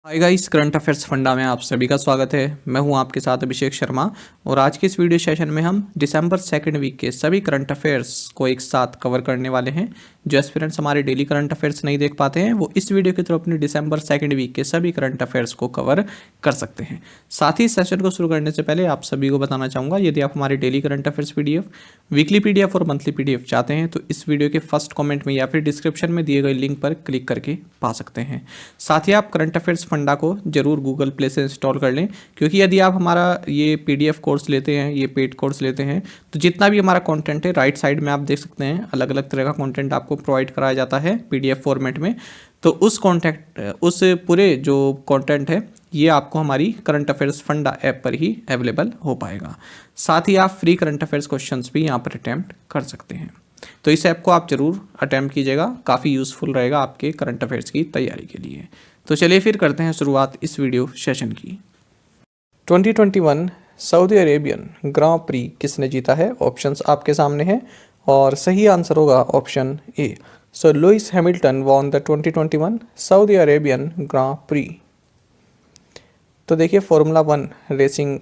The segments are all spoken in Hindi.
Hi guys, current affairs funda में आप सभी का स्वागत है। मैं हूं आपके साथ अभिषेक शर्मा और आज के इस वीडियो सेशन में हम दिसंबर सेकंड वीक के सभी करंट अफेयर्स को एक साथ कवर करने वाले हैं। जो एस्पिरेंट्स हमारे डेली करंट अफेयर्स नहीं देख पाते हैं वो इस वीडियो के थ्रू अपने दिसंबर सेकंड वीक के सभी करंट अफेयर्स को कवर कर सकते हैं। साथ ही सेशन को शुरू करने से पहले आप सभी को बताना चाहूँगा, यदि आप हमारे daily current affairs PDF, weekly PDF और मंथली पीडीएफ चाहते हैं तो इस वीडियो के फर्स्ट कॉमेंट में या फिर डिस्क्रिप्शन में दिए गए लिंक पर क्लिक करके पा सकते हैं। साथ ही आप करंट अफेयर्स फंडा को जरूर गूगल प्ले से इंस्टॉल कर लें, क्योंकि यदि आप हमारा ये पीडीएफ कोर्स लेते हैं, ये पेड कोर्स लेते हैं, तो जितना भी हमारा कंटेंट है राइट साइड में आप देख सकते हैं, अलग अलग तरह का कंटेंट आपको प्रोवाइड कराया जाता है पीडीएफ फॉर्मेट में। तो उस पूरे जो कंटेंट है ये आपको हमारी करंट अफेयर्स फंडा ऐप पर ही अवेलेबल हो पाएगा। साथ ही आप फ्री करंट अफेयर्स क्वेश्चंस भी यहाँ पर अटैम्प्ट कर सकते हैं। तो इस ऐप को आप जरूर अटैम्प्ट कीजिएगा, काफ़ी यूज़फुल रहेगा आपके करंट अफेयर्स की तैयारी के लिए। तो चलिए फिर करते हैं शुरुआत इस वीडियो सेशन की। 2021 सऊदी अरेबियन ग्रां प्री किसने जीता है? ऑप्शंस आपके सामने हैं और सही आंसर होगा option A. So Lewis Hamilton won the 2021 Saudi Arabian grand pre. तो देखिए फॉर्मूला 1 रेसिंग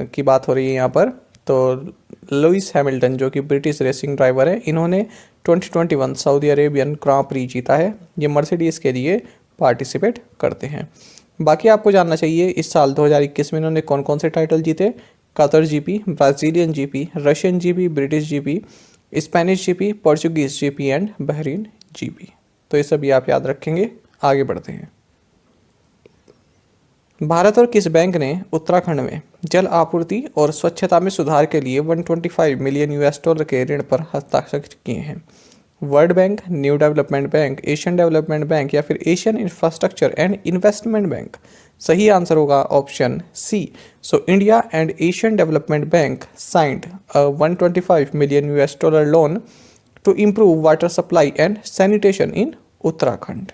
की बात हो रही है यहाँ पर। तो लुइस हैमिल्टन जो कि ब्रिटिश रेसिंग ड्राइवर है, इन्होंने 2021 सऊदी अरेबियन ग्रां प्री जीता है। ये मर्सिडीज़ के लिए पार्टिसिपेट करते हैं। बाकी आपको जानना चाहिए इस साल 2021 में इन्होंने कौन कौन से टाइटल जीते। Qatar GP, Brazilian GP, Russian GP, British GP, Spanish GP, Portuguese GP and Bahrain GP. तो ये सभी आप याद रखेंगे। आगे बढ़ते हैं। भारत और किस बैंक ने उत्तराखंड में जल आपूर्ति और स्वच्छता में सुधार के लिए 125 मिलियन US$ के ऋण पर हस्ताक्षर किए हैं? World bank, new development bank, Asian development bank या फिर Asian infrastructure and investment bank? सही आंसर होगा option C. So India and Asian development bank signed a 125 million US$ loan to improve water supply and sanitation in Uttarakhand.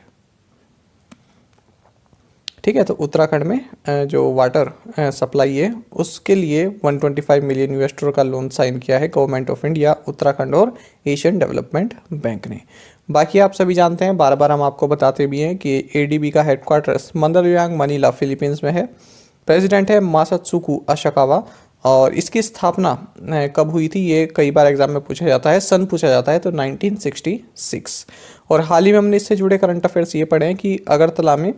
ठीक है, तो उत्तराखंड में जो वाटर सप्लाई है उसके लिए 125 मिलियन US$ का लोन साइन किया है गवर्नमेंट ऑफ इंडिया, उत्तराखंड और एशियन डेवलपमेंट बैंक ने। बाकी आप सभी जानते हैं, बार बार हम आपको बताते भी हैं कि ADB का हेडक्वार्टर्स मंडलयांग मनीला फिलीपींस में है। प्रेसिडेंट है मासात्सुको अशाकावा और इसकी स्थापना कब हुई थी ये कई बार एग्जाम में पूछा जाता है, सन पूछा जाता है, तो 1966। और हाल ही में हमने इससे जुड़े करंट अफेयर्स ये पढ़े हैं कि अगरतला में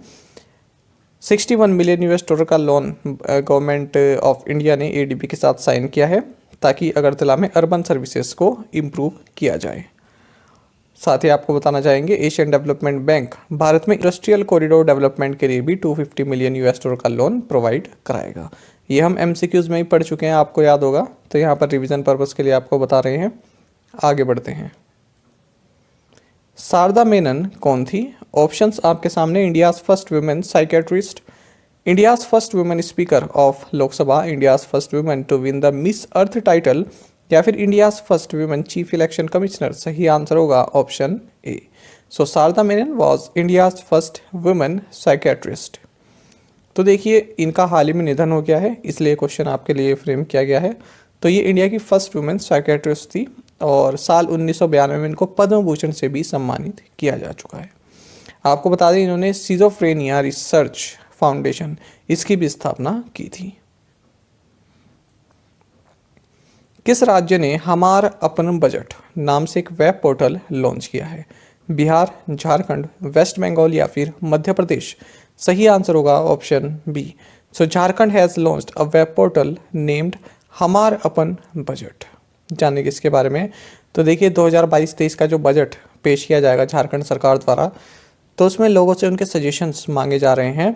61 मिलियन US$ का लोन गवर्नमेंट ऑफ इंडिया ने ADB के साथ साइन किया है ताकि अगरतला में अर्बन सर्विसेज को इम्प्रूव किया जाए। साथ ही आपको बताना चाहेंगे एशियन डेवलपमेंट बैंक भारत में इंडस्ट्रियल कॉरिडोर डेवलपमेंट के लिए भी 250 मिलियन US$ का लोन प्रोवाइड कराएगा। ये हम MCQs में ही पढ़ चुके हैं, आपको याद होगा, तो यहाँ पर रिविजन पर्पज़ के लिए आपको बता रहे हैं। आगे बढ़ते हैं। शारदा मेनन कौन थी? ऑप्शंस आपके सामने। India's first women psychiatrist, India's first women speaker of Lok Sabha, India's first women to win the miss earth title या फिर India's first women chief election commissioner? सही आंसर होगा option A. So Sharda Menon was India's first women psychiatrist. तो देखिए इनका हाल ही में निधन हो गया है, इसलिए क्वेश्चन आपके लिए फ्रेम किया गया है। तो ये इंडिया की फर्स्ट वुमेन साइकेट्रिस्ट थी और साल 1992 में इनको पद्म भूषण से भी सम्मानित किया जा चुका है। आपको बता दें इन्होंने सिजोफ्रेनिया रिसर्च फाउंडेशन इसकी भी स्थापना की थी। किस राज्य ने हमार अपन बजट नाम से एक वेब पोर्टल लॉन्च किया है? बिहार, झारखंड, वेस्ट बंगाल या फिर मध्य प्रदेश? सही आंसर होगा option B. So Jharkhand has launched a web portal named Hamar Apan budget. जानने किसके बारे में? तो देखिए 2022-23 का जो बजट पेश किया जाएगा झारखंड सरकार द्वारा, तो उसमें लोगों से उनके सजेशंस मांगे जा रहे हैं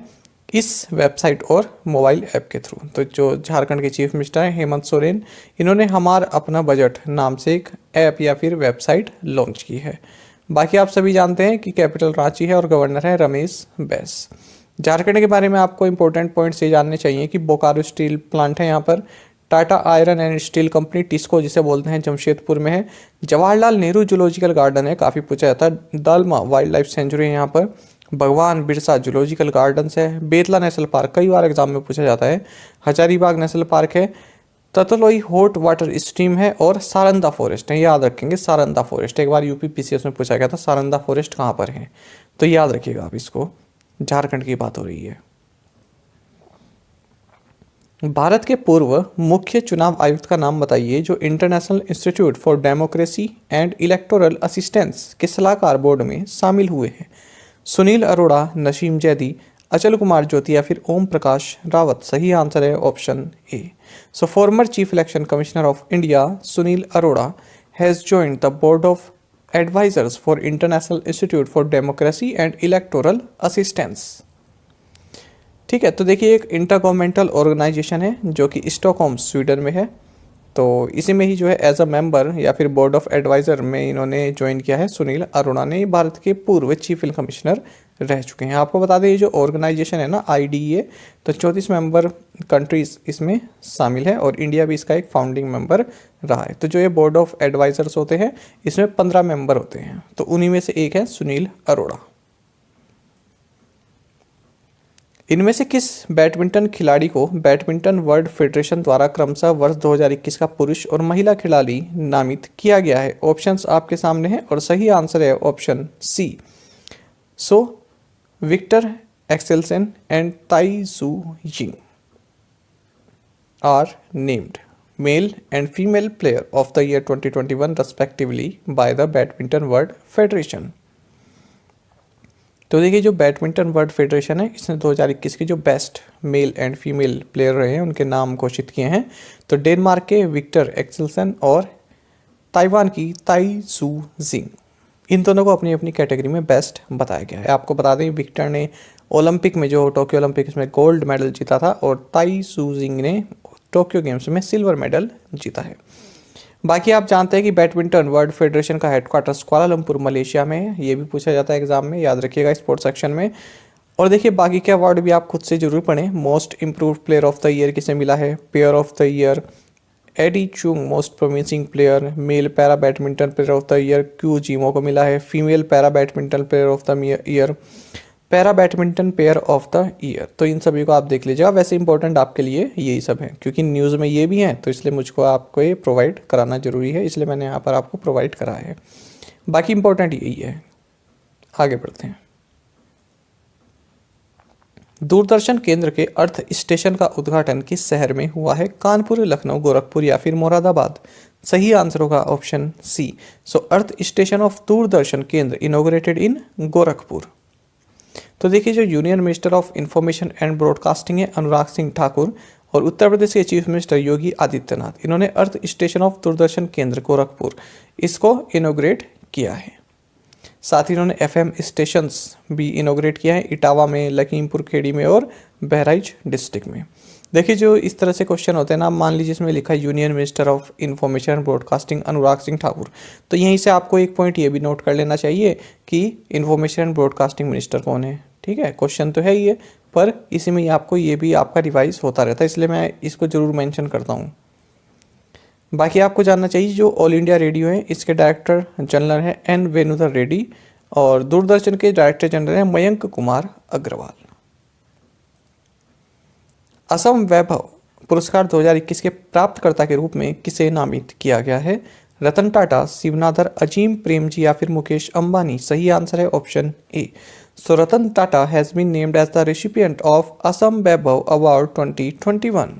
इस वेबसाइट और मोबाइल ऐप के थ्रू। तो जो झारखंड के चीफ मिनिस्टर हैं हेमंत सोरेन, इन्होंने हमार अपना बजट नाम से एक ऐप या फिर वेबसाइट लॉन्च की है। बाकी आप सभी जानते हैं कि कैपिटल रांची है और गवर्नर है रमेश बैस। झारखंड के बारे में आपको इंपॉर्टेंट पॉइंट्स ये जानने चाहिए कि बोकारो स्टील प्लांट है यहाँ पर, Tata iron and steel company TISCO जिसे बोलते हैं जमशेदपुर में है, जवाहरलाल नेहरू जूलॉजिकल गार्डन है, काफ़ी पूछा जाता है, दालमा वाइल्ड लाइफ सेंचुरी है यहाँ पर, भगवान बिरसा जूलॉजिकल गार्डन्स है, बेतला नेशनल पार्क कई बार एग्जाम में पूछा जाता है, हजारीबाग नेशनल पार्क है, ततलोई हॉट वाटर स्ट्रीम है और सारंदा फॉरेस्ट है। याद रखेंगे सारंदा फॉरेस्ट, एक बार UPPCS में पूछा गया था सारंदा फॉरेस्ट कहाँ पर है, तो याद रखिएगा आप इसको, झारखंड की बात हो रही है। भारत के पूर्व मुख्य चुनाव आयुक्त का नाम बताइए जो international institute for democracy and electoral assistance के सलाहकार बोर्ड में शामिल हुए हैं। सुनील अरोड़ा, नसीम जैदी, अचल कुमार ज्योति या फिर ओम प्रकाश रावत। सही आंसर है option A. So former chief election commissioner of India Sunil Arora has joined the board of advisers for international institute for democracy and electoral assistance. ठीक है, तो देखिए एक इंटर गवर्नमेंटल ऑर्गेनाइजेशन है जो कि स्टॉकहोम स्वीडन में है। तो इसी में ही जो है एज अ मेंबर या फिर बोर्ड ऑफ एडवाइज़र में इन्होंने ज्वाइन किया है। सुनील अरोड़ा ने भारत के पूर्व चीफ इलेक्शन कमिश्नर रह चुके हैं। आपको बता दें ये जो ऑर्गेनाइजेशन है ना IDEA, तो 34 मेंबर कंट्रीज इसमें शामिल है और इंडिया भी इसका एक फाउंडिंग मेंबर रहा है। तो जो ये बोर्ड ऑफ एडवाइज़र्स होते हैं इसमें 15 मेंबर होते हैं, तो उन्हीं में से एक है सुनील अरोड़ा। इनमें से किस बैडमिंटन खिलाड़ी को बैडमिंटन वर्ल्ड फेडरेशन द्वारा क्रमशः वर्ष 2021 का पुरुष और महिला खिलाड़ी नामित किया गया है? ऑप्शंस आपके सामने हैं और सही आंसर है option C. So Victor Axelsen and Tai Tzu Ying are named male and female player of the year 2021 respectively by the badminton world federation. तो देखिए जो बैडमिंटन वर्ल्ड फेडरेशन है इसने 2021 के जो best male and female player रहे हैं उनके नाम घोषित किए हैं। तो डेनमार्क के विक्टर एक्सेल्सन और ताइवान की ताई जू जिंग, इन दोनों को अपनी अपनी कैटेगरी में बेस्ट बताया गया है। आपको बता दें विक्टर ने ओलंपिक में जो टोक्यो ओलंपिक्स में गोल्ड मेडल जीता था और ताई जू जिंग ने टोक्यो गेम्स में सिल्वर मेडल जीता है। बाकी आप जानते हैं कि बैडमिंटन वर्ल्ड फेडरेशन का हेडक्वार्टर्स कुआलालंपुर मलेशिया में है। ये भी पूछा जाता है एग्जाम में, याद रखिएगा स्पोर्ट्स सेक्शन में। और देखिए बाकी के अवार्ड भी आप खुद से जरूर पढ़ें। Most improved player of the year किसे मिला है? Player of the year Eddie Chung most promising player. Male para badminton player of the year Qu Zimo को मिला है। Female para badminton player of the year para badminton player of the year. तो इन सभी को आप देख लीजिएगा। वैसे इंपॉर्टेंट आपके लिए यही सब है क्योंकि न्यूज़ में ये भी हैं, तो इसलिए मुझको आपको ये प्रोवाइड कराना जरूरी है, इसलिए मैंने यहाँ पर आपको प्रोवाइड कराया है। बाकी इंपॉर्टेंट यही है। आगे बढ़ते हैं। दूरदर्शन केंद्र के अर्थ स्टेशन का उद्घाटन किस शहर में हुआ है? कानपुर, लखनऊ, गोरखपुर या फिर मुरादाबाद। सही आंसर होगा option C. So earth station of Doordarshan Kendra inaugurated in Gorakhpur. तो देखिए जो union minister of information and broadcasting है अनुराग सिंह ठाकुर और उत्तर प्रदेश के चीफ मिनिस्टर योगी आदित्यनाथ, इन्होंने अर्थ स्टेशन ऑफ दूरदर्शन केंद्र गोरखपुर इसको इनोग्रेट किया है। साथ ही इन्होंने FM स्टेशंस भी इनोग्रेट किया है इटावा में, लखीमपुर खेड़ी में और बहराइच डिस्ट्रिक्ट में। देखिए जो इस तरह से क्वेश्चन होते हैं ना, मान लीजिए इसमें लिखा है union minister of information and broadcasting Anurag Singh Thakur, तो यहीं से आपको एक पॉइंट ये भी नोट कर लेना चाहिए कि इंफॉर्मेशन एंड ब्रॉडकास्टिंग मिनिस्टर कौन है। ठीक है, क्वेश्चन तो है ही है, पर इसी में आपको ये भी आपका रिवाइज होता रहता है, इसलिए मैं इसको जरूर मेंशन करता हूँ। बाकी आपको जानना चाहिए जो ऑल इंडिया रेडियो है इसके डायरेक्टर जनरल है N वेणुधर रेड्डी और दूरदर्शन के डायरेक्टर जनरल है मयंक कुमार अग्रवाल। असम वैभव पुरस्कार 2021 के प्राप्तकर्ता के रूप में किसे नामित किया गया है? रतन टाटा, शिवनाथर, अजीम प्रेमजी या फिर मुकेश अंबानी। सही आंसर है option A. So Ratan Tata has been named as the recipient of Assam Baibhav award 2021।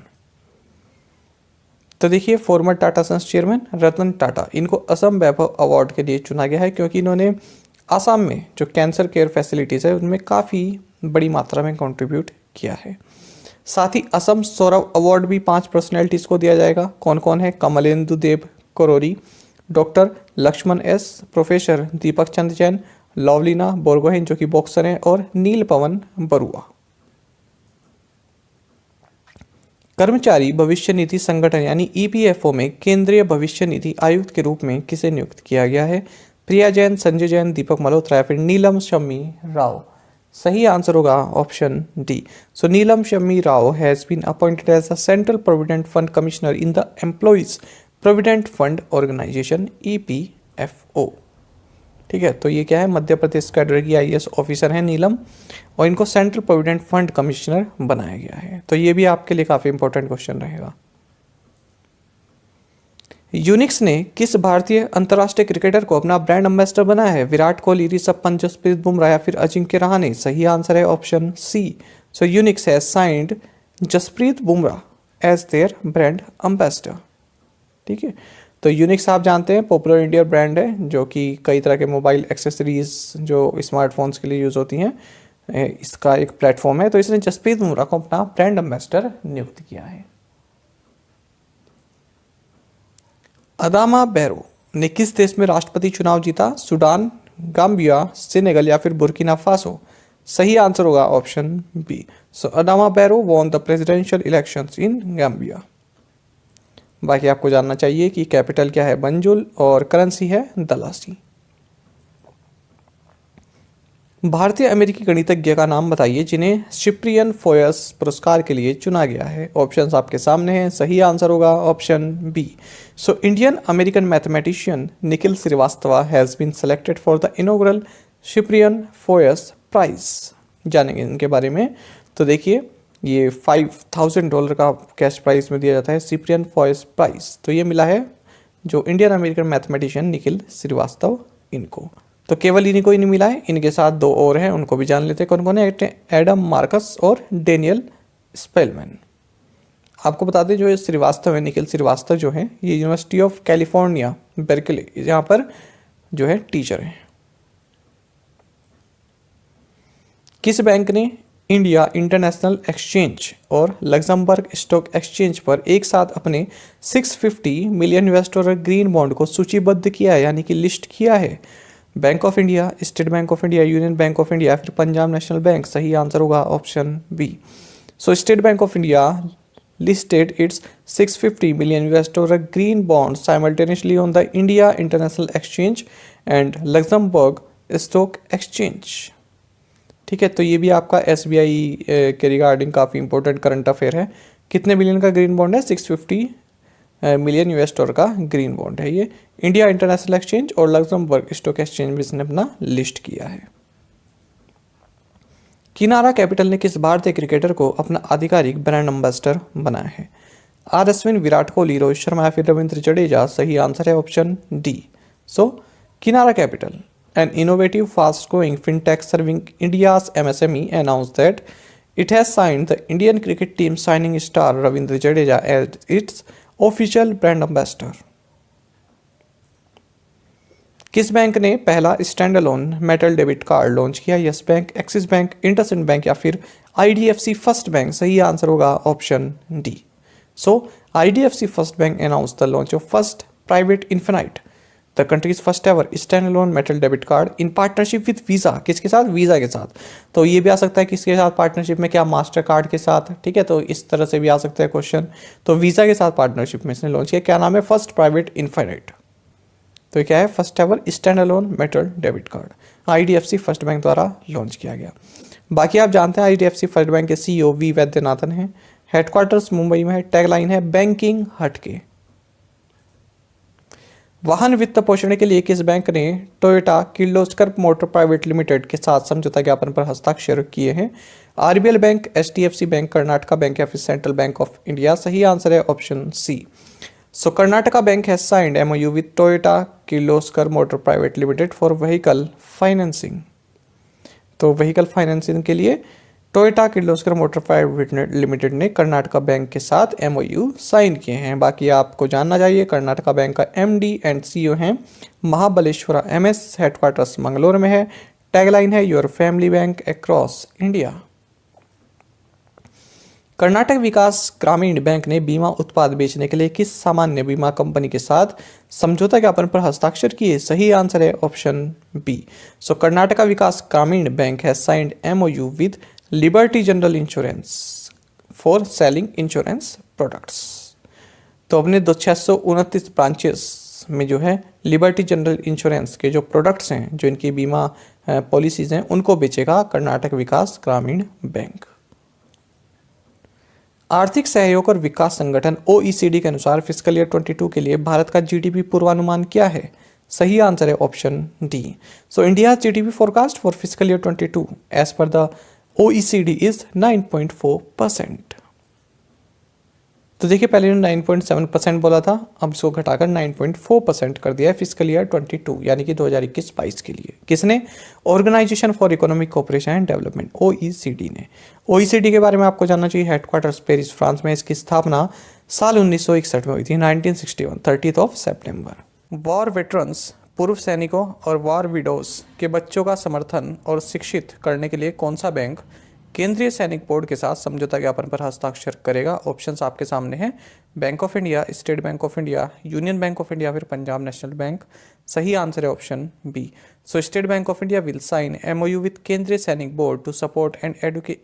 तो देखिए former Tata sons chairman Ratan Tata, इनको असम वैभव अवार्ड के लिए चुना गया है क्योंकि इन्होंने असम में जो कैंसर केयर फैसिलिटीज़ है उनमें काफ़ी बड़ी मात्रा में कंट्रीब्यूट किया है। साथ ही असम सौरभ अवार्ड भी 5 पर्सनैलिटीज़ को दिया जाएगा। कौन कौन है? Kamlendu Deb Krori, doctor Lakshman S, professor Deepak Chand Jain, Lovlina Borgohain जो कि बॉक्सर हैं और नील पवन बरुआ। कर्मचारी भविष्य निधि संगठन यानी EPFO में केंद्रीय भविष्य निधि आयुक्त के रूप में किसे नियुक्त किया गया है? प्रिया जैन, संजय जैन, दीपक मल्होत्रा या फिर नीलम शम्मी राव। सही आंसर होगा option D. So Neelam Shammi Rao has been appointed as the central provident fund commissioner in the employees provident fund organisation EPFO। ठीक है, तो ये क्या है? मध्य प्रदेश कैडर की IAS ऑफिसर हैं नीलम और इनको सेंट्रल प्रोविडेंट फंड कमिश्नर बनाया गया है। तो ये भी आपके लिए काफ़ी इंपॉर्टेंट क्वेश्चन रहेगा। यूनिक्स ने किस भारतीय अंतर्राष्ट्रीय क्रिकेटर को अपना ब्रांड एम्बेसडर बनाया है? विराट कोहली, ऋषभ पंत, जसप्रीत बुमराह या फिर अजिंक्य रहाणे। सही आंसर है option C. So Unix has signed Jasprit Bumrah as their brand ambassador. ठीक है, तो यूनिक्स आप जानते हैं पॉपुलर इंडिया ब्रांड है जो कि कई तरह के मोबाइल एक्सेसरीज जो स्मार्टफोन्स के लिए यूज़ होती हैं, इसका एक प्लेटफॉर्म है। तो इसने जसप्रीत बुमराह को अपना ब्रांड एम्बेसडर नियुक्त किया है। अदामा बैरो ने किस देश में राष्ट्रपति चुनाव जीता? सूडान, गाम्बिया, सेनेगल या फिर बुर्किना फासो। सही आंसर होगा option B. So Adama Barrow won the presidential elections in Gambia. बाकी आपको जानना चाहिए कि कैपिटल क्या है? बंजुल, और करेंसी है दलासी। भारतीय अमेरिकी गणितज्ञ का नाम बताइए जिन्हें सिप्रियन फोयस पुरस्कार के लिए चुना गया है। ऑप्शंस आपके सामने हैं, सही आंसर होगा option B. So Indian American mathematician Nikhil Srivastava has been selected for the inaugural Ciprian Foias prize. जानेंगे इनके बारे में। तो देखिए, ये $5,000 का कैश प्राइज में दिया जाता है सिप्रियन फोयस प्राइज। तो ये मिला है जो Indian American mathematician Nikhil Srivastava इनको। तो केवल इन्हीं को ही नहीं मिला है, इनके साथ दो और हैं, उनको भी जान लेते हैं कौन कौन है। एडम मार्कस और डेनियल स्पेलमैन। आपको बता दें जो ये श्रीवास्तव है, निखिल श्रीवास्तव जो है, ये यूनिवर्सिटी ऑफ कैलिफोर्निया बेर्कले यहाँ पर जो है टीचर हैं। किस बैंक ने इंडिया इंटरनेशनल एक्सचेंज और लग्जमबर्ग स्टॉक एक्सचेंज पर एक साथ अपने 650 मिलियन $US ग्रीन बॉन्ड को सूचीबद्ध किया है, यानी कि लिस्ट किया है? Bank of India, state bank of India, union bank of India, फिर पंजाब नेशनल बैंक। सही आंसर होगा option B. So state bank of India listed its 650 million $US green bonds simultaneously on the India International Exchange and Luxembourg Stock Exchange। ठीक है, तो ये भी आपका SBI के रिगार्डिंग काफ़ी इंपॉर्टेंट करंट अफेयर है। कितने बिलियन का ग्रीन बॉन्ड है? 650 मिलियन $US का ग्रीन बॉन्ड है ये। इंडिया इंटरनेशनल एक्सचेंज और लग्जमबर्ग स्टॉक एक्सचेंज में इसने अपना लिस्ट किया है। किनारा कैपिटल ने किस भारतीय क्रिकेटर को अपना आधिकारिक ब्रांड एम्बेसडर बनाया है? आर अश्विन, विराट कोहली, रोहित शर्मा या फिर रविंद्र जडेजा। सही आंसर है option D. So Kinara capital, an innovative fast-growing fintech serving India's MSME, announced that it has signed the Indian cricket team signing star Ravindra Jadeja as its official brand ambassador। किस बैंक ने पहला stand alone metal debit card launch किया? Yes bank, Axis bank, IndusInd bank या फिर IDFC फर्स्ट बैंक। सही आंसर होगा option D. So IDFC first bank announce the launch of first private infinite the country's first ever stand alone metal debit card in partnership with Visa. किसके साथ? वीज़ा के साथ। तो ये भी आ सकता है किसके साथ पार्टनरशिप में? क्या मास्टर कार्ड के साथ? ठीक है, तो इस तरह से भी आ सकता है क्वेश्चन। तो वीज़ा के साथ पार्टनरशिप में इसने लॉन्च किया। क्या नाम है? First private infinite. तो क्या है? First ever stand alone metal debit card IDFC first bank द्वारा लॉन्च किया गया। बाकी आप जानते हैं IDFC फर्स्ट बैंक के CEO वी वैद्यनाथन हैं। हेडक्वार्टर्स मुंबई में है। टैगलाइन है बैंकिंग हटके। वाहन वित्त पोषण के लिए किस बैंक ने Toyota Kirloskar motor private limited के साथ समझौता ज्ञापन पर हस्ताक्षर किए हैं? RBL bank, HDFC bank, Karnataka bank या फिर सेंट्रल बैंक ऑफ इंडिया। सही आंसर है option C. So Karnataka bank has signed MOU with Toyota Kirloskar motor private limited for vehicle financing. तो व्हीकल फाइनेंसिंग के लिए Toyota Kirloskar motor private limited ने कर्नाटका बैंक के साथ MOU साइन किए हैं। बाकी आपको जानना चाहिए कर्नाटका बैंक का MD एंड CEO हैं महाबलेश्वरा MS। हेडक्वार्टर्स मंगलोर में है। टैगलाइन है your family bank across India. Karnataka Vikas Grameen bank ने बीमा उत्पाद बेचने के लिए किस सामान्य बीमा कंपनी के साथ समझौता ज्ञापन पर हस्ताक्षर किए? सही आंसर है option B. So Karnataka Vikas Grameen bank has signed MOU with liberty general insurance for selling insurance products. तो अपने 629 ब्रांचेस में जो है लिबर्टी जनरल इंश्योरेंस के जो प्रोडक्ट्स हैं, जो इनकी बीमा पॉलिसीज़ हैं, उनको बेचेगा कर्नाटक विकास ग्रामीण बैंक। आर्थिक सहयोग और विकास संगठन OECD के अनुसार फिस्कल ईयर 22 के लिए भारत का GDP पूर्वानुमान क्या है? सही आंसर है option D. So India GDP forecast for fiscal year 22 as per the OECD is 9.4%। तो देखिए पहले इन्होंने 9.7% बोला था, अब इसको घटाकर 9.4% कर दिया है फिजिकल ईयर 22 यानी कि 2021-22 के लिए। किसने? Organisation for economic cooperation and development, OECD ने। OECD के बारे में आपको जानना चाहिए, हेडक्वार्टर्स पेरिस फ्रांस में, इसकी स्थापना साल 1961 में हुई थी, 1961, 30 सितंबर। वॉर वेटरन्स, पूर्व सैनिकों और वॉर विडोज के बच्चों का समर्थन और शिक्षित करने के लिए कौन सा बैंक केंद्रीय सैनिक बोर्ड के साथ समझौता ज्ञापन पर हस्ताक्षर करेगा? ऑप्शंस आपके सामने हैं, bank of India, state bank of India, union bank of India, फिर पंजाब नेशनल बैंक। सही आंसर है option B. So state bank of India will sign MOU with Kendriya Sainik board to support and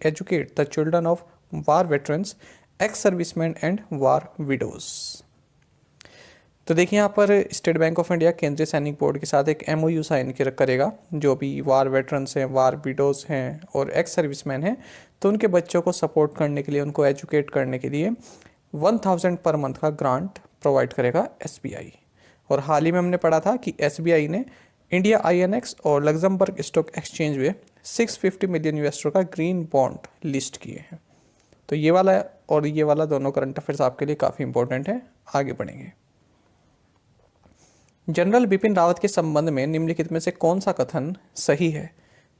educate the children of war veterans, ex serviceman and war widows. तो देखिए यहाँ पर स्टेट बैंक ऑफ इंडिया केंद्रीय सैनिक बोर्ड के साथ एक MOU साइन करेगा, जो भी वार वेटरन्स हैं, वार विडोज हैं और एक्स सर्विसमैन हैं, तो उनके बच्चों को सपोर्ट करने के लिए, उनको एजुकेट करने के लिए 1000 पर मंथ का ग्रांट प्रोवाइड करेगा SBI। और हाल ही में हमने पढ़ा था कि SBI ने इंडिया INX और लग्जमबर्ग स्टॉक एक्सचेंज में 650 मिलियन US का ग्रीन बॉन्ड लिस्ट किए हैं। तो ये वाला और ये वाला दोनों करंट अफेयर्स आपके लिए काफ़ी इंपॉर्टेंट है। आगे बढ़ेंगे। जनरल बिपिन रावत के संबंध में निम्नलिखित में से कौन सा कथन सही है?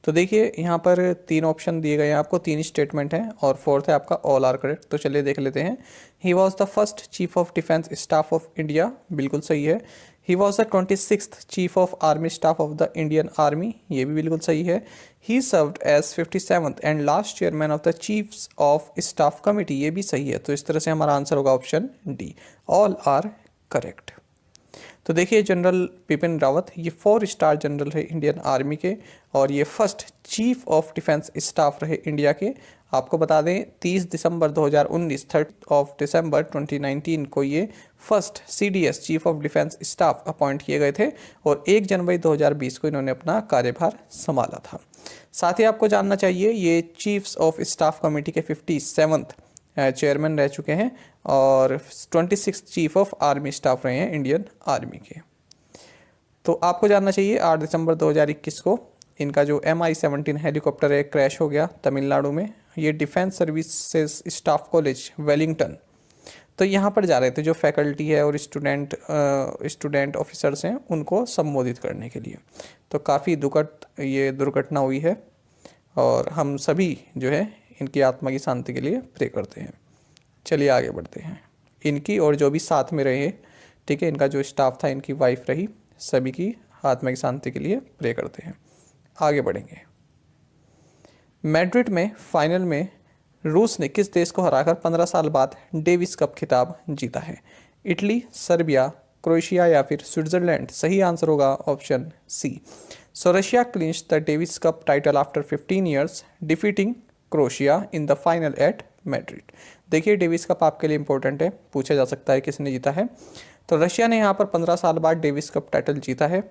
तो देखिए यहाँ पर 3 ऑप्शन दिए गए हैं आपको, 3 स्टेटमेंट हैं और फोर्थ है आपका ऑल आर करेक्ट। तो चलिए देख लेते हैं। He was the first chief of defence staff of India, बिल्कुल सही है। He was the 26th chief of army staff of the Indian army, ये भी बिल्कुल सही है। He served as 57th and last chairman of the chiefs of staff committee, ये भी सही है। तो इस तरह से हमारा आंसर होगा option D, all are correct. तो देखिए जनरल बिपिन रावत ये 4 स्टार जनरल है इंडियन आर्मी के और ये first chief of defence staff रहे इंडिया के। आपको बता दें 30 दिसंबर 2019, 3 दिसंबर 2019 को ये first CDS chief of defence staff appoint किए गए थे और 1 जनवरी 2020 को इन्होंने अपना कार्यभार संभाला था। साथ ही आपको जानना चाहिए ये चीफ्स ऑफ स्टाफ कमेटी के 57th चेयरमैन रह चुके हैं और 26 चीफ ऑफ आर्मी स्टाफ रहे हैं इंडियन आर्मी के। तो आपको जानना चाहिए 8 दिसंबर 2021 को इनका जो MI-17 हेलीकॉप्टर है क्रैश हो गया तमिलनाडु में। ये defence services staff college Wellington, तो यहाँ पर जा रहे थे जो फैकल्टी है और स्टूडेंट ऑफिसर्स हैं उनको संबोधित करने के लिए। तो काफ़ी दुखद ये दुर्घटना हुई है और हम सभी जो है इनकी आत्मा की शांति के लिए प्रे करते हैं। चलिए आगे बढ़ते हैं। इनकी और जो भी साथ में रहे, ठीक है, इनका जो स्टाफ था, इनकी वाइफ रही, सभी की आत्मा की शांति के लिए प्रे करते हैं। आगे बढ़ेंगे। मैड्रिड में फाइनल में रूस ने किस देश को हराकर 15 साल बाद डेविस कप खिताब जीता है? इटली, सर्बिया, क्रोएशिया या फिर स्विट्जरलैंड? सही आंसर होगा option C. So Russia clinch the Davis cup title after 15 years defeating Croatia in the final at Madrid. देखिए डेविस कप आपके लिए इंपॉर्टेंट है, पूछा जा सकता है किसने जीता है। तो रशिया ने यहाँ पर 15 साल बाद डेविस कप टाइटल जीता है।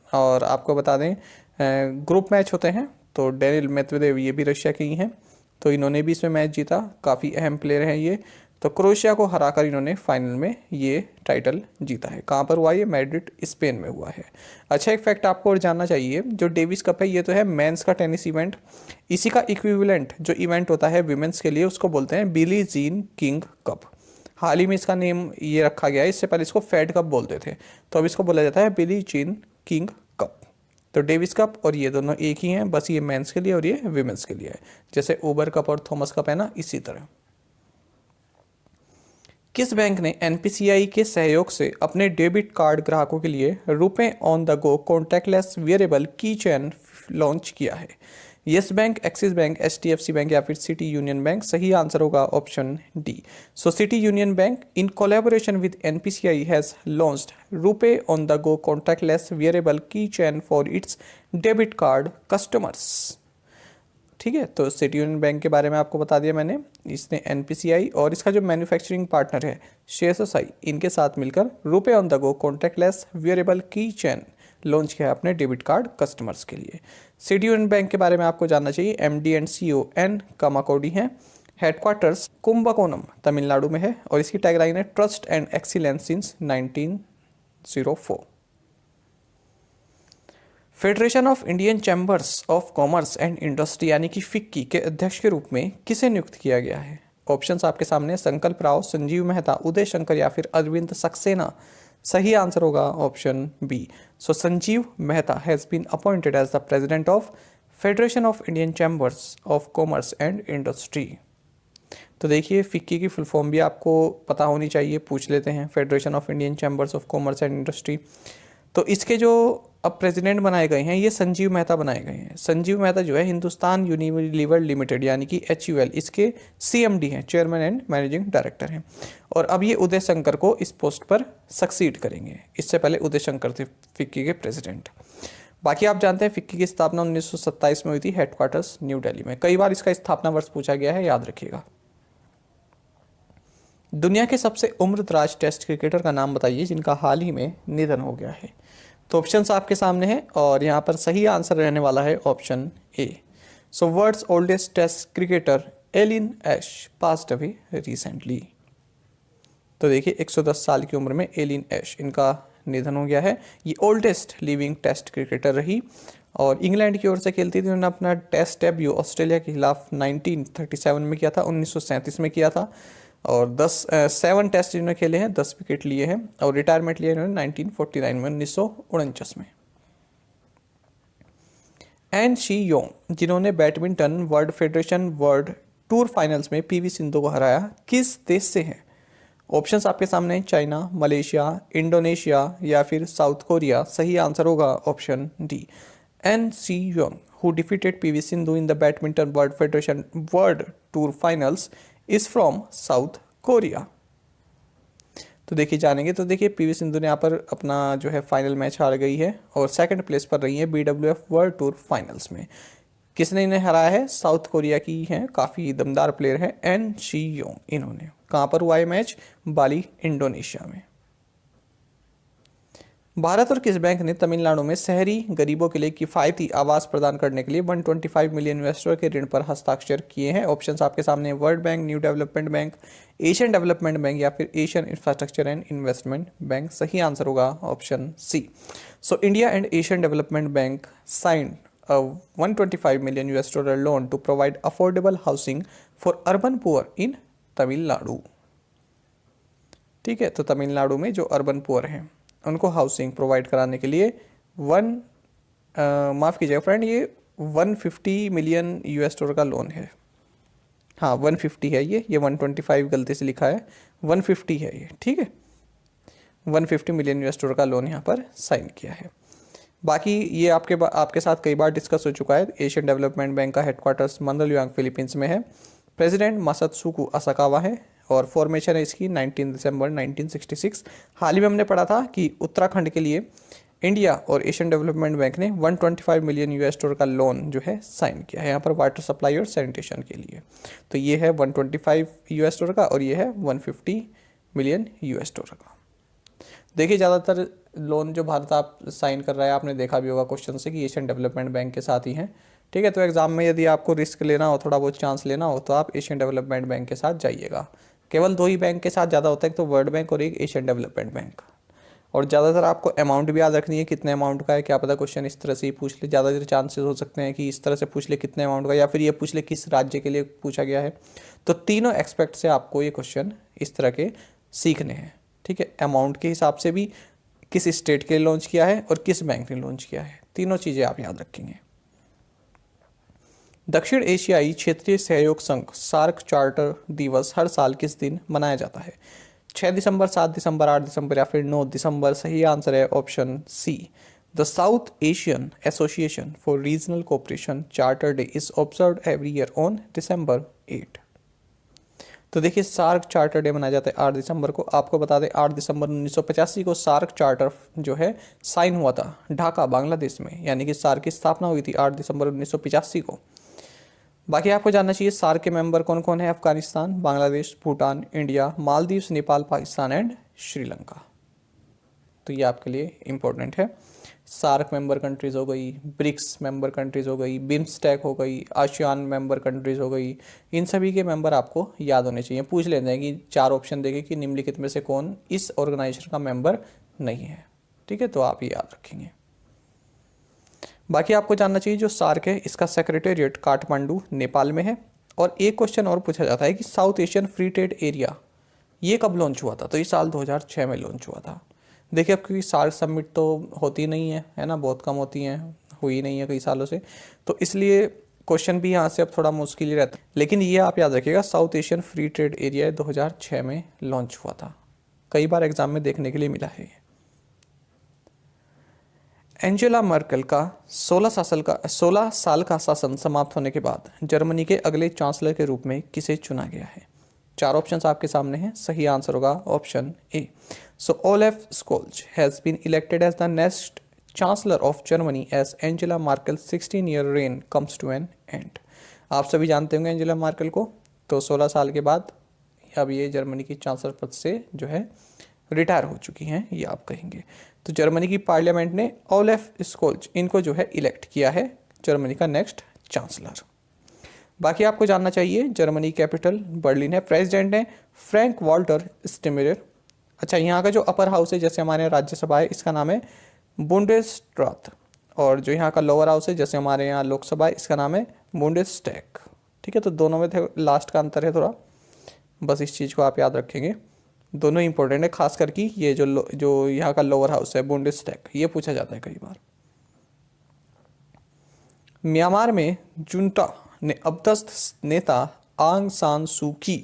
और आपको बता दें ग्रुप मैच होते हैं, तो डेनिल मेदवेदेव ये भी रशिया के ही हैं, तो इन्होंने भी इसमें मैच जीता, काफ़ी अहम प्लेयर हैं ये। तो क्रोएशिया को हराकर इन्होंने फाइनल में ये टाइटल जीता है। कहाँ पर हुआ ये? मैड्रिड, स्पेन में हुआ है। अच्छा एक फैक्ट आपको और जानना चाहिए, जो डेविस कप है ये तो है मेंस का टेनिस इवेंट, इसी का इक्विवेलेंट जो इवेंट होता है विमेंस के लिए उसको बोलते हैं बिली जीन किंग कप। हाल ही में इसका नेम ये रखा गया है, इससे पहले इसको फेड कप बोलते थे, तो अब इसको बोला जाता है बिली जीन किंग कप। तो डेविस कप और ये दोनों एक ही हैं, बस ये मेंस के लिए और ये विमेंस के लिए है, जैसे उबर कप और थॉमस कप है ना, इसी तरह। किस बैंक ने NPCI के सहयोग से अपने डेबिट कार्ड ग्राहकों के लिए RuPay on the go contactless wearable key chain launch किया है? Yes bank, Axis bank, HDFC bank या फिर सिटी यूनियन बैंक? सही आंसर होगा option D. So City Union bank in collaboration with NPCI has launched RuPay on the go contactless wearable key chain for its debit card customers. ठीक है, तो सिटी यूनियन बैंक के बारे में आपको बता दिया मैंने। इसने NPCI और इसका जो मैन्युफैक्चरिंग पार्टनर है शेयर्स इनके साथ मिलकर RuPay on the go contactless wearable key chain launch किया अपने डेबिट कार्ड कस्टमर्स के लिए। सिटी यूनियन बैंक के बारे में आपको जानना चाहिए, MD एंड CEO N कामाकोडी हैं। हेडक्वार्टर्स कुंभकोणम तमिलनाडु में है और इसकी टैगलाइन है trust and excellence since 1904। Federation of Indian chambers of commerce and industry यानी कि फिक्की के अध्यक्ष के रूप में किसे नियुक्त किया गया है? ऑप्शंस आपके सामने, संकल्प राव, संजीव मेहता, उदय शंकर या फिर अरविंद सक्सेना। सही आंसर होगा option B. So Sanjiv Mehta has been appointed as the president of federation of Indian chambers of commerce and industry. तो देखिए फिक्की की फुल फॉर्म भी आपको पता होनी चाहिए, पूछ लेते हैं, federation of Indian chambers of commerce and industry. तो इसके जो अब प्रेसिडेंट बनाए गए हैं ये संजीव मेहता बनाए गए हैं। संजीव मेहता जो है हिंदुस्तान यूनिलीवर लिमिटेड यानी कि HUL इसके CMD हैं, चेयरमैन एंड मैनेजिंग डायरेक्टर हैं। और अब ये उदय शंकर को इस पोस्ट पर सक्सीड करेंगे। इससे पहले उदय शंकर थे फिक्की के प्रेसिडेंट। बाकी आप जानते हैं फिक्की की स्थापना 1927 में हुई थी, हेडक्वार्टर्स न्यू दिल्ली में। कई बार इसका स्थापना वर्ष पूछा गया है, याद रखिएगा। दुनिया के सबसे उम्रदराज टेस्ट क्रिकेटर का नाम बताइए जिनका हाल ही में निधन हो गया है। तो ऑप्शंस आपके सामने हैं और यहाँ पर सही आंसर रहने वाला है option A. So world's oldest test cricketer Eileen Ash passed away recently. तो देखिए 110 साल की उम्र में एलिन एश इनका निधन हो गया है। ये ओल्डेस्ट लिविंग टेस्ट क्रिकेटर रही और इंग्लैंड की ओर से खेलती थी। उन्होंने अपना टेस्ट डेब्यू ऑस्ट्रेलिया के खिलाफ 1937 में किया था, 1937 में किया था और 7 टेस्ट जिन्होंने खेले हैं, 10 विकेट लिए हैं और रिटायरमेंट लिया इन्होंने 1949 में, 1949 में। एन शी योंग जिन्होंने badminton world federation world tour finals में PV सिंधु को हराया, किस देश से हैं? ऑप्शंस आपके सामने, चाइना, मलेशिया, इंडोनेशिया या फिर साउथ कोरिया। सही आंसर होगा option D. N she Yong who defeated PV Sindhu in the badminton world federation world tour finals is from south Korea. तो देखिए जानेंगे। तो देखिए PV सिंधु ने यहाँ पर अपना जो है फाइनल मैच हार गई है और सेकंड प्लेस पर रही है BWF वर्ल्ड टूर फाइनल्स में। किसने इन्हें हराया है? साउथ कोरिया की हैं, काफ़ी दमदार प्लेयर है एन शी योंग। इन्होंने कहाँ पर हुआ है मैच? बाली, इंडोनेशिया में। भारत और किस बैंक ने तमिलनाडु में शहरी गरीबों के लिए किफ़ायती आवास प्रदान करने के लिए 125 मिलियन इन्वेस्टर के ऋण पर हस्ताक्षर किए हैं? ऑप्शंस आपके सामने, world bank, new development bank, Asian development bank या फिर Asian infrastructure and investment bank. सही आंसर होगा option C. So India and Asian development bank signed a 125 million US dollar loan to provide affordable housing for urban poor in Tamil Nadu. ठीक है, तो तमिलनाडु में जो अर्बन पुअर हैं उनको हाउसिंग प्रोवाइड कराने के लिए माफ़ कीजिएगा फ्रेंड, ये 150 मिलियन US डॉलर का लोन है। हाँ 150 है ये 125 गलती से लिखा है, 150 है ये। ठीक है, 150 मिलियन US डॉलर का लोन यहाँ पर साइन किया है। बाकी ये आपके साथ कई बार डिस्कस हो चुका है। एशियन डेवलपमेंट बैंक का हेडक्वार्टर्स मंडलयांग फिलीपींस में है। प्रेसिडेंट मासात्सुको असाकावा है और फॉर्मेशन है इसकी 19 दिसंबर 1966। हाल ही में हमने पढ़ा था कि उत्तराखंड के लिए इंडिया और एशियन डेवलपमेंट बैंक ने 125 मिलियन US डॉलर का लोन जो है साइन किया है यहाँ पर वाटर सप्लाई और सैनिटेशन के लिए। तो ये है 125 US डॉलर का और ये है 150 मिलियन US डॉलर का। देखिए ज़्यादातर लोन जो भारत आप साइन कर रहा है, आपने देखा भी होगा क्वेश्चन से कि एशियन डेवलपमेंट बैंक के साथ ही हैं। ठीक है, तो एग्जाम में यदि आपको रिस्क लेना हो, थोड़ा बहुत चांस लेना हो, तो आप एशियन डेवलपमेंट बैंक के साथ जाइएगा। केवल 2 ही बैंक के साथ ज़्यादा होता है, एक तो वर्ल्ड बैंक और एक एशियन डेवलपमेंट बैंक। और ज़्यादातर आपको अमाउंट भी याद रखनी है, कितने अमाउंट का है। क्या पता क्वेश्चन इस तरह से ही पूछ ले, ज़्यादातर चांसेस हो सकते हैं कि इस तरह से पूछ ले कितने अमाउंट का, या फिर ये पूछ ले किस राज्य के लिए पूछा गया है। तो तीनों एक्सपेक्ट से आपको ये क्वेश्चन इस तरह के सीखने हैं। ठीक है, अमाउंट के हिसाब से भी किस स्टेट के लिए लॉन्च किया है और किस बैंक ने लॉन्च किया है, तीनों चीज़ें आप याद रखेंगे। दक्षिण एशियाई क्षेत्रीय सहयोग संघ सार्क चार्टर दिवस हर साल किस दिन मनाया जाता है? 6 दिसंबर, 7 दिसंबर, 8 दिसंबर या फिर 9 दिसंबर। सही आंसर है option C. The South Asian association for regional cooperation charter day is observed every year on December 8। तो देखिए सार्क चार्टर डे मनाया जाता है 8 दिसंबर को। आपको बता दें 8 दिसंबर 1985 को सार्क चार्टर जो है साइन हुआ था ढाका बांग्लादेश में, यानी कि सार्क की स्थापना हुई थी 8 दिसंबर 1985 को। बाकी आपको जानना चाहिए सार्क के मेंबर कौन कौन है? Afghanistan, Bangladesh, Bhutan, India, Maldives, Nepal, Pakistan and Sri Lanka. तो ये आपके लिए इम्पोर्टेंट है। सार्क मेंबर कंट्रीज़ हो गई, ब्रिक्स मेंबर कंट्रीज़ हो गई, बिम्स्टेक हो गई, आसियान मेंबर कंट्रीज़ हो गई, इन सभी के मेंबर आपको याद होने चाहिए। पूछ लेते हैं कि 4 ऑप्शन देके कि निम्नलिखित में से कौन इस ऑर्गेनाइजेशन का मेंबर नहीं है। ठीक है, तो आप ये याद रखेंगे। बाकी आपको जानना चाहिए जो सार्क है इसका सेक्रेटेरिएट काठमांडू नेपाल में है और एक क्वेश्चन और पूछा जाता है कि south Asian free trade area ये कब लॉन्च हुआ था, तो ये साल 2006 में लॉन्च हुआ था। देखिए अब क्योंकि सार्क समिट तो होती नहीं है ना, बहुत कम होती हैं, हुई नहीं है कई सालों से, तो इसलिए क्वेश्चन भी यहाँ से अब थोड़ा मुश्किल ही रहता है। लेकिन ये आप याद रखिएगा, south Asian free trade area 2006 में लॉन्च हुआ था, कई बार एग्जाम में देखने के लिए मिला है। एंजेला मर्केल का 16 साल का शासन समाप्त होने के बाद जर्मनी के अगले चांसलर के रूप में किसे चुना गया है? 4 ऑप्शंस आपके सामने हैं, सही आंसर होगा option A. So Olaf Scholz has been elected as the next chancellor of Germany as Angela Merkel 16-year reign comes to an end. आप सभी जानते होंगे एंजेला मार्केल को, तो 16 साल के बाद अब ये जर्मनी की चांसलर पद से जो है रिटायर हो चुकी हैं, ये आप कहेंगे। तो जर्मनी की पार्लियामेंट ने ओलेफ स्कोल्ज इनको जो है इलेक्ट किया है जर्मनी का नेक्स्ट चांसलर। बाकी आपको जानना चाहिए, जर्मनी कैपिटल बर्लिन है, प्रेसिडेंट है फ्रैंक वॉल्टर स्टेनमेयर। अच्छा, यहाँ का जो अपर हाउस है, जैसे हमारे यहाँ राज्यसभा है, इसका नाम है बुंडेसरात, और जो यहाँ का लोअर हाउस है, जैसे हमारे यहाँ लोकसभा है, इसका नाम है बुंडेसटैग। ठीक है, तो दोनों में थे, लास्ट का अंतर है थोड़ा, बस इस चीज़ को आप याद रखेंगे, दोनों इंपॉर्टेंट है। खास करके ये जो यहाँ का लोअर हाउस है बुंडेसटैग, ये पूछा जाता है कई बार। म्यांमार में जुंटा ने अपदस्थ नेता आंग सान सू की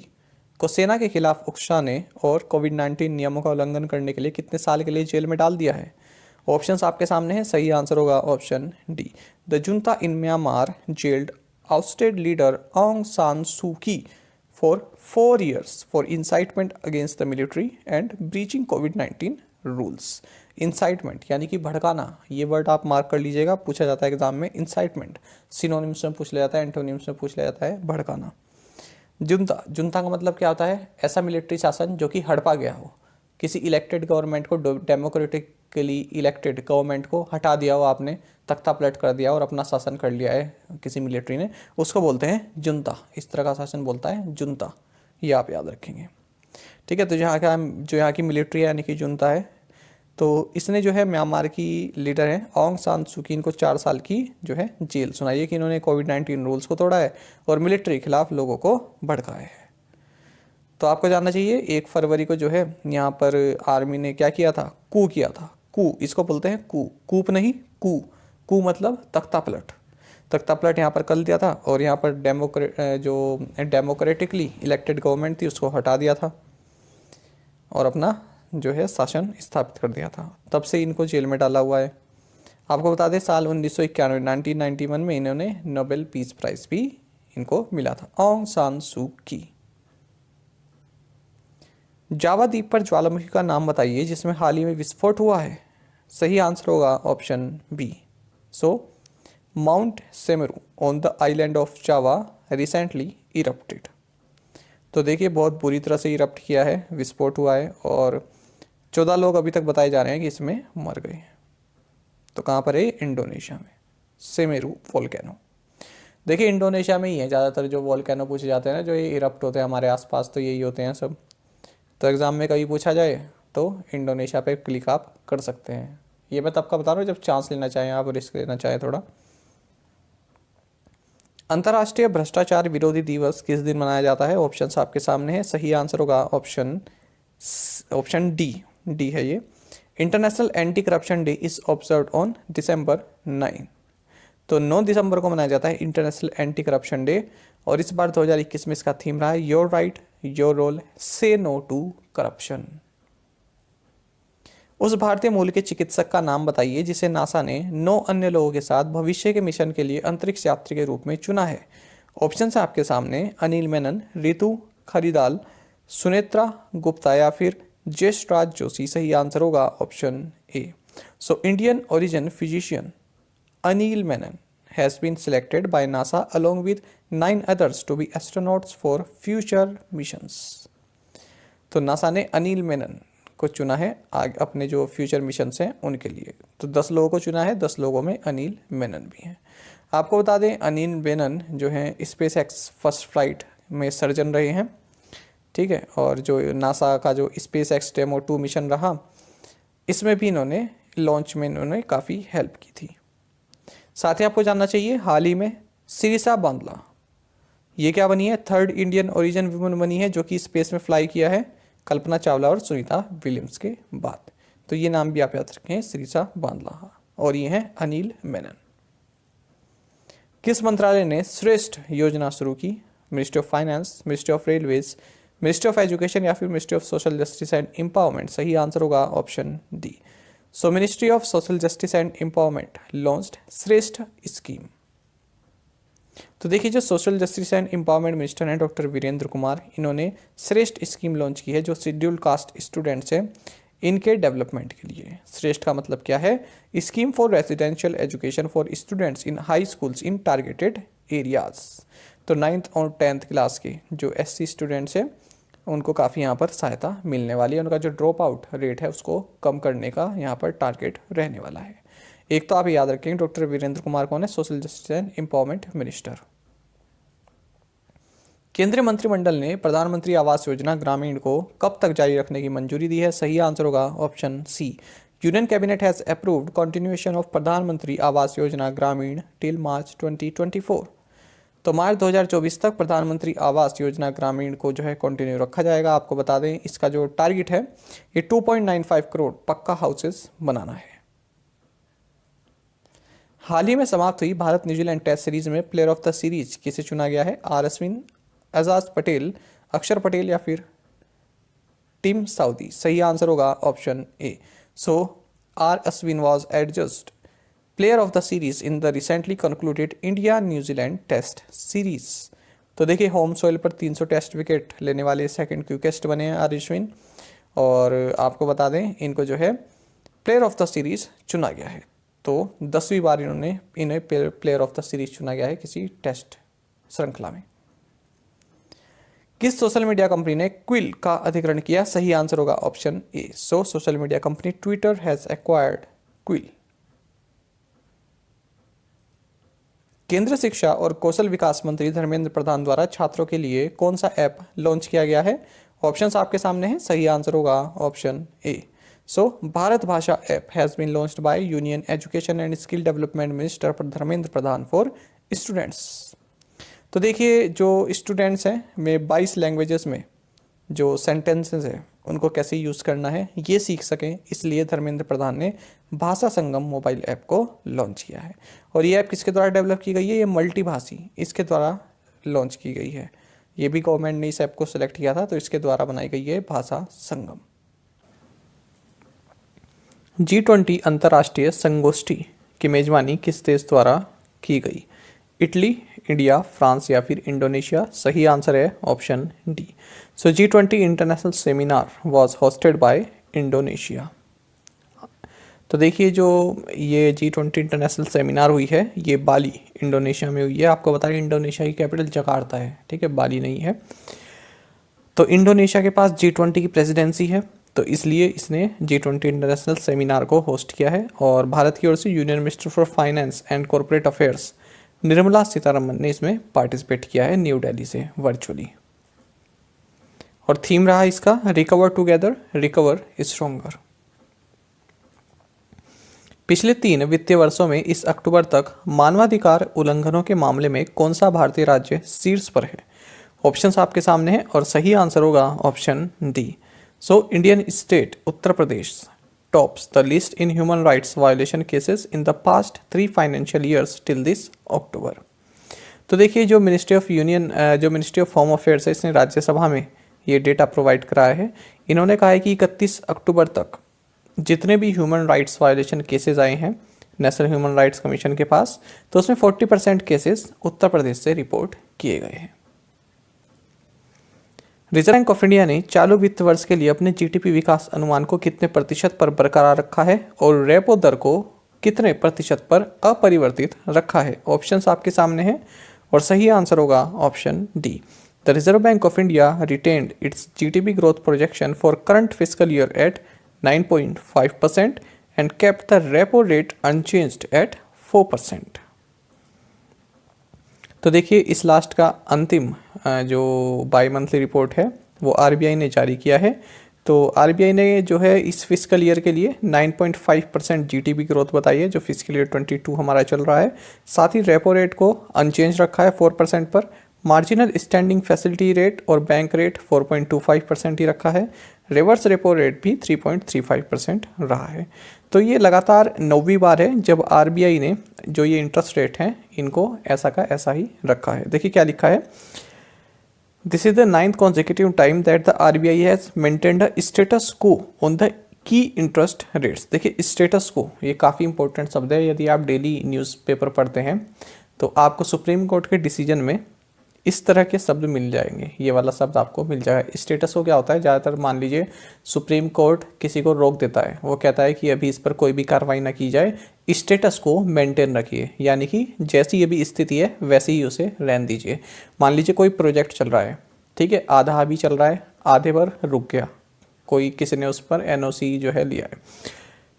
को सेना के खिलाफ उकसाने और कोविड-19 नियमों का उल्लंघन करने के लिए कितने साल के लिए जेल में डाल दिया है? ऑप्शंस आपके सामने हैं, सही आंसर होगा option D. The junta in Myanmar gelled ousted leader आंग सान सू की for 4 years for incitement against the military and breaching COVID-19 rules। Incitement यानी कि भड़काना, ये वर्ड आप मार्क कर लीजिएगा, पूछा जाता है एग्जाम में। इंसाइटमेंट सिनोनिम्स में पूछ लिया जाता है, एंटोनिम्स में पूछ लिया जाता है भड़काना। जुंता, जुंता का मतलब क्या होता है? ऐसा मिलिट्री शासन जो कि हड़पा गया हो, किसी इलेक्टेड गवर्नमेंट को, डेमोक्रेटिकली इलेक्टेड गवर्नमेंट को हटा दिया हो आपने, तख्ता पलट कर दिया और अपना शासन कर लिया है किसी मिलिट्री ने, उसको बोलते हैं जुंता। इस तरह का शासन बोलता है जुंता, ये आप याद रखेंगे। ठीक है, तो जो यहाँ की मिलिट्री है यानी कि जुंता है, तो इसने जो है म्यांमार की लीडर है आंग सान सू की, इनको 4 साल की जो है जेल सुनाई है कि इन्होंने कोविड-19 रूल्स को तोड़ा है और मिलिट्री के खिलाफ लोगों को भड़काया है। तो आपको जानना चाहिए 1 फरवरी को जो है यहाँ पर आर्मी ने क्या किया था? कू किया था। कू, इसको बोलते हैं कू, कूप नहीं, कू। कू मतलब तख्ता पलट, तख्ता पलट यहाँ पर कर दिया था और यहाँ पर डेमोक्रेटिकली इलेक्टेड गवर्नमेंट थी उसको हटा दिया था और अपना जो है शासन स्थापित कर दिया था। तब से इनको जेल में डाला हुआ है। आपको बता दें साल 1991 में इन्होंने नोबेल पीस प्राइज भी इनको मिला था, आंग सान सू की। जावा द्वीप पर ज्वालामुखी का नाम बताइए जिसमें हाल ही में विस्फोट हुआ है। सही आंसर होगा option B. So mount Semeru on the island of Java recently erupted. तो देखिए बहुत बुरी तरह से इरप्ट किया है, विस्फोट हुआ है और 14 लोग अभी तक बताए जा रहे हैं कि इसमें मर गए हैं। तो कहाँ पर है? इंडोनेशिया में, सेमेरू वोल्केनो। देखिए इंडोनेशिया में ही है ज़्यादातर जो वोल्केनो पूछे जाते हैं ना, जो ये इरप्ट होते हैं हमारे आसपास, तो यही होते हैं सब। तो एग्ज़ाम में कभी पूछा जाए तो इंडोनेशिया पे क्लिक आप कर सकते हैं। ये मैं तब का बता रहा हूँ जब चांस लेना चाहें आप, रिस्क लेना चाहें थोड़ा। अंतर्राष्ट्रीय भ्रष्टाचार विरोधी दिवस किस दिन मनाया जाता है? ऑप्शंस आपके सामने है, सही आंसर होगा ऑप्शन डी है ये। International anti corruption day is observed on December 9। तो 9 दिसंबर को मनाया जाता है इंटरनेशनल एंटी करप्शन डे और इस बार 2021 में इसका थीम रहा है योर राइट योर रोल, से नो टू करप्शन। उस भारतीय मूल के चिकित्सक का नाम बताइए जिसे नासा ने 9 अन्य लोगों के साथ भविष्य के मिशन के लिए अंतरिक्ष यात्री के रूप में चुना है। ऑप्शन है आपके सामने, अनिल मेनन, रितु खरीदाल, सुनेत्रा गुप्ता या फिर जयश्राज जोशी। सही आंसर होगा option A. So Indian origin physician Anil Menon has been selected by NASA along with 9 others to be astronauts for future missions। तो नासा ने अनिल मेनन को चुना है आगे अपने जो फ्यूचर मिशंस हैं उनके लिए। तो 10 लोगों को चुना है, 10 लोगों में अनिल मेनन भी हैं। आपको बता दें अनिल मेनन जो हैं स्पेस एक्स फर्स्ट फ्लाइट में सर्जन रहे हैं, ठीक है, और जो नासा का जो स्पेस एक्स डेमो 2 मिशन रहा, इसमें भी इन्होंने लॉन्च में इन्होंने काफ़ी हेल्प की थी। साथ ही आपको जानना चाहिए हाल ही में सिरिसा बांदला ये क्या बनी है? थर्ड इंडियन ओरिजिन वुमन बनी है जो कि स्पेस में फ्लाई किया है कल्पना चावला और सुनीता विलियम्स के बाद। तो ये नाम भी आप याद रखें, सिरिसा बांदला। और ये हैं अनिल मेनन। किस मंत्रालय ने श्रेष्ठ योजना शुरू की? Ministry of finance, ministry of railways, ministry of education या फिर ministry of social justice and empowerment? सही आंसर होगा option D. So ministry of social justice and empowerment launched श्रेष्ठ स्कीम। तो देखिए, जो social justice and empowerment minister हैं डॉक्टर वीरेंद्र कुमार, इन्होंने श्रेष्ठ स्कीम लॉन्च की है जो शेड्यूल्ड कास्ट स्टूडेंट्स हैं इनके डेवलपमेंट के लिए। श्रेष्ठ का मतलब क्या है? Scheme for residential education for students in high schools in targeted areas. तो 9th और 10th क्लास के जो SC स्टूडेंट्स हैं उनको काफ़ी यहाँ पर सहायता मिलने वाली है। उनका जो ड्रॉप आउट रेट है उसको कम करने का यहाँ पर टारगेट रहने वाला है। एक तो आप याद रखेंगे, डॉक्टर वीरेंद्र कुमार कौन है? Social justice and empowerment minister. केंद्रीय मंत्रिमंडल ने प्रधानमंत्री आवास योजना ग्रामीण को कब तक जारी रखने की मंजूरी दी है? सही आंसर होगा option C. Union cabinet has approved continuation of Pradhan Mantri Awas योजना ग्रामीण टिल मार्च 2024। तो मार्च 2024 तक प्रधानमंत्री आवास योजना ग्रामीण को जो है कंटिन्यू रखा जाएगा। आपको बता दें इसका जो टारगेट है ये 2.95 करोड़ पक्का हाउसेस बनाना है। हाल ही में समाप्त हुई भारत न्यूजीलैंड टेस्ट सीरीज में प्लेयर ऑफ द सीरीज किसे चुना गया है? आर अश्विन, एजाज पटेल, अक्षर पटेल या फिर टिम साउदी? सही आंसर होगा option A. So R Ashwin was adjudged player of the series in the recently concluded India New Zealand test series. तो देखिए, होम सॉइल पर 300 टेस्ट विकेट लेने वाले सेकंड क्विकेस्ट बने हैं आर अश्विन। और आपको बता दें इनको जो है प्लेयर ऑफ द सीरीज चुना गया है। तो 10वीं बार इन्हें प्लेयर ऑफ द सीरीज चुना गया है किसी टेस्ट श्रृंखला में। किस सोशल मीडिया कंपनी ने क्विल का अधिग्रहण किया? सही आंसर होगा option A. So social media company Twitter has acquired quill. केंद्र शिक्षा और कौशल विकास मंत्री धर्मेंद्र प्रधान द्वारा छात्रों के लिए कौन सा ऐप लॉन्च किया गया है? ऑप्शंस आपके सामने हैं, सही आंसर होगा option A. So Bharat Bhasha app has been launched by union education and skill development minister Dharmendra Pradhan for students. तो देखिए, जो स्टूडेंट्स हैं में 22 लैंग्वेजेस में जो सेंटेंसेस हैं उनको कैसे यूज़ करना है ये सीख सकें, इसलिए धर्मेंद्र प्रधान ने भाषा संगम मोबाइल ऐप को लॉन्च किया है। और ये ऐप किसके द्वारा डेवलप की गई है? ये मल्टीभाषी इसके द्वारा लॉन्च की गई है। ये भी गवर्नमेंट ने इस ऐप को सिलेक्ट किया था, तो इसके द्वारा बनाई गई है भाषा संगम। G20 अंतर्राष्ट्रीय संगोष्ठी की मेजबानी किस देश द्वारा की गई? इटली, इंडिया, फ्रांस या फिर इंडोनेशिया? सही आंसर है option D. So G20 international seminar was hosted by Indonesia. तो देखिए, जो ये G20 इंटरनेशनल सेमिनार हुई है ये बाली इंडोनेशिया में हुई है। आपको बताइए इंडोनेशिया की कैपिटल जकार्ता है, ठीक है, बाली नहीं है। तो इंडोनेशिया के पास G20 की प्रेसिडेंसी है, तो इसलिए इसने G20 इंटरनेशनल सेमिनार को होस्ट किया है। और भारत की ओर से union minister for finance and corporate affairs Nirmala Sitharaman ने इसमें पार्टिसिपेट किया है न्यू दिल्ली से वर्चुअली। और थीम रहा इसका रिकवर टुगेदर, रिकवर स्ट्रॉन्गर। पिछले 3 वित्तीय वर्षों में इस अक्टूबर तक मानवाधिकार उल्लंघनों के मामले में कौन सा भारतीय राज्य शीर्ष पर है? ऑप्शंस आपके सामने हैं और सही आंसर होगा option D. So Indian state Uttar Pradesh tops the list in human rights violation cases in the past 3 financial years till this October। तो देखिए, जो मिनिस्ट्री ऑफ होम अफेयर्स है इसने राज्यसभा में ये डेटा प्रोवाइड कराया है। इन्होंने कहा है कि 31 अक्टूबर तक जितने भी ह्यूमन राइट्स वायलेशन केसेस आए हैं नेशनल ह्यूमन राइट्स कमीशन के पास, तो उसमें 40% केसेस उत्तर प्रदेश से रिपोर्ट किए गए हैं। रिजर्व बैंक ऑफ इंडिया ने चालू वित्त वर्ष के लिए अपने जीडीपी विकास अनुमान को कितने प्रतिशत पर बरकरार रखा है और रेपो दर को कितने प्रतिशत पर अपरिवर्तित रखा है? ऑप्शंस आपके सामने हैं और सही आंसर होगा option D. The reserve bank of India retained its GDP growth projection for current fiscal year at 9.5% and kept the repo rate unchanged at 4%। तो देखिए, इस लास्ट का अंतिम जो बाई मंथली रिपोर्ट है वो आरबीआई ने जारी किया है। तो आरबीआई ने जो है इस फिस्कल ईयर के लिए 9.5% जीडीपी ग्रोथ बताई है, जो फिस्कल ईयर 22 हमारा चल रहा है। साथ ही रेपो रेट को अनचेंज रखा है 4% पर। मार्जिनल स्टैंडिंग फैसिलिटी रेट और बैंक रेट 4.25% ही रखा है। रिवर्स रेपो रेट भी 3.35% रहा है। तो ये लगातार 9वीं बार है जब आरबीआई ने जो ये इंटरेस्ट रेट हैं इनको ऐसा का ऐसा ही रखा है। देखिए क्या लिखा है, this is the 9th consecutive time that the RBI has maintained a status quo on the key interest rates. देखिए स्टेटस को ये काफ़ी इंपॉर्टेंट शब्द है। यदि आप डेली न्यूज़पेपर पढ़ते हैं तो आपको सुप्रीम कोर्ट के डिसीजन में इस तरह के शब्द मिल जाएंगे, ये वाला शब्द आपको मिल जाएगा। स्टेटस को क्या होता है, ज़्यादातर मान लीजिए सुप्रीम कोर्ट किसी को रोक देता है, वो कहता है कि अभी इस पर कोई भी कार्रवाई ना की जाए, स्टेटस को मेंटेन रखिए, यानी कि जैसी ये भी स्थिति है वैसे ही उसे रहने दीजिए। मान लीजिए कोई प्रोजेक्ट चल रहा है, ठीक है, आधा अभी चल रहा है, आधे पर रुक गया, कोई किसी ने उस पर एनओसी जो है लिया है,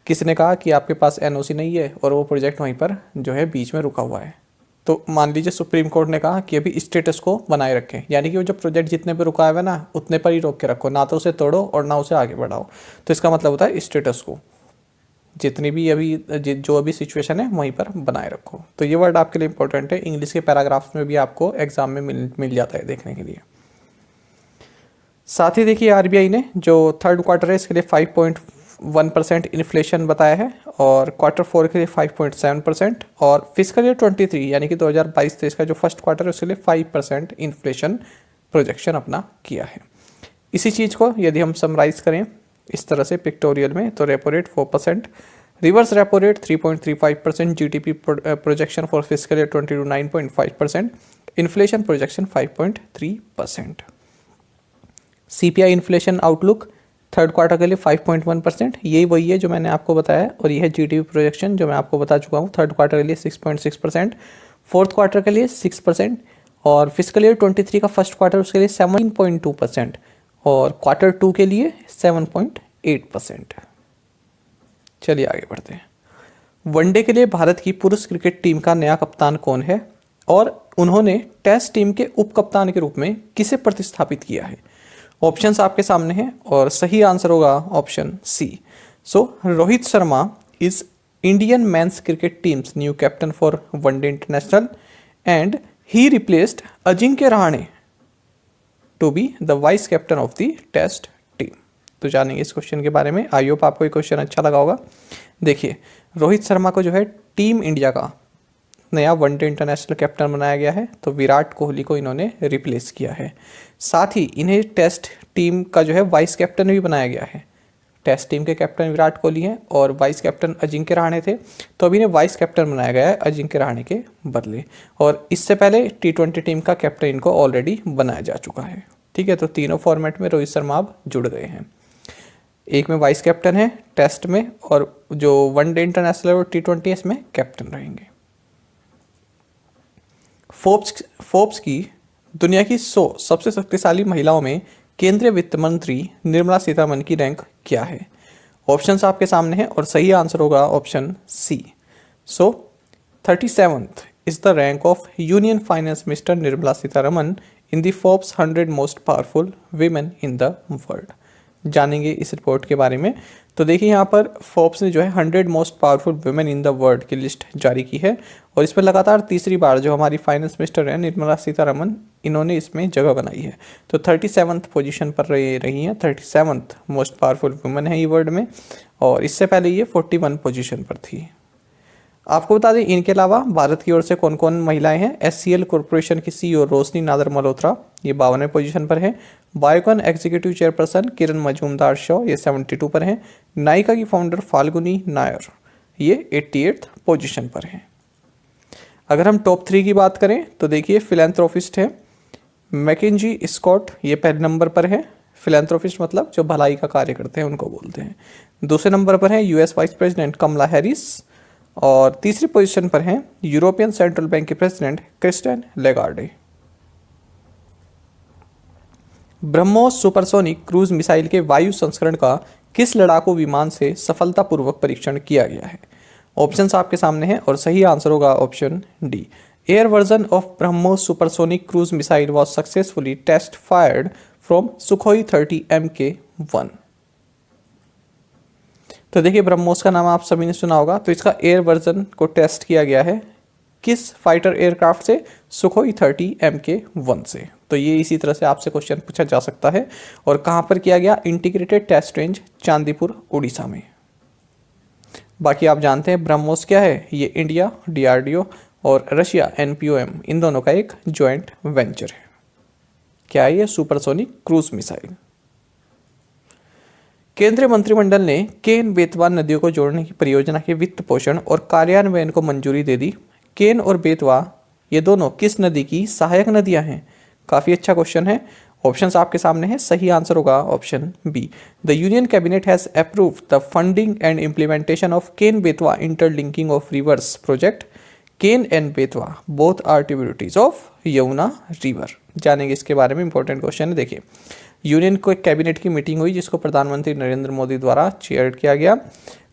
किसी ने कहा कि आपके पास एनओसी नहीं है और वो प्रोजेक्ट वहीं पर जो है बीच में रुका हुआ है। तो मान लीजिए सुप्रीम कोर्ट ने कहा कि अभी स्टेटस को बनाए रखें, यानी कि वो जो प्रोजेक्ट जितने पे रुका हुआ है ना उतने पर ही रोक के रखो, ना तो उसे तोड़ो और ना उसे आगे बढ़ाओ। तो इसका मतलब होता है स्टेटस को जितनी भी अभी जो अभी सिचुएशन है वहीं पर बनाए रखो। तो ये वर्ड आपके लिए इंपॉर्टेंट है, इंग्लिश के पैराग्राफ्स में भी आपको एग्जाम में मिल जाता है देखने के लिए। साथ ही देखिए आरबीआई ने जो थर्ड क्वार्टर है इसके लिए 5.1% इन्फ्लेशन बताया है और क्वार्टर 4 के लिए 5.7% और फिजिकल ईयर 23 यानी कि 2022-23 का जो फर्स्ट क्वार्टर है उसके लिए 5% इन्फ्लेशन प्रोजेक्शन अपना किया है। इसी चीज़ को यदि हम समराइज करें इस तरह से पिक्टोरियल में, तो repo rate 4%, reverse repo rate 3.35%, GDP projection for physical year 22 9.5%, inflation projection 5.3%। CPI inflation outlook third quarter के लिए 5.1%, यही वही है जो मैंने आपको बताया, और यह है जीडीपी प्रोजेक्शन जो मैं आपको बता चुका हूँ, थर्ड क्वार्टर के लिए 6.6%, फोर्थ क्वार्टर के लिए 6% और फिजिकल ईयर 23 का फर्स्ट क्वार्टर उसके लिए 17.2% और क्वार्टर 2 के लिए 7.8%। चलिए आगे बढ़ते हैं। वनडे के लिए भारत की पुरुष क्रिकेट टीम का नया कप्तान कौन है और उन्होंने टेस्ट टीम के उप कप्तान के रूप में किसे प्रतिस्थापित किया है? ऑप्शंस आपके सामने हैं और सही आंसर होगा option C. So Rohit Sharma is Indian men's cricket team's new captain for one day international and he replaced Ajinkya Rahane to be the vice captain of the test team. तो जानेंगे इस क्वेश्चन के बारे में। आई होप आपको ये क्वेश्चन अच्छा लगा होगा। देखिए रोहित शर्मा को जो है टीम इंडिया का नया वनडे इंटरनेशनल कैप्टन बनाया गया है, तो विराट कोहली को इन्होंने रिप्लेस किया है। साथ ही इन्हें टेस्ट टीम का जो है वाइस कैप्टन भी बनाया गया है। टेस्ट टीम के कैप्टन विराट कोहली हैं और वाइस कैप्टन अजिंक्य रहाणे थे, तो अभी इन्हें वाइस कैप्टन बनाया गया है अजिंक्य रहाणे के बदले। और इससे पहले T20 टीम का कैप्टन इनको ऑलरेडी बनाया जा चुका है। ठीक है, तो तीनों फॉर्मेट में रोहित शर्मा अब जुड़ गए हैं। एक में वाइस कैप्टन है टेस्ट में, और जो वनडे इंटरनेशनल और T20 इसमें कैप्टन रहेंगे। फोर्ब्स की दुनिया की 100 सबसे शक्तिशाली महिलाओं में केंद्रीय वित्त मंत्री निर्मला सीतारमण की रैंक क्या है? ऑप्शंस आपके सामने हैं और सही आंसर होगा option C. So 37th is the rank of union finance minister Nirmala Sitharaman in the Forbes 100 most powerful women in the world. जानेंगे इस रिपोर्ट के बारे में। तो देखिए यहाँ पर फोर्ब्स ने जो है 100 most powerful women in the world की लिस्ट जारी की है और इसमें लगातार तीसरी बार जो हमारी फाइनेंस मिनिस्टर हैं निर्मला सीतारमण, इन्होंने इसमें जगह बनाई है। तो 37th पोजीशन पर रही हैं, 37th मोस्ट पावरफुल वुमेन है ये वर्ल्ड में, और इससे पहले ये 41 पोजीशन पर थी। आपको बता दें इनके अलावा भारत की ओर से कौन कौन महिलाएं हैं। SCL कॉरपोरेशन की CEO रोशनी नादर मल्होत्रा, ये 52वें पोजीशन पर है। बायोकॉन एग्जीक्यूटिव चेयरपर्सन किरण मजूमदार शॉ, ये 72 पर हैं। नायका की फाउंडर फाल्गुनी नायर, ये 88th पोजीशन पर हैं। अगर हम टॉप 3 की बात करें तो देखिए फिलैंथ्रोपिस्ट है मैकेंजी स्कॉट, ये पहले नंबर पर है। फिलैंथ्रोपिस्ट मतलब जो भलाई का कार्य करते हैं उनको बोलते हैं। दूसरे नंबर पर है US vice president Kamala Harris, और तीसरी पोजीशन पर हैं यूरोपियन सेंट्रल बैंक के president Christine Lagarde. BrahMos supersonic cruise missile के वायु संस्करण का किस लड़ाकू विमान से सफलतापूर्वक परीक्षण किया गया है? ऑप्शंस आपके सामने हैं और सही आंसर होगा option D. Air version of BrahMos supersonic cruise missile was successfully test fired from Sukhoi 30 MK1। तो देखिए ब्रह्मोस का नाम आप सभी ने सुना होगा, तो इसका एयर वर्जन को टेस्ट किया गया है किस फाइटर एयरक्राफ्ट से? सुखोई 30 MK-1 से। तो ये इसी तरह से आपसे क्वेश्चन पूछा जा सकता है। और कहाँ पर किया गया? Integrated test range Chandipur Orissa में। बाकी आप जानते हैं ब्रह्मोस क्या है? ये इंडिया DRDO और रशिया NPOM इन दोनों का एक ज्वाइंट वेंचर है। क्या है ये? Supersonic cruise missile. केंद्रीय मंत्रिमंडल ने केन बेतवा नदियों को जोड़ने की परियोजना के वित्त पोषण और कार्यान्वयन को मंजूरी दे दी। केन और बेतवा ये दोनों किस नदी की सहायक नदियां हैं? काफ़ी अच्छा क्वेश्चन है। ऑप्शंस आपके सामने हैं, सही आंसर होगा option B. The union cabinet has approved the funding and implementation of Ken Betwa interlinking of rivers project. Ken and Betwa both are tributaries of Yamuna river. जानेंगे इसके बारे में, इंपॉर्टेंट क्वेश्चन है। देखिए, यूनियन को एक कैबिनेट की मीटिंग हुई जिसको प्रधानमंत्री नरेंद्र मोदी द्वारा चेयर किया गया।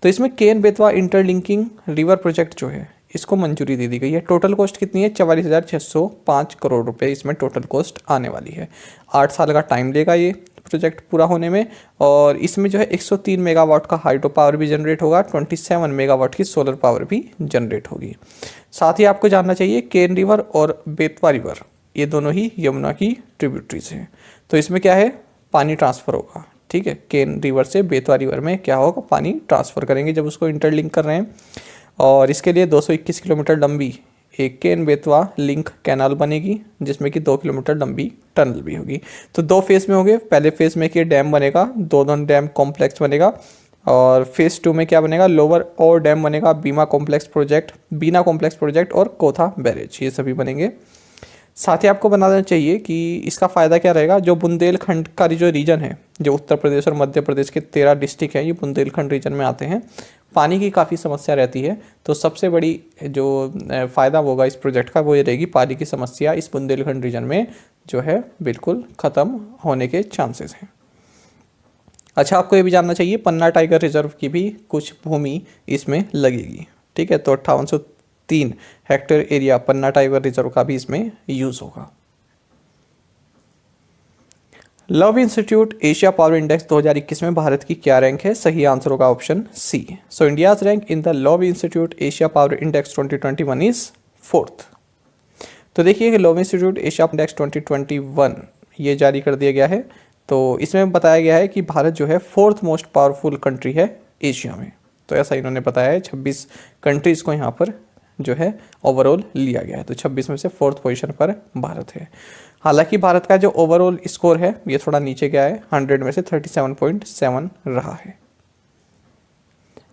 तो इसमें केन बेतवा इंटरलिंकिंग रिवर प्रोजेक्ट जो है इसको मंजूरी दे दी गई है। टोटल कॉस्ट कितनी है? 44,605 करोड़ रुपए इसमें टोटल कॉस्ट आने वाली है। 8 साल का टाइम लेगा ये प्रोजेक्ट पूरा होने में। और इसमें जो है 103 मेगावाट का हाइड्रो पावर भी जनरेट होगा, 27 मेगावाट की सोलर पावर भी जनरेट होगी। साथ ही आपको जानना चाहिए केन रिवर और बेतवा रिवर ये दोनों ही यमुना की ट्रिब्यूटरीज हैं। तो इसमें क्या है? पानी ट्रांसफ़र होगा। ठीक है, केन रिवर से बेतवा रिवर में क्या होगा? पानी ट्रांसफ़र करेंगे जब उसको इंटरलिंक कर रहे हैं। और इसके लिए 221 किलोमीटर लंबी एक केन बेतवा लिंक कैनाल बनेगी जिसमें कि 2 किलोमीटर लंबी टनल भी होगी। तो 2 फेज़ में होंगे। पहले फेज़ में कि डैम बनेगा, दोनों डैम कॉम्प्लेक्स बनेगा। और फेज़ 2 में क्या बनेगा? लोअर और डैम बनेगा, बीना कॉम्प्लेक्स प्रोजेक्ट और कोथा बैरेज, ये सभी बनेंगे। साथ ही आपको बनाना चाहिए कि इसका फ़ायदा क्या रहेगा। जो बुंदेलखंड का जो रीजन है, जो उत्तर प्रदेश और मध्य प्रदेश के 13 डिस्ट्रिक्ट हैं, ये बुंदेलखंड रीजन में आते हैं। पानी की काफ़ी समस्या रहती है। तो सबसे बड़ी जो फ़ायदा होगा इस प्रोजेक्ट का वो ये रहेगी, पानी की समस्या इस बुंदेलखंड रीजन में जो है बिल्कुल ख़त्म होने के चांसेस हैं। अच्छा, आपको ये भी जानना चाहिए पन्ना टाइगर रिजर्व की भी कुछ भूमि इसमें लगेगी। ठीक है, तो 5803 हेक्टेयर एरिया पन्ना टाइगर रिजर्व का भी इसमें यूज़ होगा। Love institute Asia power index 2021 में भारत की क्या रैंक है? सही आंसर होगा option C. So India's rank in the Lowy institute Asia power index 2021 is 4th। तो देखिए, लव इंस्टीट्यूट एशिया इंडेक्स 2021 ये जारी कर दिया गया है। तो इसमें बताया गया है कि भारत जो है 4th मोस्ट पावरफुल कंट्री है एशिया में। तो ऐसा इन्होंने बताया है। 26 कंट्रीज़ को यहाँ पर जो है ओवरऑल लिया गया है। तो 26 में से 4th पोजीशन पर भारत है। हालांकि भारत का जो ओवरऑल स्कोर है ये थोड़ा नीचे गया है, 100 में से 37.7 रहा है।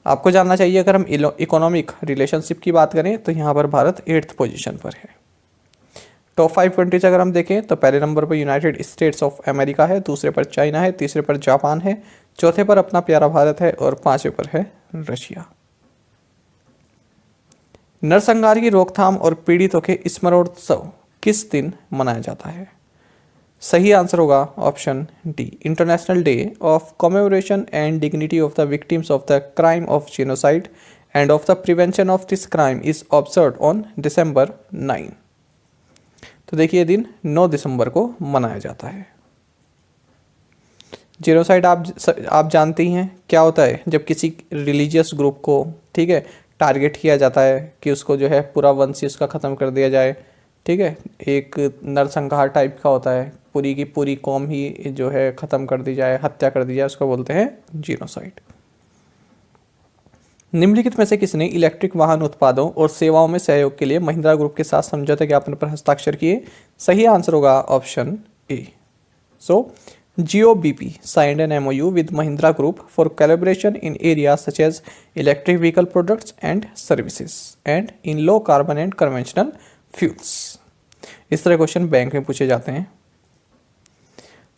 आपको जानना चाहिए, अगर हम इकोनॉमिक रिलेशनशिप की बात करें तो यहाँ पर भारत 8th पोजीशन पर है। टॉप 5 कंट्रीज अगर हम देखें तो पहले नंबर पर यूनाइटेड स्टेट्स ऑफ अमेरिका है, दूसरे पर चाइना है, तीसरे पर जापान है, चौथे पर अपना प्यारा भारत है और 5वें पर है रशिया। नरसंहार की रोकथाम और पीड़ितों के स्मरणोत्सव किस दिन मनाया जाता है? सही आंसर होगा option D, international day of commemoration and dignity of the victims of the crime of genocide end of the prevention of this crime is observed on December 9। तो देखिए, दिन 9 दिसंबर को मनाया जाता है। जेनोसाइड आप जानते ही हैं क्या होता है। जब किसी रिलीजियस ग्रुप को, ठीक है, टारगेट किया जाता है कि उसको जो है पूरा वंश ही उसका ख़त्म कर दिया जाए। ठीक है, एक नरसंहार टाइप का होता है, पूरी की पूरी कौम ही जो है ख़त्म कर दी जाए, हत्या कर दी जाए, उसको बोलते हैं जीनोसाइड। निम्नलिखित में से किसने इलेक्ट्रिक वाहन उत्पादों और सेवाओं में सहयोग के लिए महिंद्रा ग्रुप के साथ समझौता ज्ञापन पर हस्ताक्षर किए? सही आंसर होगा option A. So GOBP signed an MOU with Mahindra Group for collaboration in areas such as electric vehicle products and services and in low carbon and conventional fuels। इस तरह क्वेश्चन बैंक में पूछे जाते हैं।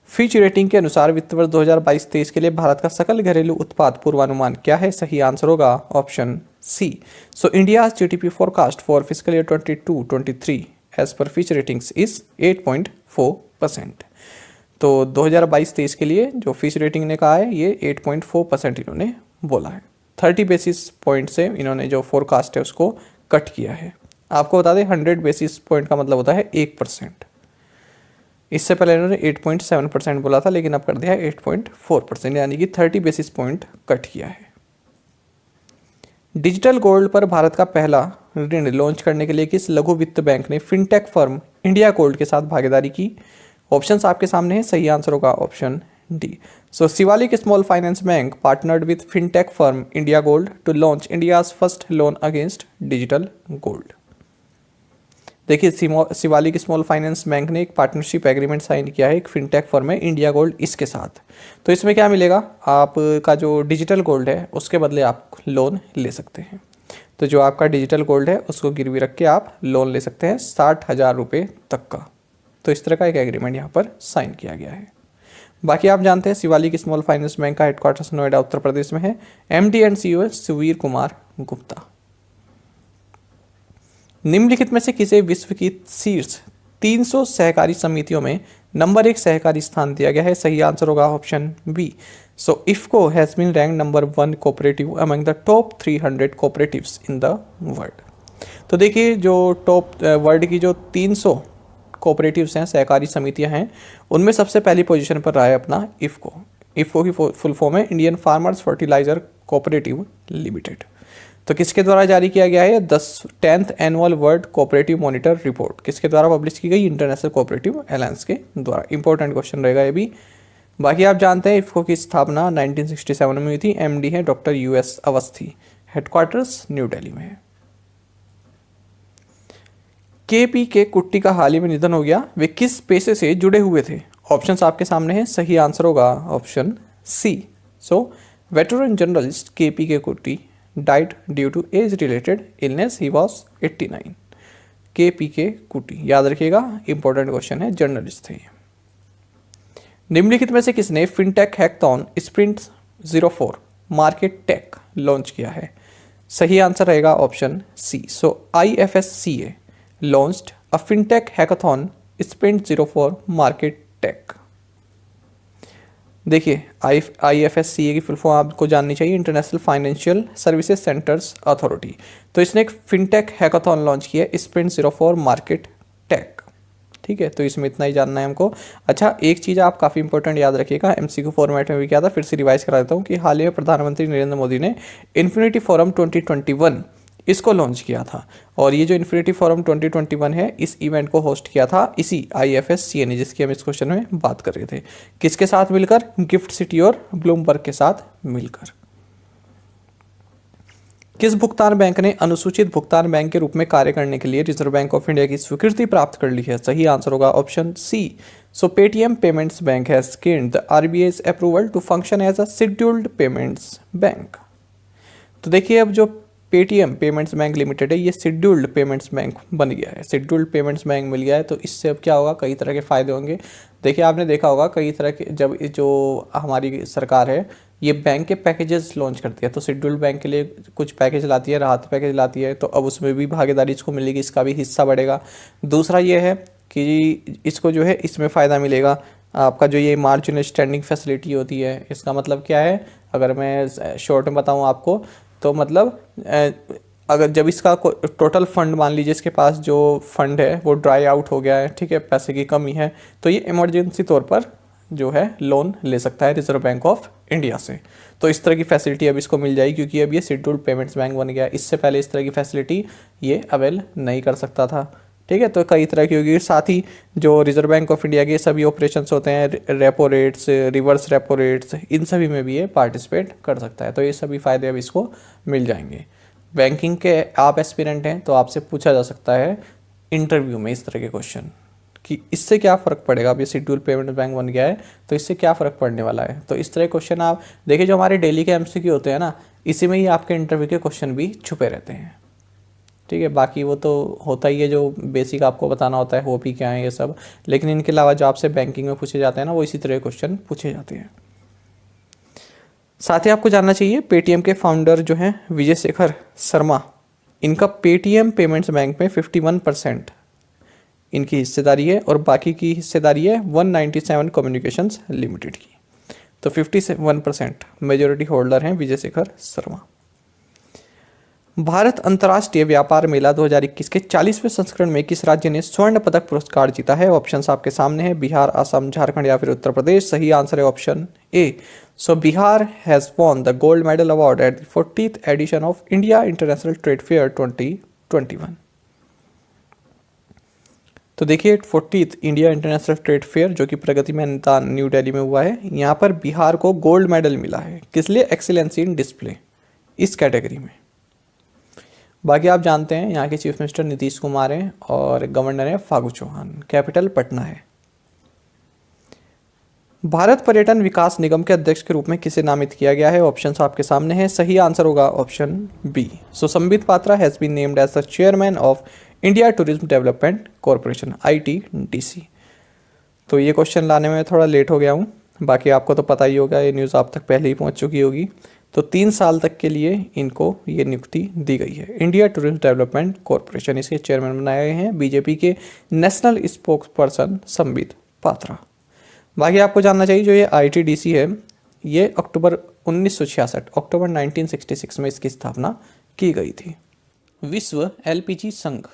फिच रेटिंग के अनुसार वित्त वर्ष 2022-23 के लिए भारत का सकल घरेलू उत्पाद पूर्वानुमान क्या है? सही आंसर होगा option C. So India's GDP forecast for fiscal year 22-23 as per Fitch ratings is 8.4%। तो 2022-23 के लिए जो फिच रेटिंग ने कहा है ये 8.4% इन्होंने बोला है। 30 बेसिस पॉइंट से इन्होंने जो फोरकास्ट है उसको कट किया है। आपको बता दें 100 बेसिस पॉइंट का मतलब होता है 1%। इससे पहले इन्होंने 8.7% बोला था, लेकिन अब कर दिया है 8.4%, यानी कि 30 बेसिस पॉइंट कट किया है। डिजिटल गोल्ड पर भारत का पहला ऋण लॉन्च करने के लिए किस लघु वित्त बैंक ने फिनटेक फर्म इंडिया गोल्ड के साथ भागीदारी की? ऑप्शंस आपके सामने हैं, सही आंसर होगा option D. So Shivalik small finance bank partnered with fintech firm India gold to launch India's first loan against digital gold. देखिए शिवालिक स्मॉल फाइनेंस बैंक ने एक पार्टनरशिप एग्रीमेंट साइन किया है एक फिनटेक फर्म है इंडिया गोल्ड इसके साथ। तो इसमें क्या मिलेगा, आपका जो डिजिटल गोल्ड है उसके बदले आप लोन ले सकते हैं। तो जो आपका डिजिटल गोल्ड है उसको गिरवी रख के आप लोन ले सकते हैं 60,000 रुपये तक का। तो इस तरह का एक एग्रीमेंट यहाँ पर साइन किया गया है। बाकी आप जानते हैं शिवालिक स्मॉल फाइनेंस बैंक का हेडक्वार्टर्स नोएडा उत्तर प्रदेश में है। MD एंड CEO है सुवीर कुमार गुप्ता। निम्नलिखित में से किसे विश्व की शीर्ष 300 सहकारी समितियों में नंबर 1 सहकारी स्थान दिया गया है? सही आंसर होगा option B. So IFFCO has been rank number 1 cooperative among the top 300 cooperatives in the world. तो देखिए जो टॉप वर्ल्ड की जो 300 कोऑपरेटिव्स हैं, सहकारी समितियां हैं, उनमें सबसे पहली पोजीशन पर रहा है अपना इफ्को। इफ्को की फुल फॉर्म है Indian farmers fertiliser cooperative limited. तो किसके द्वारा जारी किया गया है? 10th annual world cooperative monitor report किसके द्वारा पब्लिश की गई? इंटरनेशनल कोऑपरेटिव अलायंस के द्वारा। इंपॉर्टेंट क्वेश्चन रहेगा ये भी। बाकी आप जानते हैं इफ्को की स्थापना 1967 में हुई थी। MD है doctor US Awasthi. Headquarters new Delhi में है। KPK कुट्टी का हाल ही में निधन हो गया, वे किस पेशे से जुड़े हुए थे? ऑप्शंस आपके सामने हैं, सही आंसर होगा ऑप्शन सी। सो वेटरन जर्नलिस्ट KPK कुट्टी died due to age related illness, he was 89। KPK कुटी याद रखिएगा, इंपॉर्टेंट क्वेश्चन है, जर्नलिस्ट थे। निम्नलिखित में से किसने fintech hackathon sprint 04 market tech launch किया है? सही आंसर रहेगा option C. So IFSCA launched a fintech hackathon sprint 04 market tech. देखिए IFSCA की फुल फॉर्म आपको जाननी चाहिए, international financial services centres authority. तो इसने एक फिनटेक हैकाथॉन लॉन्च किया है स्प्रिंट 04 मार्केट टेक। ठीक है, तो इसमें इतना ही जानना है हमको। अच्छा, एक चीज़ आप काफ़ी इंपॉर्टेंट याद रखिएगा, MCQ फॉर्मेट में भी क्या था, फिर से रिवाइज करा देता हूँ कि हाल ही में प्रधानमंत्री नरेंद्र मोदी ने इन्फिनिटी फोरम 2021 इसको लॉन्च किया था। और ये जो इन्फिनिटी फोरम 2021 है, इस इवेंट को होस्ट किया था इसी IFSCA ने, जिसकी हम इस क्वेश्चन में बात कर रहे थे। किसके साथ मिलकर? गिफ्ट सिटी और ब्लूमबर्ग के साथ मिलकर। किस भुगतान बैंक ने अनुसूचित भुगतान बैंक के रूप में कार्य करने के लिए रिजर्व बैंक ऑफ इंडिया की स्वीकृति प्राप्त कर ली है? सही आंसर होगा option C. So Paytm payments bank has gained the RBI's approval to function as a scheduled payments bank. तो देखिए अब जो पेटीएम पेमेंट्स बैंक लिमिटेड है, ये शेड्यूल्ड पेमेंट्स बैंक बन गया है, शेड्यूल्ड पेमेंट्स बैंक मिल गया है। तो इससे अब क्या होगा, कई तरह के फ़ायदे होंगे। देखिए आपने देखा होगा कई तरह के, जब जो हमारी सरकार है ये बैंक के पैकेजेस लॉन्च करती है, तो शेड्यूल्ड बैंक के लिए कुछ पैकेज लाती है, राहत पैकेज लाती है, तो अब उसमें भी भागीदारी इसको मिलेगी, इसका भी हिस्सा बढ़ेगा। दूसरा ये है कि इसको जो है इसमें फ़ायदा मिलेगा आपका, जो ये मार्जिनल स्टैंडिंग फैसिलिटी होती है, इसका मतलब क्या है, अगर मैं शॉर्ट में बताऊँ आपको, तो मतलब अगर जब इसका टोटल फंड मान लीजिए इसके पास जो फंड है वो ड्राई आउट हो गया है, ठीक है, पैसे की कमी है, तो ये इमरजेंसी तौर पर जो है लोन ले सकता है रिजर्व बैंक ऑफ इंडिया से। तो इस तरह की फैसिलिटी अब इसको मिल जाएगी, क्योंकि अब ये शेड्यूल्ड पेमेंट्स बैंक बन गया। इससे पहले इस तरह की फैसिलिटी ये अवेल नहीं कर सकता था। ठीक है, तो कई तरह की होगी। साथ ही जो रिजर्व बैंक ऑफ इंडिया के सभी ऑपरेशंस होते हैं, repo rates, reverse repo rates, इन सभी में भी ये पार्टिसिपेट कर सकता है। तो ये सभी फ़ायदे अब इसको मिल जाएंगे। बैंकिंग के आप एस्पिरेंट हैं तो आपसे पूछा जा सकता है इंटरव्यू में इस तरह के क्वेश्चन कि इससे क्या फ़र्क पड़ेगा। अब ये शेड्यूल्ड पेमेंट बैंक बन गया है तो इससे क्या फ़र्क पड़ने वाला है। तो इस तरह के क्वेश्चन आप देखिए, जो हमारे डेली के MCQ होते हैं ना, इसी में ही आपके इंटरव्यू के क्वेश्चन भी छुपे रहते हैं। ठीक है, बाकी वो तो होता ही है, जो बेसिक आपको बताना होता है होपी क्या है ये सब, लेकिन इनके अलावा जो आपसे बैंकिंग में पूछे जाते हैं ना, वो इसी तरह के क्वेश्चन पूछे जाते हैं। साथ ही आपको जानना चाहिए पेटीएम के फाउंडर जो हैं विजय शेखर शर्मा, इनका पेटीएम पेमेंट्स बैंक में 51% इनकी हिस्सेदारी है और बाकी की हिस्सेदारी है 197 कम्युनिकेशंस लिमिटेड की। तो 51% मेजॉरिटी होल्डर हैं विजय शेखर शर्मा। भारत अंतर्राष्ट्रीय व्यापार मेला 2021 के 40वें संस्करण में किस राज्य ने स्वर्ण पदक पुरस्कार जीता है? ऑप्शंस आपके सामने हैं, बिहार, असम, झारखंड या फिर उत्तर प्रदेश। सही आंसर है option A. So Bihar has won the gold medal award at the 40th edition of India international trade fair 2021। तो देखिए 40th India international trade fair जो कि प्रगति मैदान न्यू दिल्ली में हुआ है, यहाँ पर बिहार को गोल्ड मेडल मिला है। किस लिए? एक्सीलेंसी इन डिस्प्ले, इस कैटेगरी में। बाकी आप जानते हैं यहाँ के चीफ मिनिस्टर नीतीश कुमार हैं और गवर्नर है फागू चौहान। कैपिटल पटना है। भारत पर्यटन विकास निगम के अध्यक्ष के रूप में किसे नामित किया गया है? ऑप्शंस आपके सामने हैं। सही आंसर होगा option B. So Sambit Patra has been named as the chairman of India tourism development corporation ITDC। तो ये क्वेश्चन लाने में थोड़ा लेट हो गया हूँ, बाकी आपको तो पता ही होगा, ये न्यूज़ आप तक पहले ही पहुँच चुकी होगी। तो 3 साल तक के लिए इनको ये नियुक्ति दी गई है। इंडिया टूरिज्म डेवलपमेंट कॉरपोरेशन, इसके चेयरमैन बनाए गए हैं बीजेपी के national spokes person Sambit Patra. बाकी आपको जानना चाहिए जो ये ITDC है, ये अक्टूबर 1966 में इसकी स्थापना की गई थी। विश्व LPG संघ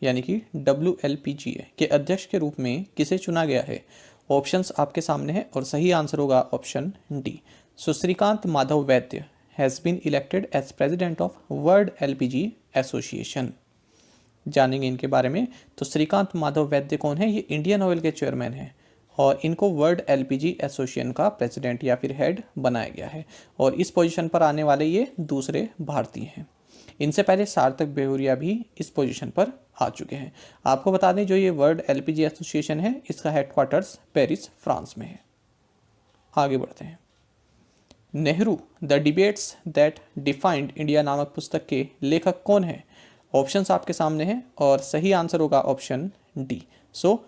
यानी कि WLPGA के अध्यक्ष के रूप में किसे चुना गया है? ऑप्शंस आपके सामने हैं और सही आंसर होगा option D. So Srikanth Madhav Vaidya has been elected as president of world LPG association. जानेंगे इनके बारे में। तो श्रीकांत माधव वैद्य कौन है? ये इंडियन ऑयल के चेयरमैन हैं और इनको वर्ल्ड LPG एसोसिएशन का प्रेसिडेंट या फिर हेड बनाया गया है और इस पोजीशन पर आने वाले ये दूसरे भारतीय हैं। इनसे पहले सार्थक बेहुरिया भी इस पोजीशन पर आ चुके हैं। आपको बता दें जो ये वर्ल्ड LPG एसोसिएशन है, इसका हेडक्वार्टर्स पेरिस, फ्रांस में है। आगे बढ़ते हैं। Nehru the debates that defined India नामक पुस्तक के लेखक कौन है? ऑप्शंस आपके सामने हैं और सही आंसर होगा option D. So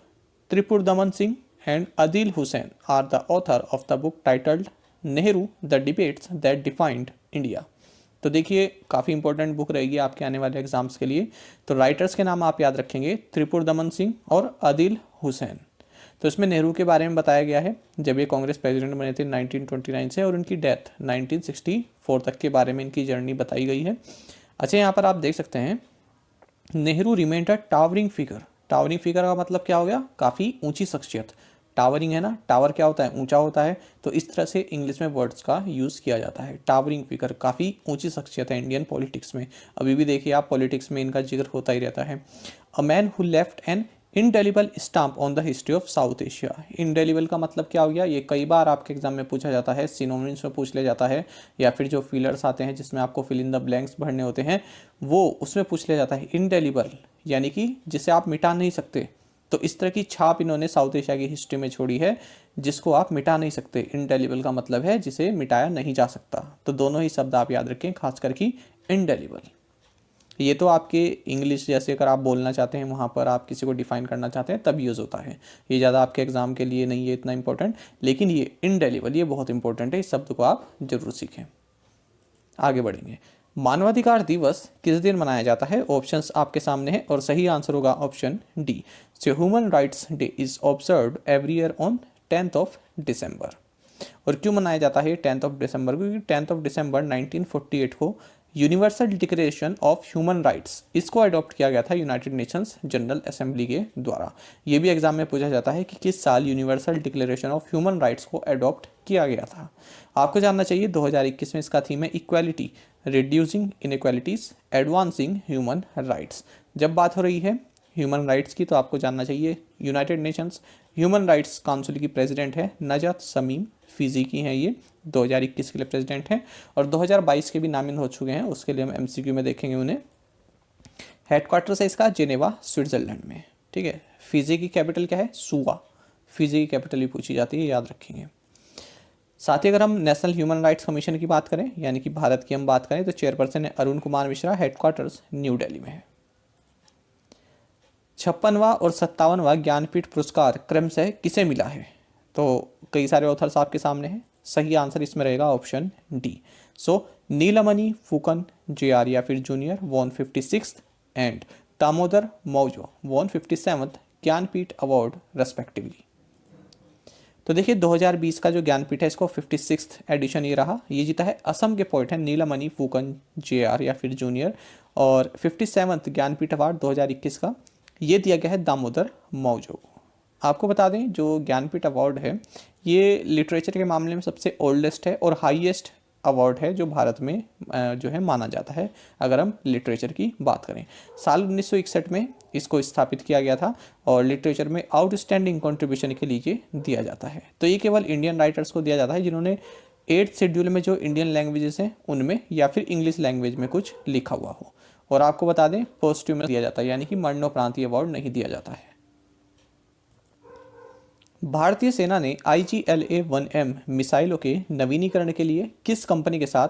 Tripurdaman Singh and Adil Hussain are the author of the book titled Nehru the debates that defined India. तो देखिए काफ़ी इंपॉर्टेंट बुक रहेगी आपके आने वाले एग्जाम्स के लिए। तो राइटर्स के नाम आप याद रखेंगे, त्रिपुरदमन सिंह और आदिल हुसैन। तो इसमें नेहरू के बारे में बताया गया है जब ये कांग्रेस प्रेसिडेंट बने थे 1929 से, और उनकी डेथ 1964 तक के बारे में इनकी जर्नी बताई गई है। अच्छा, यहाँ पर आप देख सकते हैं नेहरू रिमेंड अ टावरिंग फिगर। टावरिंग फिगर का मतलब क्या हो गया? काफ़ी ऊंची शख्सियत। टावरिंग है ना, टावर क्या होता है? ऊंचा होता है। तो इस तरह से इंग्लिश में वर्ड्स का यूज़ किया जाता है। टावरिंग फिगर, काफ़ी ऊंची शख्सियत है इंडियन पॉलिटिक्स में। अभी भी देखिए आप, पॉलिटिक्स में इनका जिक्र होता ही रहता है। A man who left N indelible stamp on the history of south Asia. Indelible का मतलब क्या हो गया? ये कई बार आपके एग्जाम में पूछा जाता है, सिनोनिम्स में पूछ लिया जाता है, या फिर जो फिलर्स आते हैं जिसमें आपको फिल इन द ब्लैंक्स भरने होते हैं, वो उसमें पूछ लिया जाता है। इंडेलिबल यानी कि जिसे आप मिटा नहीं सकते। तो इस तरह की छाप इन्होंने साउथ एशिया की हिस्ट्री में छोड़ी है जिसको आप मिटा नहीं सकते। इंडेलिबल का मतलब है जिसे मिटाया नहीं जा सकता। तो दोनों ही शब्द आप याद रखें, खासकर कि इंडेलिबल। ये तो आपके इंग्लिश जैसे अगर आप बोलना चाहते हैं, वहाँ पर आप किसी को डिफाइन करना चाहते हैं तब यूज़ होता है। ये ज़्यादा आपके एग्जाम के लिए नहीं है इतना इंपॉर्टेंट, लेकिन ये इंडेलिबल ये बहुत इंपॉर्टेंट है। इस शब्द को आप जरूर सीखें। आगे बढ़ेंगे। मानवाधिकार दिवस किस दिन मनाया जाता है? ऑप्शंस आपके सामने हैं और सही आंसर होगा option D. So human rights day is observed every year on 10th of December. और क्यों मनाया जाता है 10th ऑफ दिसंबर? क्योंकि 10th ऑफ दिसंबर 1948 को universal declaration of human rights, इसको अडॉप्ट किया गया था यूनाइटेड नेशंस जनरल असेंबली के द्वारा। ये भी एग्जाम में पूछा जाता है कि किस साल universal declaration of human rights को अडॉप्ट किया गया था। आपको जानना चाहिए 2021 में इसका थीम है equality, reducing inequalities, advancing human rights. जब बात हो रही है ह्यूमन राइट्स की तो आपको जानना चाहिए United Nations human rights council की प्रेसिडेंट है नजात समीम फिजी की हैं। ये 2021 के लिए प्रेसिडेंट हैं और 2022 के भी नामित हो चुके हैं, उसके लिए हम MCQ में देखेंगे उन्हें। हेडक्वार्टर्स है इसका जेनेवा, स्विट्जरलैंड में। ठीक है। फिजी की कैपिटल क्या है? सुवा। फिजी की कैपिटल भी पूछी जाती है, याद रखेंगे। साथ ही अगर हम नेशनल ह्यूमन राइट्स कमीशन की बात करें, यानी कि भारत की हम बात करें, तो चेयरपर्सन है अरुण कुमार मिश्रा, हेडक्वार्टर्स न्यू दिल्ली में है। 56वां और 57वां ज्ञानपीठ पुरस्कार क्रमशः किसे मिला है? तो कई सारे ऑथर्स आपके सामने हैं। सही आंसर इसमें रहेगा ऑप्शन डी। सो नीलमणि फुकन JR या फिर junior won 56th and Damodar Mauzo won 57th Jnanpith award respectively. तो देखिए 2020 का जो ज्ञानपीठ है इसको 56th एडिशन ये रहा। ये जीता है असम के पोइट हैं नीलमणि फुकन JR या फिर जूनियर, और 57वां ज्ञानपीठ अवार्ड 2021 का ये दिया गया है दामोदर मौजो को। आपको बता दें जो ज्ञानपीठ अवार्ड है ये लिटरेचर के मामले में सबसे ओल्डेस्ट है और हाईएस्ट अवार्ड है जो भारत में जो है माना जाता है अगर हम लिटरेचर की बात करें। साल 1961 में इसको स्थापित किया गया था और लिटरेचर में आउटस्टैंडिंग कंट्रीब्यूशन के लिए दिया जाता है। तो ये केवल इंडियन राइटर्स को दिया जाता है जिन्होंने 8th शेड्यूल में जो इंडियन लैंग्वेजेस हैं उनमें या फिर इंग्लिश लैंग्वेज में कुछ लिखा हुआ हो। और आपको बता दें पोस्ट्यूमस दिया जाता है, यानी कि मरणोपरांत अवार्ड नहीं दिया जाता है। भारतीय सेना ने IGLA-1M मिसाइलों के नवीनीकरण के लिए किस कंपनी के साथ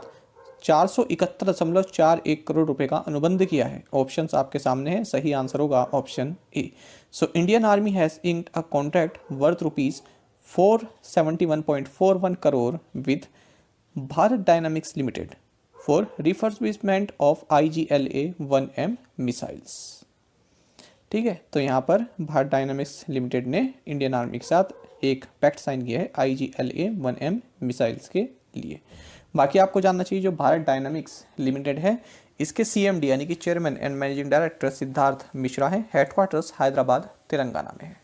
471.41 करोड़ रुपए का अनुबंध किया है? ऑप्शंस आपके सामने है, सही आंसर होगा option A. So Indian army has inked a contract worth rupees 471.41 crore with Bharat dynamics limited for refurbishment of IGLA-1M missiles. ठीक है, तो यहाँ पर भारत डायनामिक्स लिमिटेड ने इंडियन आर्मी के साथ एक पैक्ट साइन किया है IGLA-1M मिसाइल्स के लिए। बाकी आपको जानना चाहिए जो भारत डायनामिक्स लिमिटेड है इसके CMD यानी कि chairman and managing director Siddharth Mishra है। हेडक्वार्टर्स हैदराबाद तेलंगाना में है।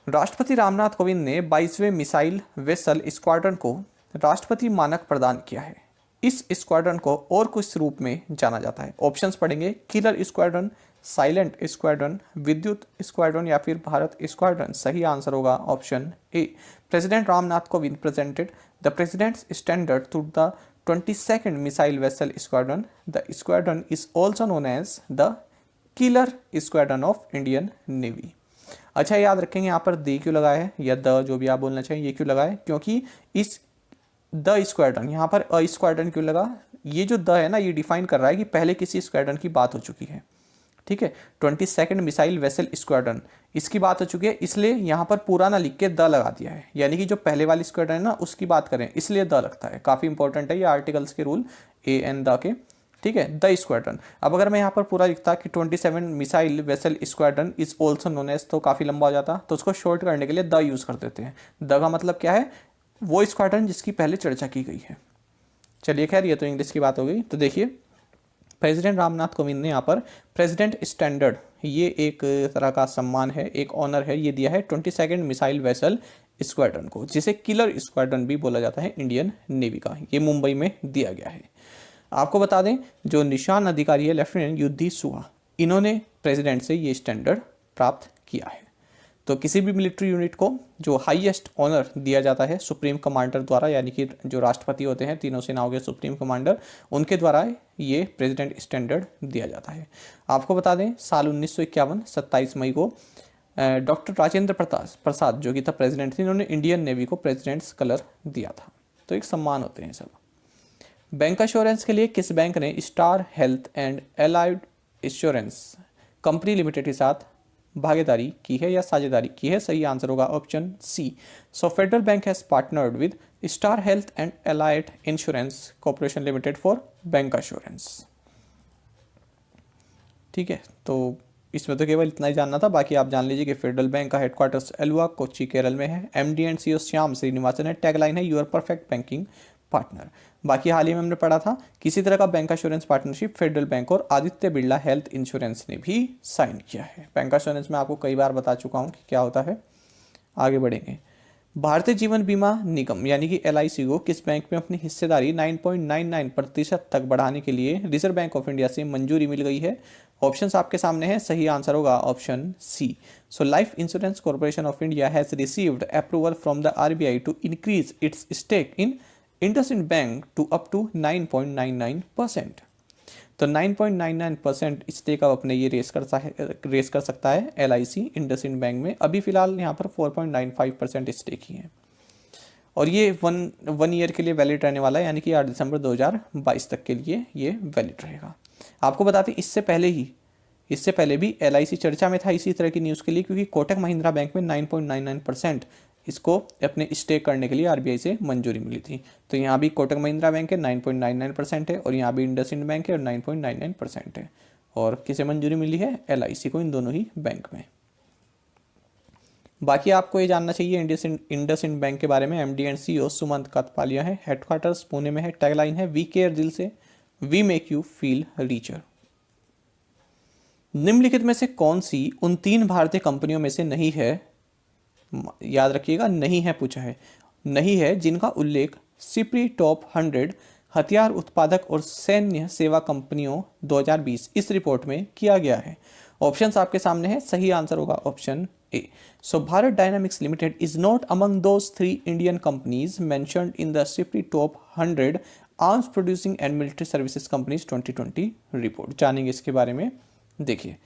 राष्ट्रपति रामनाथ कोविंद ने 22वें मिसाइल वेसल स्क्वाड्रन को राष्ट्रपति मानक प्रदान किया है। इस स्क्वाड्रन को और कुछ रूप में जाना जाता है। ऑप्शंस पढ़ेंगे, killer squadron, silent squadron, Vidyut squadron या फिर भारत स्क्वाड्रन। सही आंसर होगा option A. President Ramnath Kovind presented the president's standard to the 22nd missile vessel squadron. The squadron is also known as the killer squadron of Indian navy. अच्छा, याद रखेंगे यहाँ पर द क्यों लगा है या द जो भी आप बोलना चाहिए ये क्यों लगा है, क्योंकि इस द स्क्वाड्रन यहाँ पर अ स्क्वाड्रन क्यों लगा, ये जो द है ना ये डिफाइन कर रहा है कि पहले किसी स्क्वाड्रन की बात हो चुकी है। ठीक है, 22nd मिसाइल वेसल स्क्वाड्रन इसकी बात हो चुकी है, इसलिए यहाँ पर पूरा ना लिख के द लगा दिया है, यानी कि जो पहले वाली स्क्वाड्रन है ना उसकी बात करें इसलिए द लगता है। काफ़ी इंपॉर्टेंट है ये आर्टिकल्स के रूल AN द के। ठीक है, द स्क्वाड्रन। अब अगर मैं यहाँ पर पूरा लिखता कि 27 missile vessel squadron is also known as, तो काफ़ी लंबा हो जाता, तो उसको शॉर्ट करने के लिए द यूज़ कर देते हैं। द का मतलब क्या है, वो स्क्वाड्रन जिसकी पहले चर्चा की गई है। चलिए खैर ये तो इंग्लिश की बात हो गई। तो देखिए प्रेसिडेंट रामनाथ कोविंद ने यहाँ पर प्रेसिडेंट स्टैंडर्ड, ये एक तरह का सम्मान है, एक ऑनर है, ये दिया है 22nd मिसाइल वेसल स्क्वाड्रन को, जिसे किलर स्क्वाड्रन भी बोला जाता है इंडियन नेवी का। ये मुंबई में दिया गया है। आपको बता दें जो निशान अधिकारी है लेफ्टिनेंट युद्धि सुहा, इन्होंने प्रेसिडेंट से ये स्टैंडर्ड प्राप्त किया है। तो किसी भी मिलिट्री यूनिट को जो हाईएस्ट ऑनर दिया जाता है सुप्रीम कमांडर द्वारा, यानी कि जो राष्ट्रपति होते हैं तीनों सेनाओं के सुप्रीम कमांडर, उनके द्वारा ये प्रेसिडेंट स्टैंडर्ड दिया जाता है। आपको बता दें साल 1951 27 मई को डॉक्टर राजेंद्र प्रसाद जो कि था प्रेसिडेंट थे, इन्होंने इंडियन नेवी को प्रेसिडेंट्स कलर दिया था। तो एक सम्मान होते हैं सब। बैंक इंश्योरेंस के लिए किस बैंक ने star health and allied insurance company limited के साथ भागीदारी की है या साझेदारी की है? सही आंसर होगा option C. So federal bank has partnered with star health and allied insurance corporation limited for bank insurance. ठीक है, तो इसमें तो केवल इतना ही जानना था। बाकी आप जान लीजिए कि फेडरल बैंक का हेडक्वार्टर्स एलुआ कोच्चि केरल में है। MD and CEO Shyam Srinivasan है। टैगलाइन है यूर परफेक्ट बैंकिंग पार्टनर। बाकी हाल ही में हमने पढ़ा था किसी तरह का bank insurance partnership federal bank और आदित्य बिरला हेल्थ इंश्योरेंस ने भी साइन किया है। बैंक इंश्योरेंस में आपको कई बार बता चुका हूँ कि क्या होता है। आगे बढ़ेंगे। भारतीय जीवन बीमा निगम यानी कि LIC को किस बैंक में अपनी हिस्सेदारी 9.99% तक बढ़ाने के लिए रिजर्व बैंक ऑफ इंडिया से मंजूरी मिल गई है? ऑप्शंस आपके सामने हैं, सही आंसर होगा option C. So life insurance corporation of India has received approval from the RBI to increase its stake in IndusInd bank to up to 9.99%। तो 9.99% स्टेक अब अपने ये रेस कर सकता है LIC इंडसइंड बैंक में। अभी फिलहाल यहाँ पर 4.95% स्टेक ही है और ये वन ईयर के लिए वैलिड रहने वाला है, यानी कि 8 दिसंबर 2022 तक के लिए ये वैलिड रहेगा। आपको बताते इससे पहले भी LIC चर्चा में था इसी तरह की न्यूज़ के लिए, क्योंकि कोटक महिंद्रा बैंक में 9.99% इसको अपने स्टेक करने के लिए RBI से मंजूरी मिली थी। तो यहाँ भी कोटक महिंद्रा बैंक है 9.99% है और यहाँ भी इंडसइंड बैंक है और 9.99% है। और किसे मंजूरी मिली है? LIC को, इन दोनों ही बैंक में। बाकी आपको ये जानना चाहिए इंडसइंड बैंक के बारे में। MD and CEO Sumant Kathpalia है। हेडक्वार्टर्स पुणे में है। टैगलाइन है वी केयर दिल से we make you feel richer. निम्नलिखित में से कौन सी उन 3 भारतीय कंपनियों में से नहीं है, याद रखिएगा नहीं है पूछा है, नहीं है जिनका उल्लेख सिप्री टॉप 100 हथियार उत्पादक और सैन्य सेवा कंपनियों 2020 इस रिपोर्ट में किया गया है। ऑप्शंस आपके सामने है, सही आंसर होगा option A. So Bharat dynamics limited is not among those 3 Indian companies mentioned in the SIPRI top 100 arms producing and military services companies 2020 report. जानेंगे इसके बारे में। देखिए,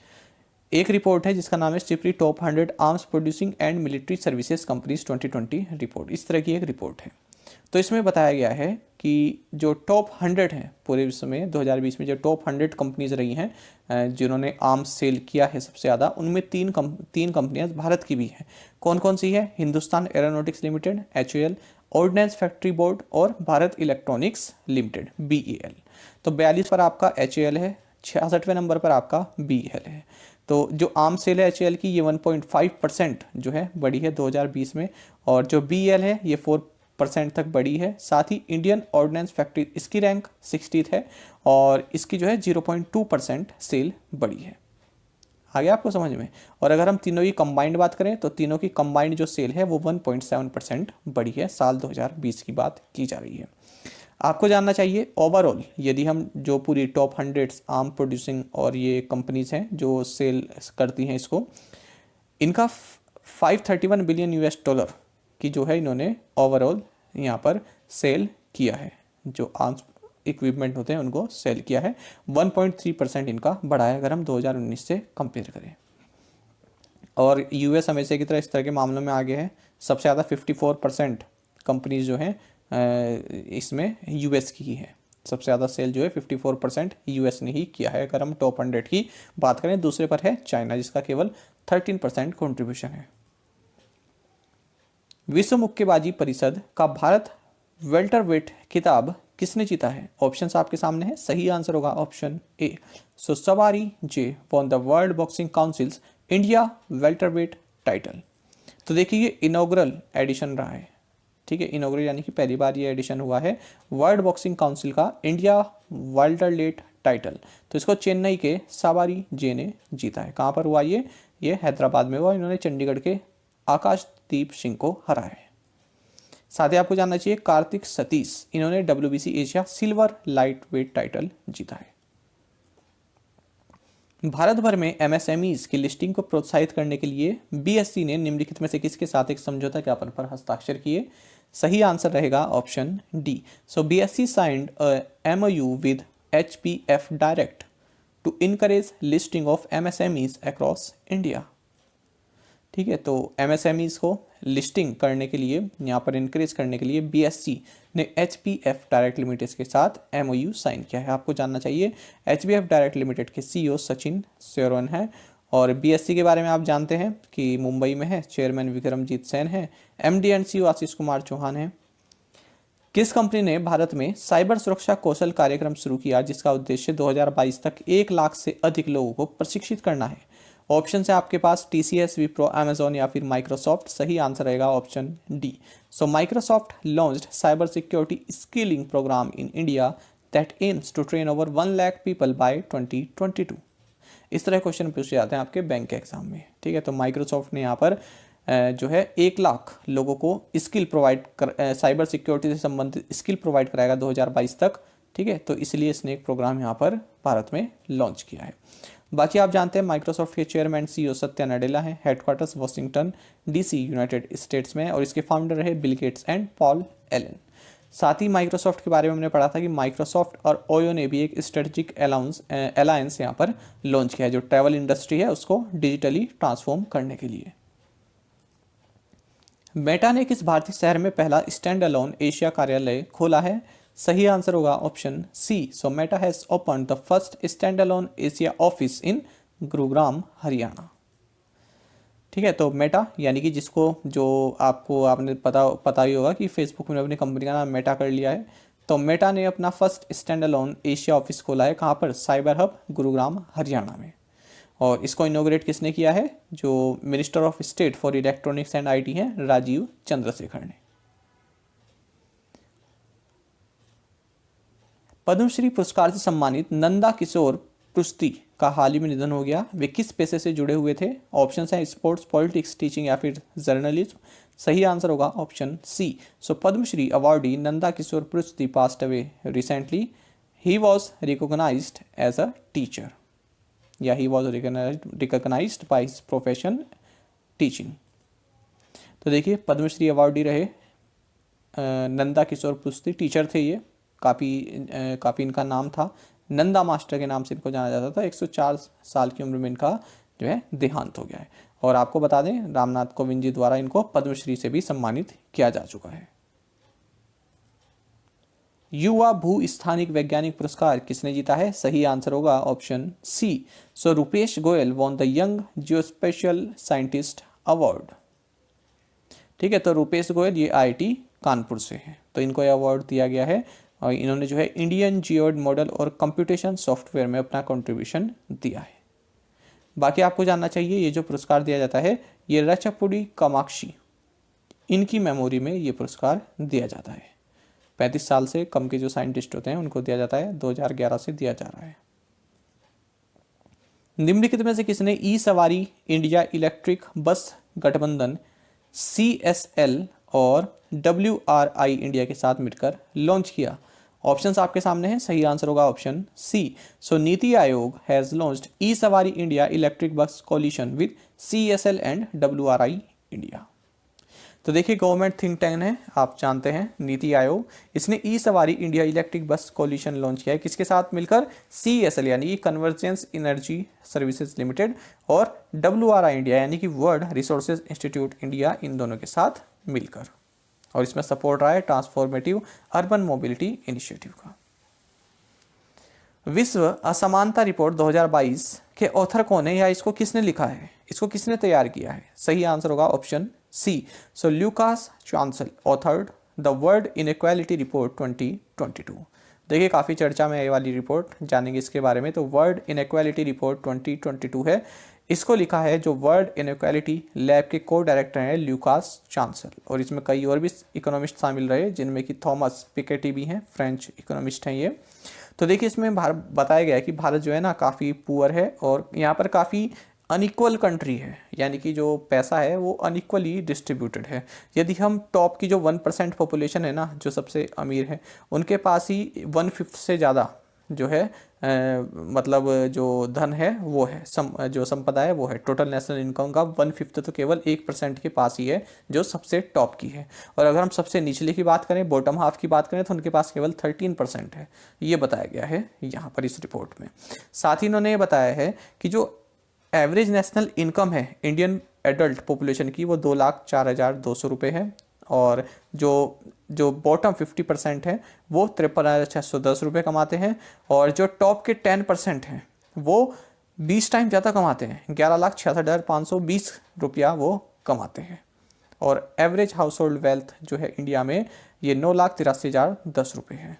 एक रिपोर्ट है जिसका नाम है SIPRI top 100 arms producing and military services companies 2020 report. इस तरह की एक रिपोर्ट है। तो इसमें बताया गया है कि जो टॉप 100 हैं पूरे विश्व में 2020 में जो टॉप 100 कंपनीज रही हैं जिन्होंने आर्म्स सेल किया है सबसे ज़्यादा, उनमें तीन कंपनियां भारत की भी हैं। कौन कौन सी है? Hindustan aeronautics limited HAL, ordnance factory board और भारत इलेक्ट्रॉनिक्स लिमिटेड BEL। तो 42 पर आपका HAL है, 66वें नंबर पर आपका BEL है। तो जो आर्म्स सेल है HAL की ये 1.5% जो है बढ़ी है 2020 में, और जो BEL है ये 4% तक बढ़ी है। साथ ही इंडियन ऑर्डिनेंस फैक्ट्री इसकी रैंक 60th है और इसकी जो है 0.2% सेल बढ़ी है। आ गया आपको समझ में? और अगर हम तीनों की कंबाइंड बात करें तो तीनों की कंबाइंड जो सेल है वो 1.7% बढ़ी है। साल 2020 की बात की जा रही है। आपको जानना चाहिए ओवरऑल, यदि हम जो पूरी टॉप 100 आर्म प्रोड्यूसिंग और ये कंपनीज हैं जो सेल करती हैं इसको, इनका 531 बिलियन US डॉलर की जो है इन्होंने ओवरऑल यहाँ पर सेल किया है। जो आर्म्स इक्विपमेंट होते हैं उनको सेल किया है। 1.3% इनका बढ़ा है अगर हम 2019 से कंपेयर करें। और US हमेशा की तरह इस तरह के मामलों में आगे है। सबसे ज़्यादा 54% कंपनीज जो हैं इसमें US की है। सबसे ज़्यादा सेल जो है 54% US ने ही किया है अगर हम टॉप 100 की बात करें। दूसरे पर है चाइना जिसका केवल 13% कॉन्ट्रीब्यूशन है। विश्व मुक्केबाजी परिषद का भारत वेल्टरवेट खिताब किसने जीता है? ऑप्शंस आपके सामने है, सही आंसर होगा option A. So Sawari J won the World Boxing Council's India welterweight title. तो देखिए ये इनॉग्रल एडिशन रहा है, ठीक है। इनॉग्रल यानी कि पहली बार ये एडिशन हुआ है वर्ल्ड बॉक्सिंग काउंसिल का इंडिया वेल्टरवेट टाइटल। तो इसको चेन्नई के सवारी जे ने जीता है। कहाँ पर हुआ ये हैदराबाद में हुआ। इन्होंने चंडीगढ़ के आकाशदीप सिंह को हराया है। साथ ही आपको जानना चाहिए कार्तिक सतीश, इन्होंने WBC Asia silver light weight title जीता है। भारत भर में MSMEs की लिस्टिंग को प्रोत्साहित करने के लिए BSE ने निम्नलिखित में से किसके साथ एक समझौता ज्ञापन पर हस्ताक्षर किए? सही आंसर रहेगा option D. So BSE signed a MOU with HPF direct to encourage listing of MSMEs across India. ठीक है, तो MSMEs को लिस्टिंग करने के लिए यहाँ पर इनक्रेज करने के लिए BSE ने HPF डायरेक्ट लिमिटेड के साथ MOU साइन किया है। आपको जानना चाहिए HPF डायरेक्ट लिमिटेड के CEO सचिन सेरोन है। और BSE के बारे में आप जानते हैं कि मुंबई में है, चेयरमैन विक्रमजीत सेन है, MD and CEO Ashish Kumar Chauhan है। किस कंपनी ने भारत में साइबर सुरक्षा कौशल कार्यक्रम शुरू किया जिसका उद्देश्य 2022 तक 1 लाख से अधिक लोगों को प्रशिक्षित करना है? ऑप्शन है आपके पास TCS, विप्रो, अमेजॉन या फिर माइक्रोसॉफ्ट। सही आंसर रहेगा option D. So Microsoft launched cyber security skilling programme in India that aims to train over 1 lakh people by 2022। इस तरह क्वेश्चन पूछे जाते हैं आपके बैंक के एग्जाम में, ठीक है। तो माइक्रोसॉफ्ट ने यहाँ पर जो है 1 लाख लोगों को स्किल प्रोवाइड कर साइबर सिक्योरिटी से संबंधित स्किल प्रोवाइड कराएगा 2022 तक, ठीक है। तो इसलिए इसने एक प्रोग्राम यहाँ पर भारत में लॉन्च किया है। बाकी आप जानते हैं माइक्रोसॉफ्ट के चेयरमैन CEO सत्या नडेला हैं। Headquarters Washington DC United states में, और इसके फाउंडर रहे Bill Gates and Paul Allen. साथ ही माइक्रोसॉफ्ट के बारे में हमने पढ़ा था कि माइक्रोसॉफ्ट और ओयो ने भी एक स्ट्रेटेजिक अलायंस यहाँ पर लॉन्च किया है जो ट्रैवल इंडस्ट्री है उसको डिजिटली ट्रांसफॉर्म करने के लिए। मेटा ने किस भारतीय शहर में पहला स्टैंड अलोन एशिया कार्यालय खोला है? सही आंसर होगा option C. So Meta has open the first stand alone Asia office in Gurugram Haryana. ठीक है, तो मेटा यानी कि जिसको जो आपने पता ही होगा कि फेसबुक में अपनी कंपनी का नाम मेटा कर लिया है। तो मेटा ने अपना first stand alone Asia office खोला है। कहाँ पर? साइबर हब गुरुग्राम हरियाणा में। और इसको इनोग्रेट किसने किया है? जो minister of state for electronics and IT हैं राजीव चंद्रशेखर ने। पद्मश्री पुरस्कार से सम्मानित नंदा किशोर पृथ्वी का हाल ही में निधन हो गया। वे किस पेशे से जुड़े हुए थे? ऑप्शन हैं स्पोर्ट्स, पॉलिटिक्स, टीचिंग या फिर जर्नलिज्म। सही आंसर होगा option C. So Padmashri awardee Nanda Kishore Prithvi passed away recently. He was recognised as a teacher या he was recognised by his profession teaching. तो देखिए पद्मश्री अवार्डी रहे नंदा किशोर पृथ्वी, टीचर थे ये, काफ़ी इनका नाम था, नंदा मास्टर के नाम से इनको जाना जाता था। 104 साल की उम्र में इनका जो है देहांत हो गया है। और आपको बता दें रामनाथ कोविंद जी द्वारा इनको पद्मश्री से भी सम्मानित किया जा चुका है। युवा भू स्थानिक वैज्ञानिक पुरस्कार किसने जीता है? सही आंसर होगा option C. So Rupesh Goyal won the young geospatial scientist award. ठीक है, तो रूपेश गोयल ये IIT कानपुर से है, तो इनको यह अवार्ड दिया गया है और इन्होंने जो है इंडियन जियोड मॉडल और कंप्यूटेशन सॉफ्टवेयर में अपना कंट्रीब्यूशन दिया है। बाकी आपको जानना चाहिए ये जो पुरस्कार दिया जाता है ये रचपुड़ी कामाक्षी, इनकी मेमोरी में ये पुरस्कार दिया जाता है। 35 साल से कम के जो साइंटिस्ट होते हैं उनको दिया जाता है, 2011 से दिया जा रहा है। निम्नलिखित में से किसने ई सवारी इंडिया इलेक्ट्रिक बस गठबंधन CSL और WRI इंडिया के साथ मिलकर लॉन्च किया? ऑप्शंस आपके सामने हैं, सही आंसर होगा ऑप्शन सी। सो नीति आयोग has launched e Sawari India electric bus coalition with CSL and WRI India. तो देखिए गवर्नमेंट थिंक टैंक है, आप जानते हैं नीति आयोग, इसने e Sawari India electric bus coalition launch किया है किसके साथ मिलकर? CSL यानी कि कन्वर्जेंस एनर्जी सर्विसेज लिमिटेड और WRI इंडिया यानी कि वर्ल्ड रिसोर्सेज इंस्टीट्यूट इंडिया, इन दोनों के साथ मिलकर। और इसमें सपोर्ट रहा है ट्रांसफॉर्मेटिव अर्बन मोबिलिटी इनिशिएटिव का। विश्व असमानता रिपोर्ट 2022 के ऑथर कौन है या इसको किसने लिखा है, इसको किसने तैयार किया है? सही आंसर होगा option C. So Lucas Chancel authored the World Inequality Report 2022। देखिए काफ़ी चर्चा में ये वाली रिपोर्ट, जानेंगे इसके बारे में। तो वर्ल्ड इनइक्वालिटी रिपोर्ट 2022 है, इसको लिखा है जो वर्ल्ड इनइक्वालिटी लैब के को डायरेक्टर हैं ल्यूकास चांसल, और इसमें कई और भी इकोनॉमिस्ट शामिल रहे जिनमें कि थॉमस पिकेटी भी हैं, फ्रेंच इकोनॉमिस्ट हैं ये। तो देखिए इसमें बताया गया है कि भारत जो है ना काफ़ी पुअर है और यहाँ पर काफ़ी अनइक्वल कंट्री है, यानी कि जो पैसा है वो अनइक्वली डिस्ट्रीब्यूटेड है। यदि हम टॉप की जो 1% पॉपुलेशन है ना, जो सबसे अमीर है, उनके पास ही 1/5 से ज़्यादा जो है मतलब जो धन है वो है, जो संपदा है वो है। टोटल नेशनल इनकम का 1/5 तो केवल 1% के पास ही है जो सबसे टॉप की है। और अगर हम सबसे निचले की बात करें, बॉटम हाफ की बात करें, तो उनके पास केवल 13% है। ये बताया गया है यहाँ पर इस रिपोर्ट में। साथ ही इन्होंने ये बताया है कि जो एवरेज नेशनल इनकम है इंडियन एडल्ट पॉपुलेशन की वो 2,04,200 रुपये है, और जो बॉटम 50% है वो 53,610 रुपये कमाते हैं, और जो टॉप के 10% हैं वो 20 टाइम ज़्यादा कमाते हैं, 11,66,520 रुपया वो कमाते हैं। और एवरेज हाउस होल्ड वेल्थ जो है इंडिया में ये 9,83,010 रुपये है।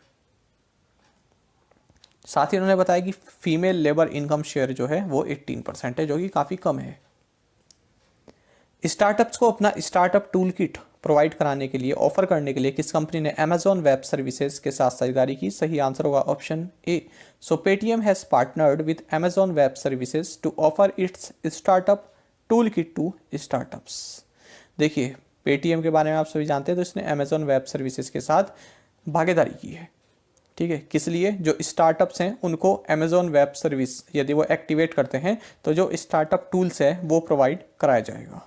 साथ ही उन्होंने बताया कि फीमेल लेबर इनकम शेयर जो है वो 18% है, जो कि काफ़ी कम है। स्टार्टअप्स को अपना स्टार्टअप टूल किट प्रोवाइड कराने के लिए, ऑफर करने के लिए किस कंपनी ने अमेजॉन वेब सर्विसेज के साथ साझेदारी की? सही आंसर होगा option A. So Paytm has partnered with Amazon web services to offer its startup tool kit to startups. देखिए पेटीएम के बारे में आप सभी जानते हैं, तो इसने अमेजॉन वेब सर्विसेज के साथ भागीदारी की है। ठीक है, किस लिए? जो स्टार्टअप्स हैं उनको अमेजॉन वेब सर्विस यदि वो एक्टिवेट करते हैं तो जो स्टार्टअप टूल्स है वो प्रोवाइड कराया जाएगा।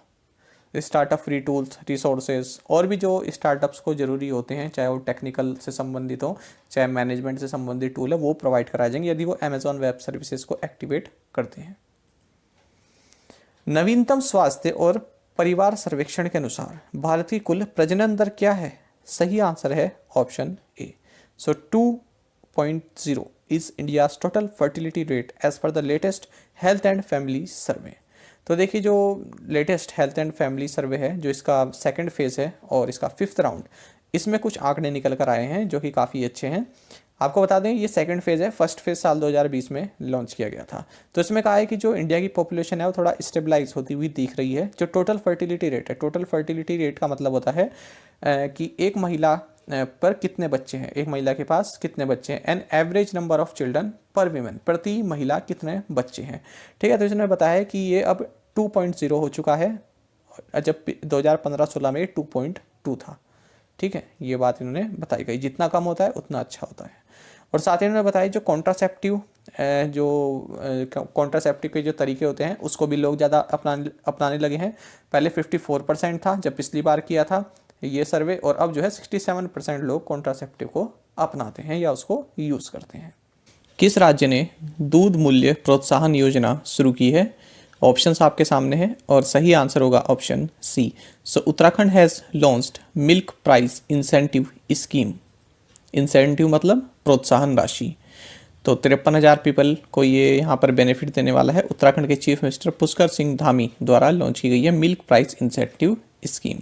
स्टार्टअप फ्री टूल्स, रिसोर्सेज और भी जो स्टार्टअप्स को ज़रूरी होते हैं, चाहे वो टेक्निकल से संबंधित हो चाहे मैनेजमेंट से संबंधित टूल है, वो प्रोवाइड कराए जाएंगे यदि वो अमेजॉन वेब सर्विसेज को एक्टिवेट करते हैं। नवीनतम स्वास्थ्य और परिवार सर्वेक्षण के अनुसार भारत की कुल प्रजनन दर क्या है? सही आंसर है option A. So 2.0 is India's total fertility rate as per the latest health and family survey. तो देखिए जो latest health and family survey है, जो इसका सेकंड फेज है और इसका 5th राउंड, इसमें कुछ आंकड़े निकल कर आए हैं जो कि काफ़ी अच्छे हैं। आपको बता दें ये सेकंड फेज़ है, फर्स्ट फेज़ साल 2020 में लॉन्च किया गया था। तो इसमें कहा है कि जो इंडिया की पॉपुलेशन है वो थोड़ा स्टेबलाइज होती हुई दिख रही है। जो टोटल फर्टिलिटी रेट है, टोटल फर्टिलिटी रेट का मतलब होता है कि एक महिला पर कितने बच्चे हैं, एक महिला के पास कितने बच्चे हैं। An average number of children पर वीमेन, प्रति महिला कितने बच्चे हैं। ठीक है, तो इसने बताया है कि ये अब 2.0 हो चुका है, जब 2015-16 में 2.2 था। ठीक है, ये बात इन्होंने बताई गई, जितना कम होता है उतना अच्छा होता है। और साथ ही इन्होंने बताया जो कॉन्ट्रासेप्टिव के जो तरीके होते हैं उसको भी लोग ज़्यादा अपनाने लगे हैं। पहले 54% था जब पिछली बार किया था ये सर्वे, और अब जो है 67% लोग कॉन्ट्रासेप्टिव को अपनाते हैं या उसको यूज़ करते हैं। किस राज्य ने दूध मूल्य प्रोत्साहन योजना शुरू की है। ऑप्शंस आपके सामने हैं और सही आंसर होगा option C. So Uttarakhand has launched milk price incentive scheme. Incentive मतलब प्रोत्साहन राशि। तो 53,000 पीपल को ये यहाँ पर बेनिफिट देने वाला है। उत्तराखंड के चीफ मिनिस्टर पुष्कर सिंह धामी द्वारा लॉन्च की गई है मिल्क प्राइस इंसेंटिव स्कीम।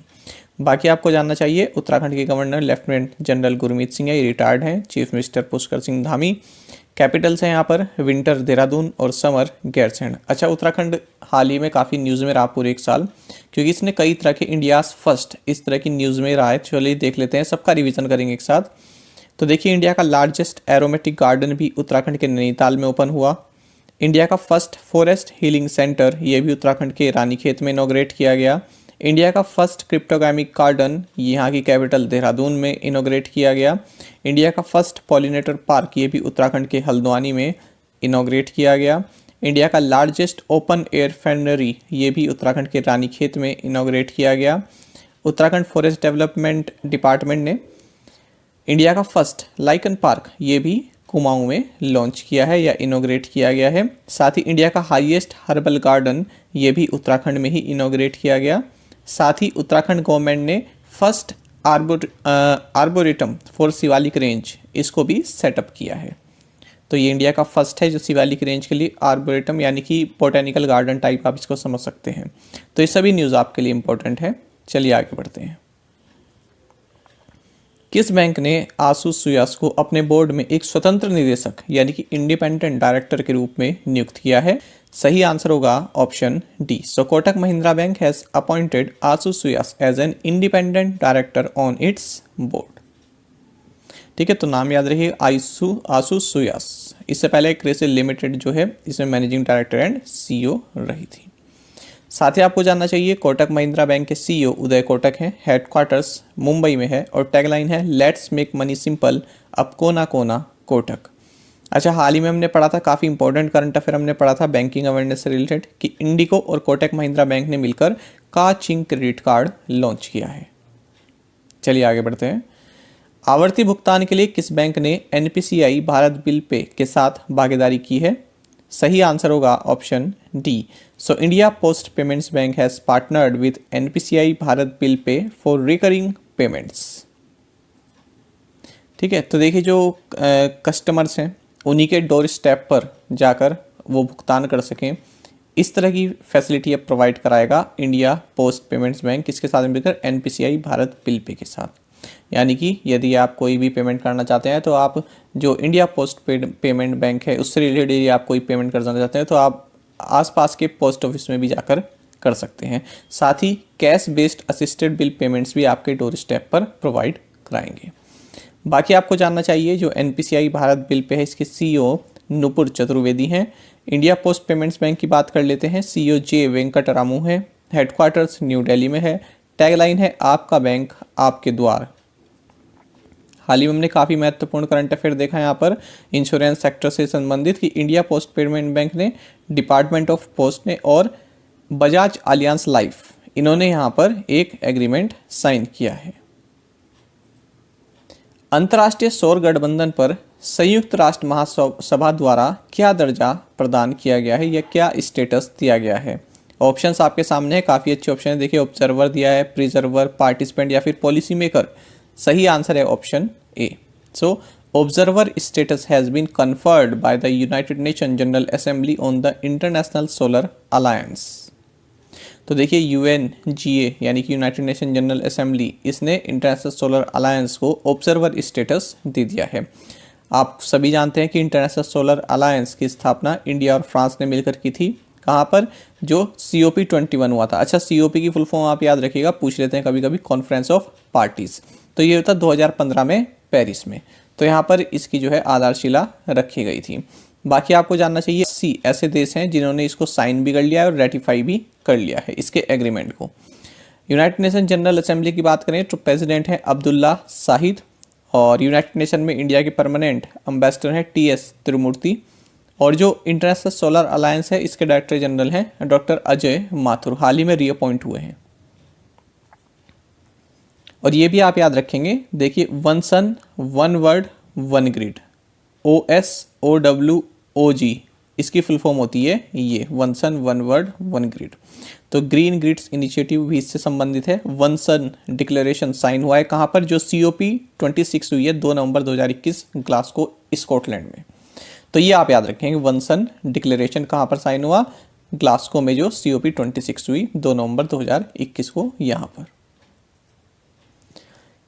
बाकी आपको जानना चाहिए, उत्तराखंड के governor lieutenant general Gurmeet Singh है, ये रिटायर्ड हैं। Chief minister Pushkar Singh Dhami. Capitals हैं यहाँ पर विंटर देहरादून और समर गैरसैंण। अच्छा, उत्तराखंड हाल ही में काफ़ी न्यूज़ में रहा पूरे एक साल, क्योंकि इसने कई तरह के इंडियाज़ फर्स्ट इस तरह की न्यूज़ में रहा है। चलिए देख लेते हैं, सबका रिवीजन करेंगे एक साथ। तो देखिए, इंडिया का लार्जेस्ट एरोमेटिक गार्डन भी उत्तराखंड के नैनीताल में ओपन हुआ। इंडिया का फर्स्ट फॉरेस्ट हीलिंग सेंटर, ये भी उत्तराखंड के रानीखेत में इनॉग्रेट किया गया। इंडिया का फर्स्ट क्रिप्टोगामिक गार्डन यहाँ की कैपिटल देहरादून में इनॉग्रेट किया गया। इंडिया का फर्स्ट पॉलिनेटर पार्क, ये भी उत्तराखंड के हल्द्वानी में इनॉग्रेट किया गया। इंडिया का लार्जेस्ट ओपन एयर फैनरी, ये भी उत्तराखंड के रानीखेत में इनॉग्रेट किया गया। उत्तराखंड फॉरेस्ट डेवलपमेंट डिपार्टमेंट ने इंडिया का फर्स्ट लाइकन पार्क, ये भी कुमाऊं में लॉन्च किया है या इनॉग्रेट किया गया है। साथ ही इंडिया का हाईएस्ट हर्बल गार्डन, ये भी उत्तराखंड में ही इनॉग्रेट किया गया। साथ ही उत्तराखंड गवर्नमेंट ने first arboretum for Shivalik range, इसको भी सेटअप किया है। तो ये इंडिया का फर्स्ट है जो शिवालिक रेंज के लिए आर्बोरेटम यानी कि बोटेनिकल गार्डन टाइप आप इसको समझ सकते हैं। तो ये सभी न्यूज़ आपके लिए इंपॉर्टेंट है। चलिए आगे बढ़ते हैं। किस बैंक ने आशु सुयास को अपने बोर्ड में एक स्वतंत्र निदेशक यानी कि इंडिपेंडेंट डायरेक्टर के रूप में नियुक्त किया है। सही आंसर होगा option D. So Kotak Mahindra bank has appointed Ashu Suyash as an independent director on its board. ठीक है, तो नाम याद रखिए, आशु सुयास। इससे पहले क्रिसिल लिमिटेड जो है इसमें मैनेजिंग डायरेक्टर एंड सीईओ रही थी। साथ ही आपको जानना चाहिए, कोटक महिंद्रा बैंक के सीईओ उदय कोटक हैं। हेडक्वार्टर्स मुंबई में है और टैगलाइन है लेट्स मेक मनी सिंपल, अब कोना कोना कोटक। अच्छा, हाल ही में हमने पढ़ा था, काफ़ी इंपॉर्टेंट करंट अफेयर हमने पढ़ा था बैंकिंग अवेयरनेस से रिलेटेड, कि इंडिको और कोटक महिंद्रा बैंक ने मिलकर का-चिंग क्रेडिट कार्ड लॉन्च किया है। चलिए आगे बढ़ते हैं। आवर्ती भुगतान के लिए किस बैंक ने एनपीसीआई भारत बिल पे के साथ भागीदारी की है। सही आंसर होगा option D. So India post payments bank has partnered with NPCI Bharat bill pay for recurring payments. ठीक है, तो देखिए जो कस्टमर्स हैं उन्हीं के डोर स्टेप पर जाकर वो भुगतान कर सकें, इस तरह की फैसिलिटी अब प्रोवाइड कराएगा इंडिया पोस्ट पेमेंट्स बैंक, किसके साथ मिलकर एनपीसीआई भारत बिल पे के साथ। यानी कि यदि आप कोई भी पेमेंट करना चाहते हैं तो आप जो इंडिया पोस्ट पेमेंट बैंक है उससे रिलेटेड यदि आप कोई पेमेंट करना चाहते हैं तो आप आसपास के पोस्ट ऑफिस में भी जाकर कर सकते हैं। साथ ही cash based assisted bill payments भी आपके डोर स्टेप पर प्रोवाइड कराएंगे। बाकी आपको जानना चाहिए, जो एनपीसीआई भारत बिल पे है इसके सीईओ नुपुर चतुर्वेदी हैं। इंडिया पोस्ट पेमेंट्स बैंक की बात कर लेते हैं, सीईओ जे वेंकट रामू है। हेडक्वार्टर्स न्यू दिल्ली में है। टैगलाइन है आपका बैंक आपके द्वार। हाल ही में हमने काफ़ी महत्वपूर्ण करंट अफेयर देखा है यहाँ पर इंश्योरेंस सेक्टर से संबंधित, कि इंडिया पोस्ट पेमेंट बैंक ने, डिपार्टमेंट ऑफ पोस्ट ने और बजाज अलियांस लाइफ, इन्होंने यहाँ पर एक एग्रीमेंट साइन किया है। अंतर्राष्ट्रीय सौर गठबंधन पर संयुक्त राष्ट्र महासभा द्वारा क्या दर्जा प्रदान किया गया है या क्या स्टेटस दिया गया है। ऑप्शंस आपके सामने है, काफ़ी अच्छे ऑप्शन है। देखिए, ऑब्जर्वर दिया है, प्रिजर्वर, पार्टिसिपेंट या फिर पॉलिसी मेकर। सही आंसर है option A. So observer status has been conferred by the United Nation general assembly on the international solar alliance. तो देखिए, यूएनजीए यानी कि यूनाइटेड नेशन जनरल असेंबली, इसने इंटरनेशनल सोलर अलायंस को ऑब्जर्वर स्टेटस दे दिया है। आप सभी जानते हैं कि इंटरनेशनल सोलर अलायंस की स्थापना इंडिया और फ्रांस ने मिलकर की थी। कहाँ पर, जो COP21 हुआ था। अच्छा, COP की फुल फॉर्म आप याद रखिएगा, पूछ लेते हैं कभी कभी, कॉन्फ्रेंस ऑफ पार्टीज। तो ये होता 2015 में पेरिस में। तो यहाँ पर इसकी जो है आधारशिला रखी गई थी। बाकी आपको जानना चाहिए 80 ऐसे देश हैं जिन्होंने इसको साइन भी कर लिया है और रेटिफाई भी कर लिया है इसके एग्रीमेंट को। यूनाइटेड नेशन जनरल असेंबली की बात करें तो प्रेसिडेंट हैं अब्दुल्ला शाहिद, और यूनाइटेड नेशन में इंडिया के परमानेंट एम्बेसडर हैं टी.एस. तिरुमूर्ति, और जो इंटरनेशनल सोलर अलायंस है इसके डायरेक्टर जनरल हैं डॉक्टर अजय माथुर, हाल ही में रीअपॉइंट हुए हैं। और ये भी आप याद रखेंगे, देखिए one sun one world one grid, OSOWOG इसकी फुल फॉर्म होती है ये one sun one world one grid. तो ग्रीन ग्रिड्स इनिशिएटिव भी इससे संबंधित है। वन सन डिक्लेरेशन साइन हुआ है कहाँ पर, जो COP 26 हुई है 2 नवंबर 2021 ग्लासगो स्कॉटलैंड में। तो ये आप याद रखेंगे, वन सन डिक्लेरेशन कहाँ पर साइन हुआ, ग्लासगो में जो COP 26 हुई 2 नवंबर 2021 को यहाँ पर।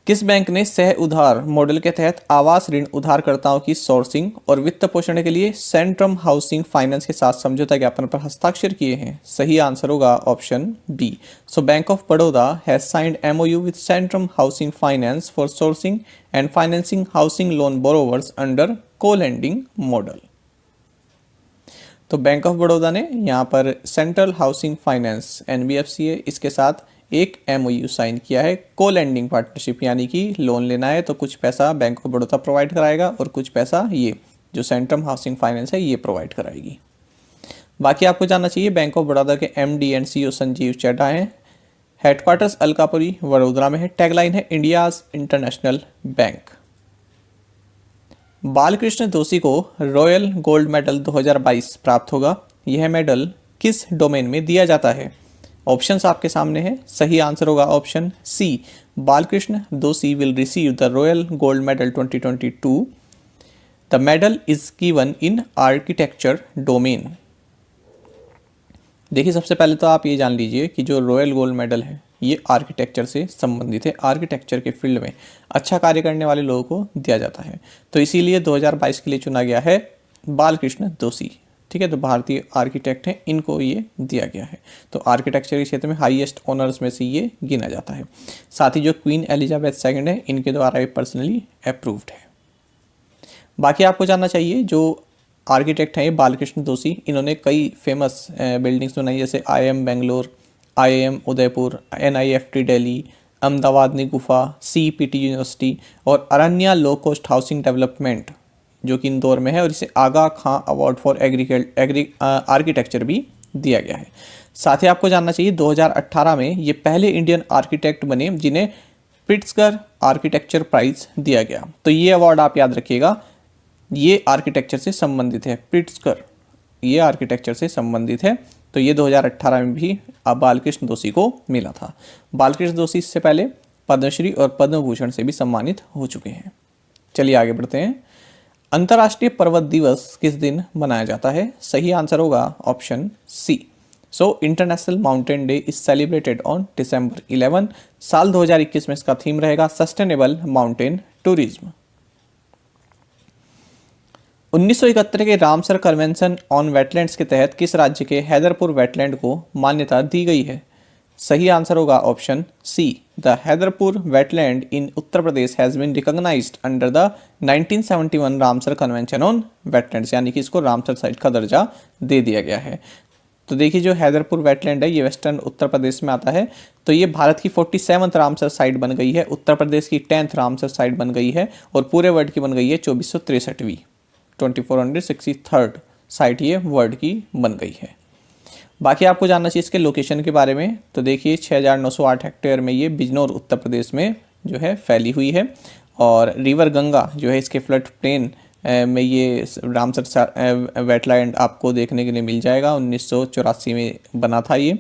किस बैंक ने सह उधार मॉडल के तहत आवास ऋण उधारकर्ताओं की सोर्सिंग और वित्त पोषण के लिए सेंट्रम हाउसिंग फाइनेंस के साथ समझौता ज्ञापन पर हस्ताक्षर किए हैं? सही आंसर होगा option B. So bank of Baroda has signed MOU with Centrum housing finance for sourcing and financing housing loan borrowers under co-lending model. तो बैंक ऑफ बड़ौदा ने यहाँ पर सेंट्रल हाउसिंग फाइनेंस NBFC है, इसके साथ एक MOU साइन किया है, को-लेंडिंग पार्टनरशिप, यानी कि लोन लेना है तो कुछ पैसा बैंक ऑफ बड़ौदा प्रोवाइड कराएगा और कुछ पैसा ये जो सेंट्रम हाउसिंग फाइनेंस है ये प्रोवाइड कराएगी। बाकी आपको जानना चाहिए बैंक ऑफ बड़ौदा के MD and CEO Sanjeev Chadha हैं। हेडक्वार्टर्स अलकापुरी वडोदरा में है। टैगलाइन है इंडियाज इंटरनेशनल बैंक। बालकृष्ण दोषी को रॉयल गोल्ड मेडल 2022 प्राप्त होगा। यह मेडल किस डोमेन में दिया जाता है? ऑप्शंस आपके सामने हैं। सही आंसर होगा ऑप्शन सी, बालकृष्ण दोषी will receive the royal gold medal 2022। The medal is given in architecture domain. देखिए सबसे पहले तो आप ये जान लीजिए कि जो रॉयल गोल्ड मेडल है ये आर्किटेक्चर से संबंधित है। आर्किटेक्चर के फील्ड में अच्छा कार्य करने वाले लोगों को दिया जाता है, तो इसीलिए 2022 के लिए चुना गया है बालकृष्ण दोषी। ठीक है, तो भारतीय आर्किटेक्ट हैं, इनको ये दिया गया है। तो आर्किटेक्चर के क्षेत्र में हाईएस्ट ऑनर्स में से ये गिना जाता है। साथ ही जो क्वीन एलिजाबेथ सेकंड है इनके द्वारा ये पर्सनली अप्रूव्ड है। बाकी आपको जानना चाहिए जो आर्किटेक्ट हैं बालकृष्ण दोषी, इन्होंने कई फेमस बिल्डिंग्स बनाई, जैसे IIM Bangalore, IIM Udaipur, NIFT Delhi, Ahmedabad गुफा, CPT यूनिवर्सिटी और अरण्या लो कॉस्ट हाउसिंग डेवलपमेंट जो कि इंदौर में है, और इसे आगा खां अवार्ड फॉर आर्किटेक्चर भी दिया गया है। साथ ही आपको जानना चाहिए 2018 में ये पहले इंडियन आर्किटेक्ट बने जिन्हें प्रिट्जकर आर्किटेक्चर प्राइज दिया गया। तो ये अवार्ड आप याद रखिएगा, ये आर्किटेक्चर से संबंधित है। प्रिट्जकर ये आर्किटेक्चर से संबंधित है, तो ये 2018 में भी बालकृष्ण दोषी को मिला था। बालकृष्ण दोषी इससे पहले पद्मश्री और पद्म भूषण से भी सम्मानित हो चुके हैं। चलिए आगे बढ़ते हैं। अंतर्राष्ट्रीय पर्वत दिवस किस दिन मनाया जाता है? सही आंसर होगा option C. So international mountain day is celebrated on December 11। साल 2021 में इसका थीम रहेगा सस्टेनेबल माउंटेन टूरिज्म। 1971 के रामसर कन्वेंशन ऑन वेटलैंड्स के तहत किस राज्य के हैदरपुर वेटलैंड को मान्यता दी गई है? सही आंसर होगा option C. The Haiderpur wetland in Uttar Pradesh has been recognised under the 1971 Ramsar convention on wetlands, यानी कि इसको रामसर साइट का दर्जा दे दिया गया है। तो देखिए जो हैदरपुर वेटलैंड है ये वेस्टर्न उत्तर प्रदेश में आता है। तो ये भारत की 47th रामसर साइट बन गई है, उत्तर प्रदेश की 10th रामसर साइट बन गई है, और पूरे वर्ल्ड की बन गई है 2463वीं 2463rd साइट ये वर्ल्ड की बन गई है। बाकी आपको जानना चाहिए इसके लोकेशन के बारे में। तो देखिए 6908 हेक्टेयर में ये बिजनौर उत्तर प्रदेश में जो है फैली हुई है, और रिवर गंगा जो है इसके फ्लड प्लेन में ये रामसर वेटलैंड आपको देखने के लिए मिल जाएगा। 1984 में बना था ये।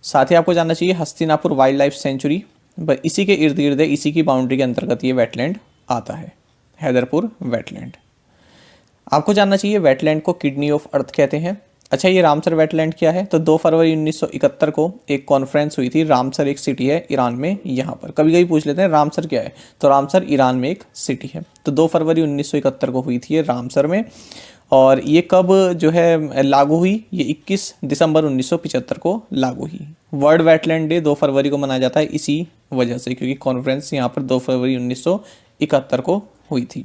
साथ ही आपको जानना चाहिए हस्तिनापुर वाइल्ड लाइफ सेंचुरी इसी के इर्द गिर्द, इसी की बाउंड्री के अंतर्गत ये वेटलैंड आता है, हैदरपुर वेटलैंड। आपको जानना चाहिए वेटलैंड को किडनी ऑफ अर्थ कहते हैं। अच्छा, ये रामसर वेटलैंड क्या है? तो 2 फरवरी 1971 को एक कॉन्फ्रेंस हुई थी। रामसर एक सिटी है ईरान में, यहाँ पर कभी कभी पूछ लेते हैं रामसर क्या है, तो रामसर ईरान में एक सिटी है। तो 2 फरवरी 1971 को हुई थी ये रामसर में, और ये कब जो है लागू हुई, ये 21 दिसंबर 1975 को लागू हुई। वर्ल्ड वेटलैंड डे 2 फरवरी को मनाया जाता है इसी वजह से, क्योंकि कॉन्फ्रेंस यहाँ पर 2 फरवरी 1971 को हुई थी।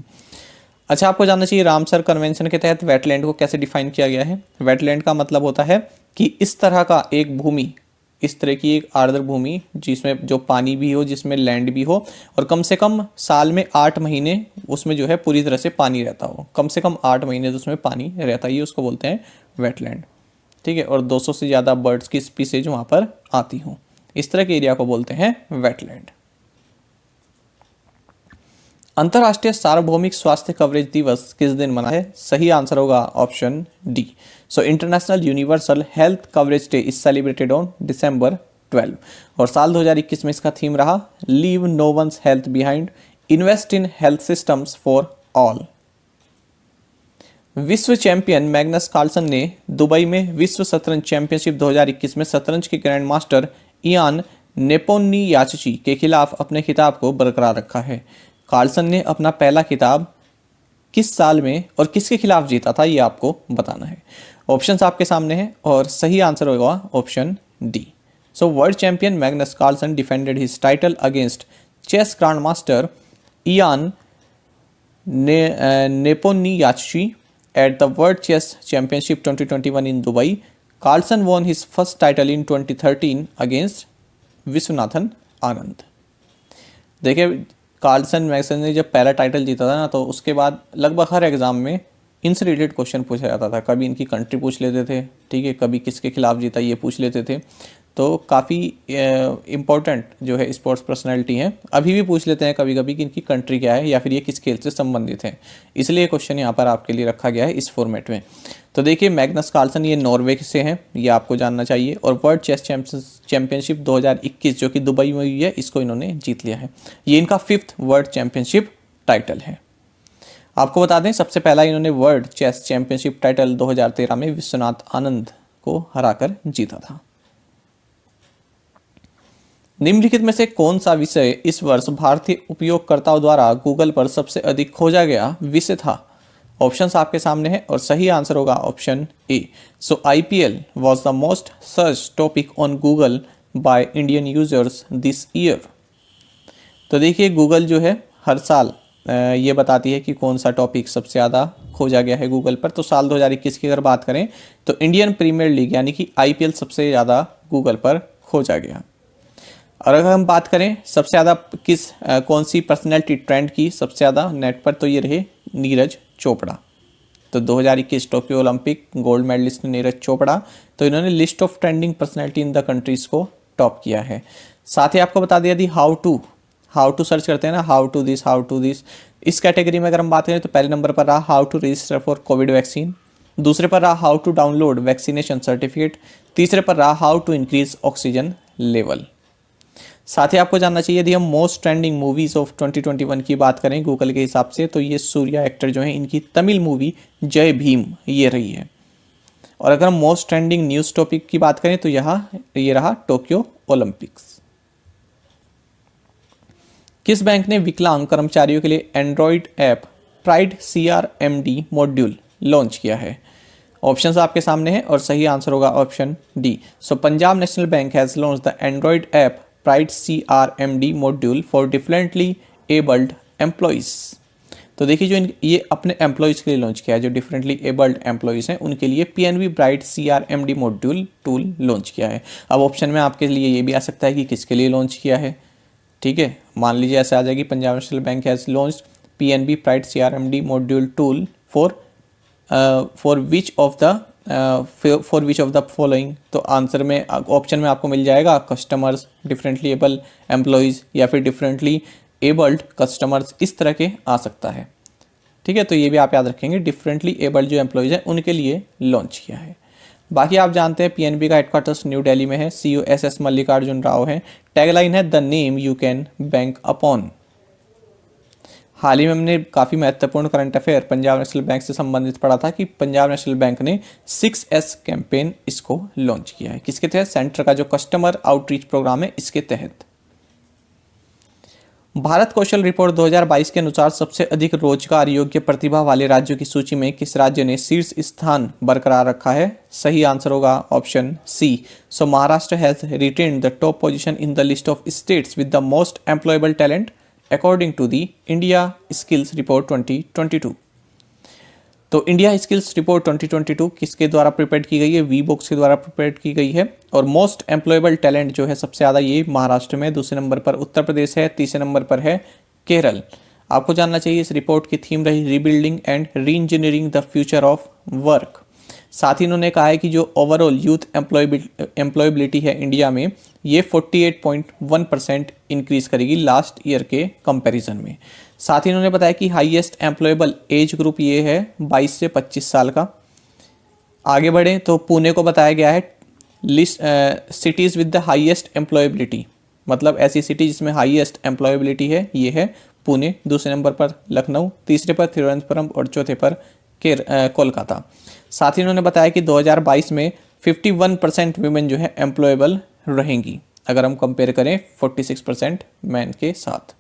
अच्छा, आपको जानना चाहिए रामसर कन्वेंशन के तहत वेटलैंड को कैसे डिफाइन किया गया है। वेटलैंड का मतलब होता है कि इस तरह का एक भूमि, इस तरह की एक आर्द्र भूमि जिसमें जो पानी भी हो, जिसमें लैंड भी हो, और कम से कम साल में 8 महीने उसमें जो है पूरी तरह से पानी रहता हो, कम से कम 8 महीने तो उसमें पानी रहता ही, उसको बोलते हैं वेटलैंड। ठीक है, और 200 से ज़्यादा बर्ड्स की स्पीसीज वहाँ पर आती हों, इस तरह के एरिया को बोलते हैं वेटलैंड। अंतर्राष्ट्रीय सार्वभौमिक स्वास्थ्य कवरेज दिवस किस दिन मना है? सही आंसर होगा option D. So international universal health coverage day is celebrated on December 12। और साल 2021 में इसका थीम रहा leave no one's health behind, invest in health systems for all. विश्व चैंपियन मैग्नस कार्लसन ने दुबई में विश्व शतरंज चैंपियनशिप 2021 में शतरंज के ग्रैंड मास्टर इयान नेपोनियाचची के खिलाफ अपने खिताब को बरकरार रखा है। कार्लसन ने अपना पहला खिताब किस साल में और किसके खिलाफ जीता था, ये आपको बताना है। ऑप्शंस आपके सामने हैं और सही आंसर होगा option D. So world champion Magnus Carlsen defended his title against chess grand master Ian Nepomniachtchi at the World Chess Championship 2021 in Dubai. Carlsen won his first title in 2013 against Viswanathan Anand. देखिए, कार्लसन मैग्नस ने जब पहला टाइटल जीता था ना, तो उसके बाद लगभग हर एग्जाम में इनसे रिलेटेड क्वेश्चन पूछा जाता था। कभी इनकी कंट्री पूछ लेते थे, ठीक है, कभी किसके खिलाफ जीता ये पूछ लेते थे। तो काफ़ी इम्पोर्टेंट जो है स्पोर्ट्स पर्सनैलिटी हैं, अभी भी पूछ लेते हैं कभी कभी कि इनकी कंट्री क्या है या फिर ये किस खेल से संबंधित है, इसलिए क्वेश्चन यहाँ पर आपके लिए रखा गया है इस फॉर्मेट में। तो देखिए, मैग्नस कार्लसन ये नॉर्वे से हैं, ये आपको जानना चाहिए, और वर्ल्ड चेस चैंपियनशिप 2021 जो कि दुबई में हुई है, इसको इन्होंने जीत लिया है। ये इनका 5th वर्ल्ड चैंपियनशिप टाइटल है। आपको बता दें, सबसे पहला इन्होंने वर्ल्ड चेस चैंपियनशिप टाइटल 2013 में विश्वनाथ आनंद को हराकर जीता था। निम्नलिखित में से कौन सा विषय इस वर्ष भारतीय उपयोगकर्ताओं द्वारा गूगल पर सबसे अधिक खोजा गया विषय था? ऑप्शंस आपके सामने हैं और सही आंसर होगा option A. So IPL was the most search topic on Google by Indian users this year. तो देखिए, गूगल जो है हर साल ये बताती है कि कौन सा टॉपिक सबसे ज़्यादा खोजा गया है गूगल पर। तो साल 2021 की अगर बात करें तो इंडियन प्रीमियर लीग यानी कि IPL सबसे ज़्यादा गूगल पर खोजा गया। और अगर हम बात करें सबसे ज़्यादा कौन सी पर्सनैलिटी ट्रेंड की सबसे ज़्यादा नेट पर, तो ये रहे नीरज चोपड़ा। तो 2021 Tokyo Olympic gold medallist Neeraj Chopra, तो इन्होंने list of trending personality in the countries को टॉप किया है। साथ ही आपको बता दिया यदि हाउ टू सर्च करते हैं ना, हाउ टू दिस, इस कैटेगरी में अगर हम बात करें तो पहले नंबर पर रहा how to register for covid vaccine, दूसरे पर रहा how to download vaccination certificate, तीसरे पर रहा how to increase oxygen level. साथ ही आपको जानना चाहिए यदि हम मोस्ट ट्रेंडिंग मूवीज ऑफ 2021 की बात करें गूगल के हिसाब से, तो ये सूर्या एक्टर जो है इनकी तमिल मूवी जय भीम ये रही है। और अगर हम मोस्ट ट्रेंडिंग न्यूज़ टॉपिक की बात करें तो ये रहा टोक्यो ओलंपिक्स। किस बैंक ने विकलांग कर्मचारियों के लिए Android app pride CRMD module launch किया है? ऑप्शंस आपके सामने हैं और सही आंसर होगा option D. So Punjab national bank has launch the Android app pride CRMD module for differently abled employees. तो देखिए, जो ये अपने एम्प्लॉयज़ के लिए लॉन्च किया है, जो डिफरेंटली एबल्ड एम्प्लॉयज़ हैं उनके लिए PNB bright CRMD module tool launch किया है। अब ऑप्शन में आपके लिए ये भी आ सकता है कि किसके लिए लॉन्च किया है, ठीक है। मान लीजिए ऐसे आ जाएगी Punjab national bank has launched PNB pride CRMD module tool for which of the following. तो आंसर में ऑप्शन में आपको मिल जाएगा कस्टमर्स, डिफरेंटली एबल एम्प्लॉयज़ या फिर डिफरेंटली एबल्ड कस्टमर्स, इस तरह के आ सकता है, ठीक है। तो ये भी आप याद रखेंगे, डिफरेंटली एबल्ड जो एम्प्लॉयज़ हैं उनके लिए लॉन्च किया है। बाकी आप जानते हैं PNB का हेडक्वार्टर्स न्यू दिल्ली में है, CEO SS मल्लिकार्जुन राव है। टैगलाइन है the name you can bank upon. हाल ही में हमने काफ़ी महत्वपूर्ण current affair Punjab national Bank से संबंधित पढ़ा था कि पंजाब नेशनल बैंक ने 6S कैंपेन इसको लॉन्च किया है। किसके तहत? सेंटर का जो कस्टमर आउटरीच प्रोग्राम है इसके तहत। भारत कौशल रिपोर्ट 2022 के अनुसार सबसे अधिक रोजगार योग्य प्रतिभा वाले राज्यों की सूची में किस राज्य ने शीर्ष स्थान बरकरार रखा है? सही आंसर होगा option C. So Maharashtra has retained the top position in the list of states with the most employable talent according to the India skills report 2022। तो इंडिया स्किल्स रिपोर्ट 2022 किसके द्वारा प्रिपेयर की गई है? वी बुक्स के द्वारा प्रिपेयर की गई है। और मोस्ट एम्प्लॉयबल टैलेंट जो है सबसे ज़्यादा ये महाराष्ट्र में, दूसरे नंबर पर उत्तर प्रदेश है, तीसरे नंबर पर है केरल। आपको जानना चाहिए इस रिपोर्ट की थीम रही rebuilding and re engineering the future of work. साथ ही इन्होंने कहा है कि जो ओवरऑल यूथ एम्प्लॉयबिलिटी है इंडिया में, ये 48.1% इंक्रीज करेगी लास्ट ईयर के कंपैरिजन में। साथ ही इन्होंने बताया कि हाईएस्ट एम्प्लॉयबल एज ग्रुप ये है 22 से 25 साल का। आगे बढ़ें तो पुणे को बताया गया है list cities with the highest employability, मतलब ऐसी सिटी जिसमें हाईएस्ट एम्प्लॉयबिलिटी है ये है पुणे, दूसरे नंबर पर लखनऊ, तीसरे पर तिरुवनंतपुरम और चौथे पर कोलकाता। साथ ही उन्होंने बताया कि 2022 में 51% वीमेन जो है एम्प्लॉयबल रहेंगी, अगर हम कंपेयर करें 46% मैन के साथ।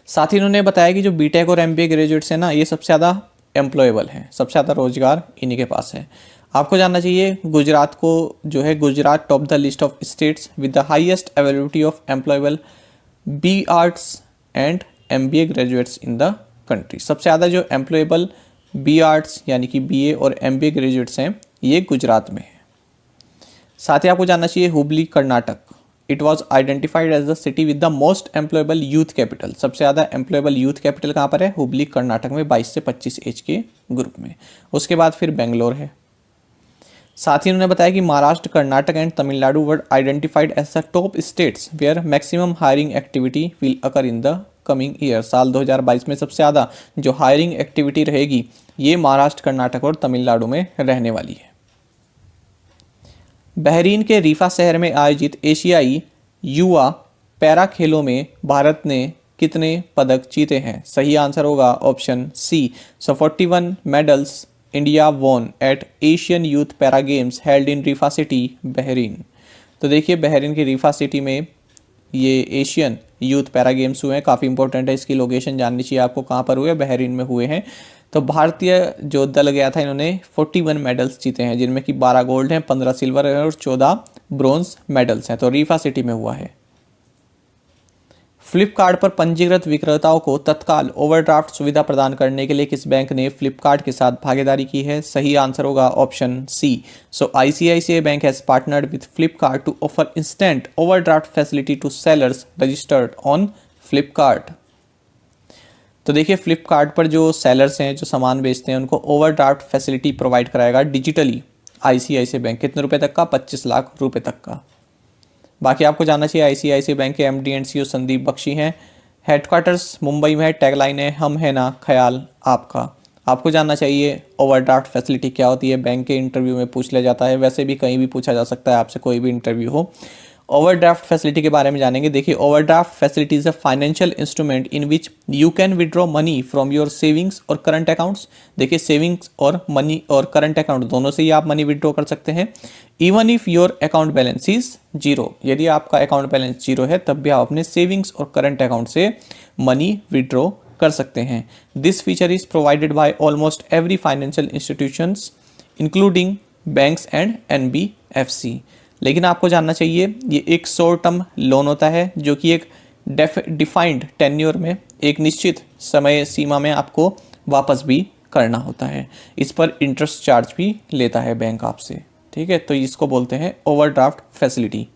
साथ ही उन्होंने बताया कि जो बीटेक और एमबीए ग्रेजुएट्स हैं ना, ये सबसे ज़्यादा एम्प्लॉयबल हैं, सबसे ज़्यादा रोजगार इन्हीं के पास है। आपको जानना चाहिए गुजरात को जो है, Gujarat top the list of states with the highest availability of employable B arts and MBA graduates in the country. सबसे ज़्यादा जो एम्प्लॉयबल बी आर्ट्स यानी कि बीए और एमबीए ग्रेजुएट्स हैं ये गुजरात में है। साथ ही आपको जानना चाहिए Hubli Karnataka, it was identified as the city with the most employable youth capital. सबसे ज़्यादा एम्प्लॉयबल यूथ कैपिटल कहाँ पर है? हुबली कर्नाटक में 22 से 25 एज के ग्रुप में। उसके बाद फिर बेंगलोर है। साथ ही उन्होंने बताया कि Maharashtra, Karnataka and Tamil Nadu were identified as the top states where maximum hiring activity will occur in the coming year. साल 2022 में सबसे ज़्यादा जो हायरिंग एक्टिविटी रहेगी ये महाराष्ट्र, कर्नाटक और तमिलनाडु में रहने वाली है। बहरीन के रीफा शहर में आयोजित एशियाई युवा पैरा खेलों में भारत ने कितने पदक जीते हैं? सही आंसर होगा option C. So 41 medals India won at Asian youth para games held in Riffa city Bahrain. तो देखिए बहरीन की रीफा सिटी में ये एशियन यूथ पैरा गेम्स हुए हैं, काफ़ी इंपॉर्टेंट है, इसकी लोकेशन जाननी चाहिए आपको, कहाँ पर हुए? बहरीन में हुए हैं। तो भारतीय जो दल गया था इन्होंने 41 मेडल्स जीते हैं, जिनमें कि 12 गोल्ड हैं, 15 सिल्वर हैं और 14 ब्रोंज मेडल्स हैं। तो रीफा सिटी में हुआ है। फ्लिपकार्ट पर पंजीकृत विक्रेताओं को तत्काल ओवरड्राफ्ट सुविधा प्रदान करने के लिए किस बैंक ने फ्लिपकार्ट के साथ भागीदारी की है? सही आंसर होगा option C. So ICICI Bank has partnered with Flipkart to offer instant overdraft facility to sellers registered on Flipkart. तो देखिए फ्लिपकार्ट पर जो सेलर्स हैं, जो सामान बेचते हैं, उनको ओवरड्राफ्ट फैसिलिटी प्रोवाइड कराएगा डिजिटली आईसीआईसीआई बैंक। कितने रुपए तक का? 25 लाख रुपए तक का। बाकी आपको जानना चाहिए आईसीआईसीआई बैंक के MD and CEO Sandeep Bakhshi हैं, हेडक्वार्टर्स मुंबई में है, टैगलाइन है हम है ना ख्याल आपका। आपको जानना चाहिए ओवरड्राफ्ट फैसिलिटी क्या होती है, बैंक के इंटरव्यू में पूछ लिया जाता है, वैसे भी कहीं भी पूछा जा सकता है आपसे, कोई भी इंटरव्यू हो। ओवरड्राफ्ट फैसिलिटी के बारे में जानेंगे। देखिए overdraft facility is a financial instrument in which you can withdraw money from your savings और करंट अकाउंट्स। देखिए सेविंग्स और मनी और करंट अकाउंट दोनों से ही आप मनी विड्रॉ कर सकते हैं। Even if your account balance is zero, यदि आपका अकाउंट बैलेंस जीरो है तब भी आप अपने सेविंग्स और करंट अकाउंट से मनी विड्रॉ कर सकते हैं। This feature is provided by almost every financial institutions including banks and NBFC. लेकिन आपको जानना चाहिए ये एक शॉर्ट टर्म लोन होता है जो कि एक डिफाइंड टेन्योर में एक निश्चित समय सीमा में आपको वापस भी करना होता है। इस पर इंटरेस्ट चार्ज भी लेता है बैंक आपसे, ठीक है। तो इसको बोलते हैं ओवरड्राफ्ट फैसिलिटी।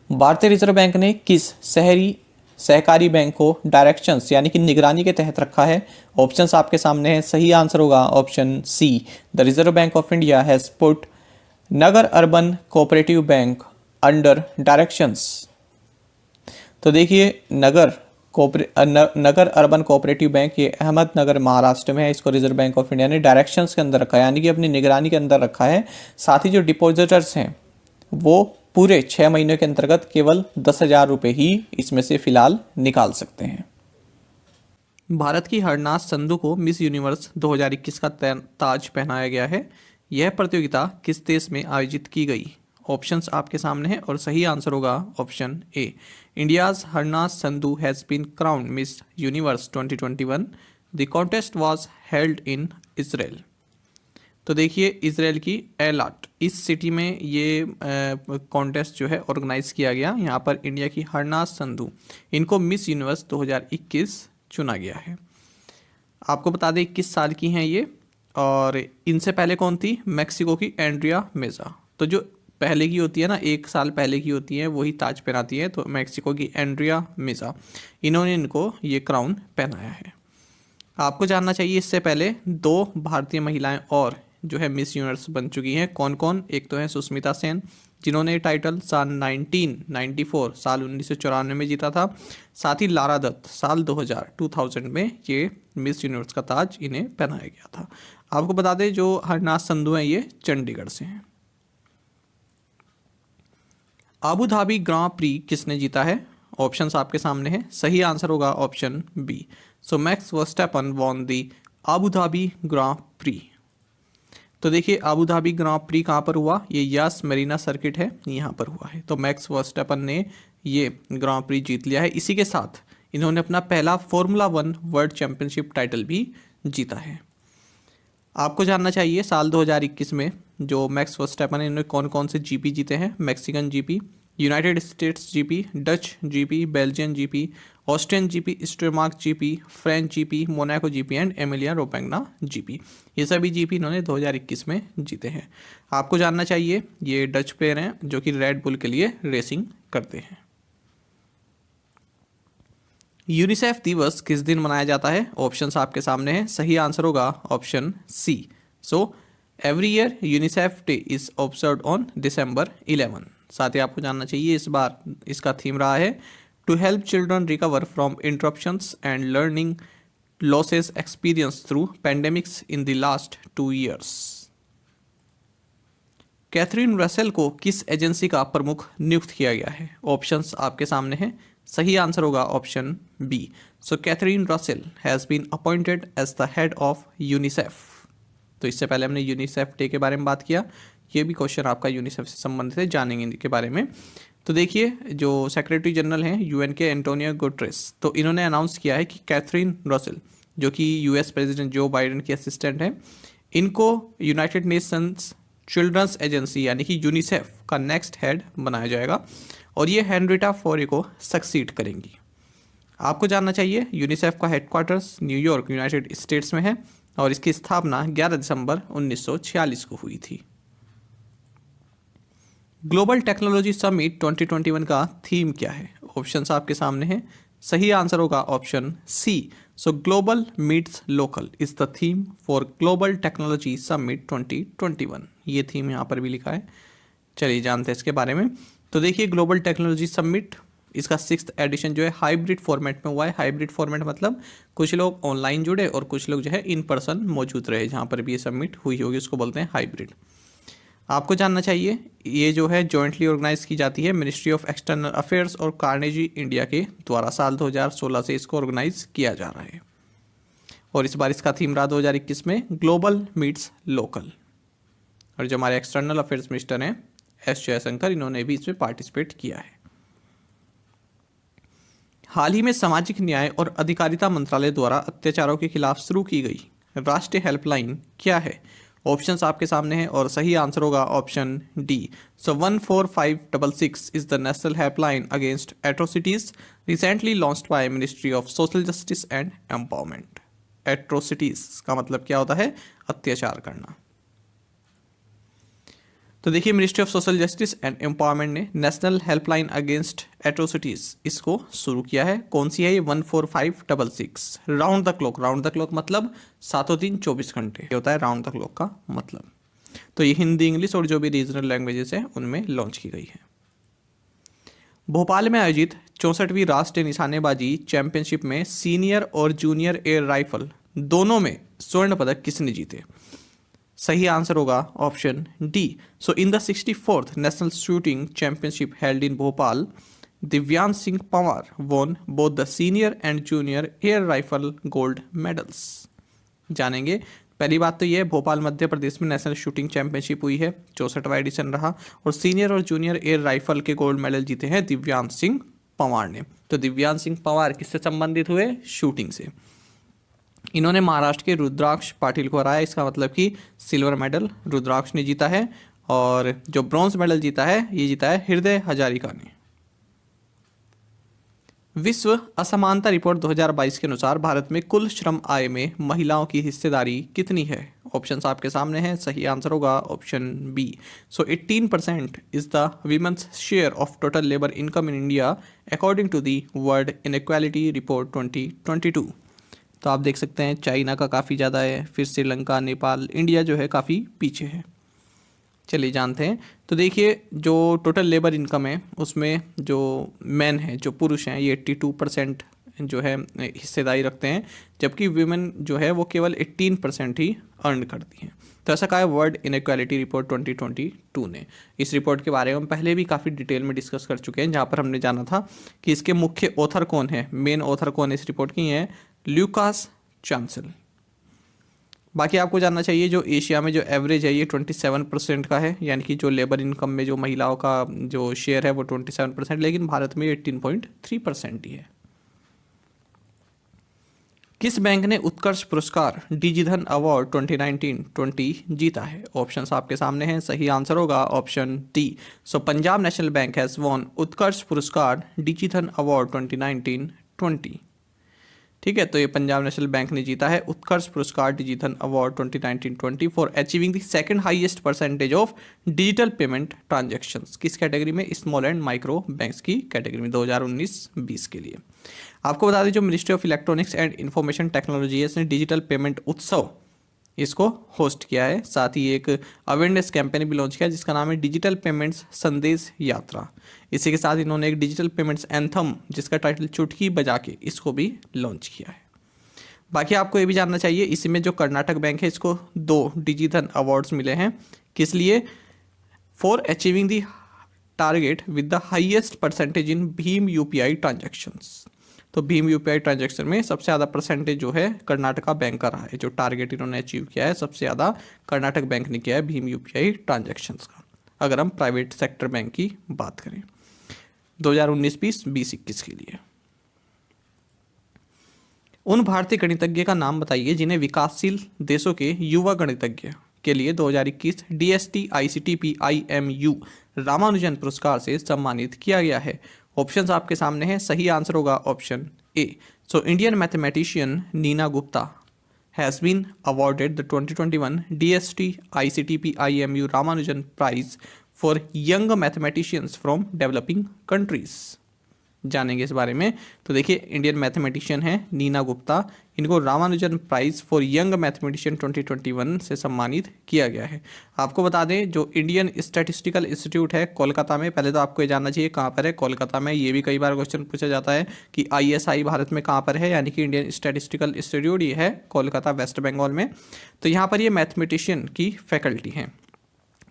भारतीय रिजर्व बैंक ने किस शहरी सहकारी बैंक को डायरेक्शंस यानी कि निगरानी के तहत रखा है? ऑप्शंस आपके सामने हैं, सही आंसर होगा option C. The reserve bank of India has put Nagar Urban Cooperative Bank under directions. तो देखिए नगर अर्बन कोऑपरेटिव बैंक ये अहमदनगर महाराष्ट्र में है, इसको रिजर्व बैंक ऑफ इंडिया ने डायरेक्शंस के अंदर रखा है, यानी कि अपनी निगरानी के अंदर रखा है। साथ ही जो डिपॉजिटर्स हैं वो पूरे 6 महीने के अंतर्गत केवल 10,000 रुपये ही इसमें से फिलहाल निकाल सकते हैं। भारत की हरनाज संधू को मिस यूनिवर्स 2021 का ताज पहनाया गया है। यह प्रतियोगिता किस देश में आयोजित की गई? ऑप्शंस आपके सामने हैं और सही आंसर होगा option A. India's Harnaaz Sandhu has been crowned Miss Universe 2021। The contest was held in Israel. तो देखिए इसराइल की एलाट इस सिटी में ये कॉन्टेस्ट जो है ऑर्गेनाइज किया गया। यहाँ पर इंडिया की हरनाज संधू, इनको मिस यूनिवर्स 2021 चुना गया है। आपको बता दें 21 साल की हैं ये, और इनसे पहले कौन थी? मैक्सिको की एंड्रिया मेजा। तो जो पहले की होती है ना, 1 साल पहले की होती है, वही ताज पहनाती है। तो मैक्सिको की एंड्रिया मेजा, इन्होंने इनको ये क्राउन पहनाया है। आपको जानना चाहिए इससे पहले 2 भारतीय महिलाएं और जो है मिस यूनिवर्स बन चुकी हैं। कौन कौन? एक तो है सुष्मिता सेन, जिन्होंने टाइटल साल 1994 साल 1994 में जीता था। साथ ही लारा दत्त साल 2000 में ये मिस यूनिवर्स का ताज इन्हें पहनाया गया था। आपको बता दें जो हरनाज संधू हैं ये चंडीगढ़ से हैं। आबू धाबी ग्रां प्री किसने जीता है? ऑप्शंस आपके सामने हैं। सही आंसर होगा option B. So Max Verstappen won the Abu Dhabi Grand pre. तो देखिए आबू धाबी ग्रां प्री कहाँ पर हुआ? ये यास मरीना सर्किट है, यहाँ पर हुआ है। तो मैक्स वर्स्टैपन ने ये ग्रां प्री जीत लिया है। इसी के साथ इन्होंने अपना पहला फॉर्मूला 1 वर्ल्ड चैंपियनशिप टाइटल भी जीता है। आपको जानना चाहिए साल 2021 में जो मैक्स वर्स्टैपन इन्होंने कौन कौन से जीपी जीते हैं? Mexican GP, United States GP, Dutch GP, Belgian GP, Austrian GP, Steiermark GP, French GP, Monaco GP and Emilia Romagna GP. ये सभी जीपी इन्होंने 2021 में जीते हैं। आपको जानना चाहिए ये डच प्लेयर हैं जो कि रेड बुल के लिए रेसिंग करते हैं। यूनिसेफ दिवस किस दिन मनाया जाता है? ऑप्शंस आपके सामने हैं। सही आंसर होगा option C. So every year UNICEF day is observed on December 11। साथ ही आपको जानना चाहिए इस बार इसका थीम रहा है to help children recover from interruptions and learning losses experienced through pandemics in the last 2 years। Catherine Russell को किस एजेंसी का प्रमुख नियुक्त किया गया है? ऑप्शंस आपके सामने हैं। सही आंसर होगा option B. So Catherine Russell has been appointed as the head of UNICEF. तो इससे पहले हमने यूनिसेफ डे के बारे में बात किया। ये भी क्वेश्चन आपका यूनिसेफ से संबंधित है, जानेंगे इनके बारे में। तो देखिए जो सेक्रेटरी जनरल हैं यूएन के एंटोनियो गुटेरेस, तो इन्होंने अनाउंस किया है कि कैथरीन रसेल जो कि यूएस प्रेसिडेंट जो बाइडेन की असिस्टेंट हैं, इनको यूनाइटेड नेशंस चिल्ड्रंस एजेंसी यानी कि यूनिसेफ का नेक्स्ट हेड बनाया जाएगा और ये हेनरिटा फोरे को सक्सीड करेंगी। आपको जानना चाहिए यूनिसेफ का हेडक्वार्टर्स न्यूयॉर्क यूनाइटेड स्टेट्स में है और इसकी स्थापना 11 दिसंबर 1946 को हुई थी। ग्लोबल टेक्नोलॉजी समिट 2021 का थीम क्या है? ऑप्शंस आपके सामने हैं। सही आंसर होगा option C. So global meets local is the theme for Global Technology Summit 2021। ये थीम यहाँ पर भी लिखा है। चलिए जानते हैं इसके बारे में। तो देखिए ग्लोबल टेक्नोलॉजी समिट इसका 6th एडिशन जो है हाइब्रिड फॉर्मेट में हुआ है। हाइब्रिड फॉर्मेट मतलब कुछ लोग ऑनलाइन जुड़े और कुछ लोग जो है इन पर्सन मौजूद रहे। जहाँ पर भी ये समिट हुई होगी उसको बोलते हैं हाइब्रिड। आपको जानना चाहिए ये जो है जॉइंटली ऑर्गेनाइज की जाती है मिनिस्ट्री ऑफ एक्सटर्नल अफेयर्स और कार्नेजी इंडिया के द्वारा। साल 2016 से इसको ऑर्गेनाइज किया जा रहा है और इस बार इसका थीम रहा 2021 में ग्लोबल मीट्स लोकल। और जो हमारे एक्सटर्नल अफेयर्स मिनिस्टर हैं एस जयशंकर, इन्होंने भी इसमें पार्टिसिपेट किया है। हाल ही में सामाजिक न्याय और अधिकारिता मंत्रालय द्वारा अत्याचारों के खिलाफ शुरू की गई राष्ट्रीय हेल्पलाइन क्या है? ऑप्शंस आपके सामने हैं और सही आंसर होगा option D. So 14566 is the national helpline against atrocities recently launched by ministry of social justice and empowerment. Atrocities का मतलब क्या होता है? अत्याचार करना। तो देखिए ministry of social justice and empowerment ने नेशनल हेल्पलाइन अगेंस्ट एट्रोसिटीज इसको शुरू किया है। कौन सी है ये? 14566 round the clock. Round the clock मतलब 7 दिन 24 घंटे ये होता है राउंड द क्लॉक का मतलब। तो ये हिंदी, इंग्लिश और जो भी रीजनल लैंग्वेजेस हैं उनमें लॉन्च की गई है। भोपाल में आयोजित 64वीं राष्ट्रीय निशानेबाजी चैंपियनशिप में सीनियर और जूनियर एयर राइफल दोनों में स्वर्ण पदक किसने जीते? सही आंसर होगा option D. So in the 64th national shooting championship held in Bhopal, Divyansh Singh Panwar won both the senior and junior air rifle gold medals. जानेंगे पहली बात तो ये है, भोपाल मध्य प्रदेश में नेशनल शूटिंग चैंपियनशिप हुई है, 64वां एडिशन रहा। और सीनियर और जूनियर एयर राइफल के गोल्ड मेडल जीते हैं दिव्यांश सिंह पंवार ने। तो दिव्यांश सिंह पंवार किससे संबंधित हुए? शूटिंग से। इन्होंने महाराष्ट्र के रुद्राक्ष पाटिल को हराया, इसका मतलब कि सिल्वर मेडल रुद्राक्ष ने जीता है। और जो ब्रॉन्ज मेडल जीता है ये जीता है हृदय हजारिका ने। विश्व असमानता रिपोर्ट 2022 के अनुसार भारत में कुल श्रम आय में महिलाओं की हिस्सेदारी कितनी है? ऑप्शंस आपके सामने हैं, सही आंसर होगा option B. So 18% is the women's share of total labour income in India according to the World Inequality Report 2022। तो आप देख सकते हैं चाइना का काफ़ी ज़्यादा है, फिर श्रीलंका, नेपाल, इंडिया जो है काफ़ी पीछे है। चलिए जानते हैं। तो देखिए जो टोटल लेबर इनकम है उसमें जो मैन है, जो पुरुष हैं, ये 82% जो है हिस्सेदारी रखते हैं, जबकि वीमेन जो है वो केवल 18% ही अर्न करती हैं। तो ऐसा कहा है वर्ल्ड इनइक्वालिटी रिपोर्ट 2022 ने। इस रिपोर्ट के बारे में हम पहले भी काफ़ी डिटेल में डिस्कस कर चुके हैं, जहाँ पर हमने जाना था कि इसके मुख्य ऑथर कौन है, मेन ऑथर कौन है इस रिपोर्ट की है ल्यूकास चांसेल। बाकी आपको जानना चाहिए जो एशिया में जो एवरेज है ये 27% का है, यानी कि जो लेबर इनकम में जो महिलाओं का जो शेयर है वो 27%, लेकिन भारत में 18.3% ही है। किस बैंक ने उत्कर्ष पुरस्कार डिजिधन अवार्ड 2019-20 जीता है? ऑप्शंस आपके सामने हैं, सही आंसर होगा option D. So Punjab national bank has won Utkarsh Puraskar DigiDhan award 2019-20। ठीक है, तो ये पंजाब नेशनल बैंक ने जीता है उत्कर्ष Puraskar DigiDhan award 2019-20 for achieving the second highest percentage of digital payment transactions. किस कैटेगरी में? स्मॉल एंड माइक्रो बैंक्स की कैटेगरी में 2019-20 के लिए। आपको बता दें जो ministry of electronics and information technology है इसने डिजिटल पेमेंट उत्सव इसको होस्ट किया है। साथ ही एक अवेयरनेस कैंपेन भी लॉन्च किया जिसका नाम है डिजिटल पेमेंट्स संदेश यात्रा। इसी के साथ इन्होंने एक डिजिटल पेमेंट्स एंथम जिसका टाइटल चुटकी बजा के इसको भी लॉन्च किया है। बाकी आपको ये भी जानना चाहिए इसी में जो कर्नाटक बैंक है इसको 2 डिजिधन अवार्ड्स मिले हैं। किस लिए? For achieving the target with the highest percentage in Bhim UPI transactions. तो भीम यूपीआई ट्रांजैक्शन में सबसे ज़्यादा परसेंटेज जो है कर्नाटका बैंक का रहा है, जो टारगेट इन्होंने अचीव किया है सबसे ज़्यादा कर्नाटक बैंक ने किया है भीम यूपीआई ट्रांजैक्शंस का, अगर हम प्राइवेट सेक्टर बैंक की बात करें 2019-20, 2021 के लिए। उन भारतीय गणितज्ञ का नाम बताइए जिन्हें विकासशील देशों के युवा गणितज्ञ के लिए 2021 DST ICTP IMU रामानुजन पुरस्कार से सम्मानित किया गया है। ऑप्शंस आपके सामने हैं, सही आंसर होगा option A. So Indian mathematician Neena Gupta has been awarded the 2021 DST ICTP IMU Ramanujan prize for young mathematicians from developing countries. जानेंगे इस बारे में। तो देखिए इंडियन मैथमेटिशियन हैं नीना गुप्ता, इनको Ramanujan prize for young mathematician 2021 से सम्मानित किया गया है। आपको बता दें जो इंडियन स्टैटिस्टिकल इंस्टीट्यूट है कोलकाता में, पहले तो आपको ये जानना चाहिए कहाँ पर है, कोलकाता में। ये भी कई बार क्वेश्चन पूछा जाता है कि ISI भारत में कहाँ पर है, यानी कि इंडियन स्टैटिस्टिकल इंस्टीट्यूट ये है कोलकाता वेस्ट बंगाल में। तो यहाँ पर ये मैथमेटिशियन की फैकल्टी हैं,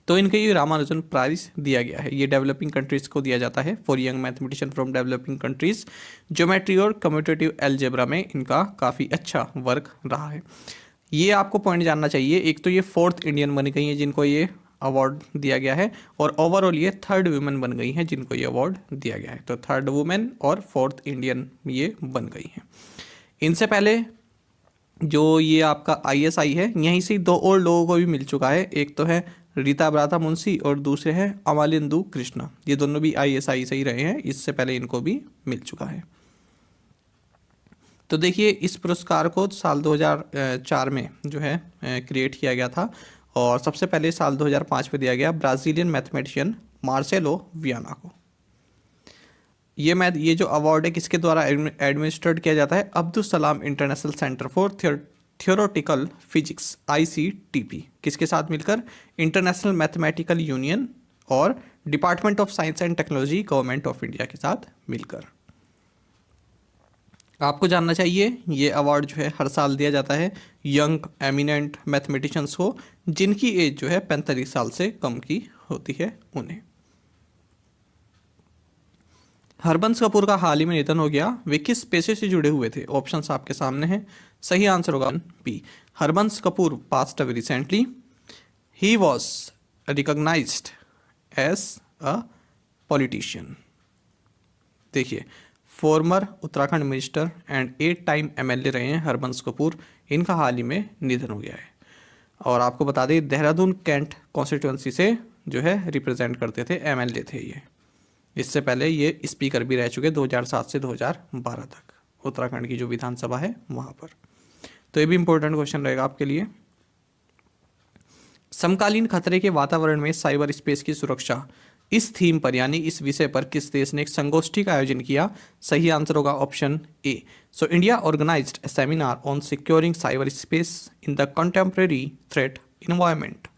तो इनके ये रामानुजन प्राइज दिया गया है। ये डेवलपिंग कंट्रीज़ को दिया जाता है for young mathematician from developing countries. Geometry और कम्यूटेटिव एलजेब्रा में इनका काफ़ी अच्छा वर्क रहा है। ये आपको पॉइंट जानना चाहिए, एक तो ये 4th इंडियन बन गई हैं जिनको ये अवार्ड दिया गया है, और ओवरऑल ये 3rd वुमेन बन गई हैं जिनको ये अवार्ड दिया गया है। तो 3rd वुमेन और 4th इंडियन ये बन गई हैं। इनसे पहले जो ये आपका ISI है यहीं से 2 और लोगों को भी मिल चुका है, एक तो है रीता ब्राता मुंशी और दूसरे हैं अमालिंदु कृष्णा। ये दोनों भी ISI से ही रहे हैं, इससे पहले इनको भी मिल चुका है। तो देखिए इस पुरस्कार को साल 2004 में जो है क्रिएट किया गया था, और सबसे पहले साल 2005 में दिया गया ब्राज़ीलियन मैथमेटिशियन मार्सेलो वियाना को। ये जो अवार्ड है किसके द्वारा एडमिनिस्ट्रेट किया जाता है? Abdul Salam international centre for theoretical physics ICTP। किसके साथ मिलकर? इंटरनेशनल मैथमेटिकल यूनियन और department of science and technology government of India के साथ मिलकर। आपको जानना चाहिए ये अवार्ड जो है हर साल दिया जाता है यंग एमिनेंट मैथमेटिशियंस को जिनकी एज जो है 45 साल से कम की होती है उन्हें। हरबंस कपूर का हाल ही में निधन हो गया, वे किस पेशे से जुड़े हुए थे? ऑप्शंस आपके सामने हैं। सही आंसर होगा B, Harbans Kapoor passed away recently, he was recognised as a politician. देखिए, former Uttarakhand minister and 8 time MLA रहे हैं हरबंस कपूर, इनका हाल ही में निधन हो गया है। और आपको बता दें, देहरादून कैंट कॉन्स्टिट्यूंसी से जो है रिप्रेजेंट करते थे, एमएलए थे ये। इससे पहले ये स्पीकर भी रह चुके 2007 से 2012 तक, उत्तराखंड की जो विधानसभा है वहाँ पर। तो ये भी इंपॉर्टेंट क्वेश्चन रहेगा आपके लिए। समकालीन खतरे के वातावरण में साइबर स्पेस की सुरक्षा, इस थीम पर यानी इस विषय पर किस देश ने एक संगोष्ठी का आयोजन किया? सही आंसर होगा option A. So India organised a seminar on securing cyber space in the contemporary threat environment.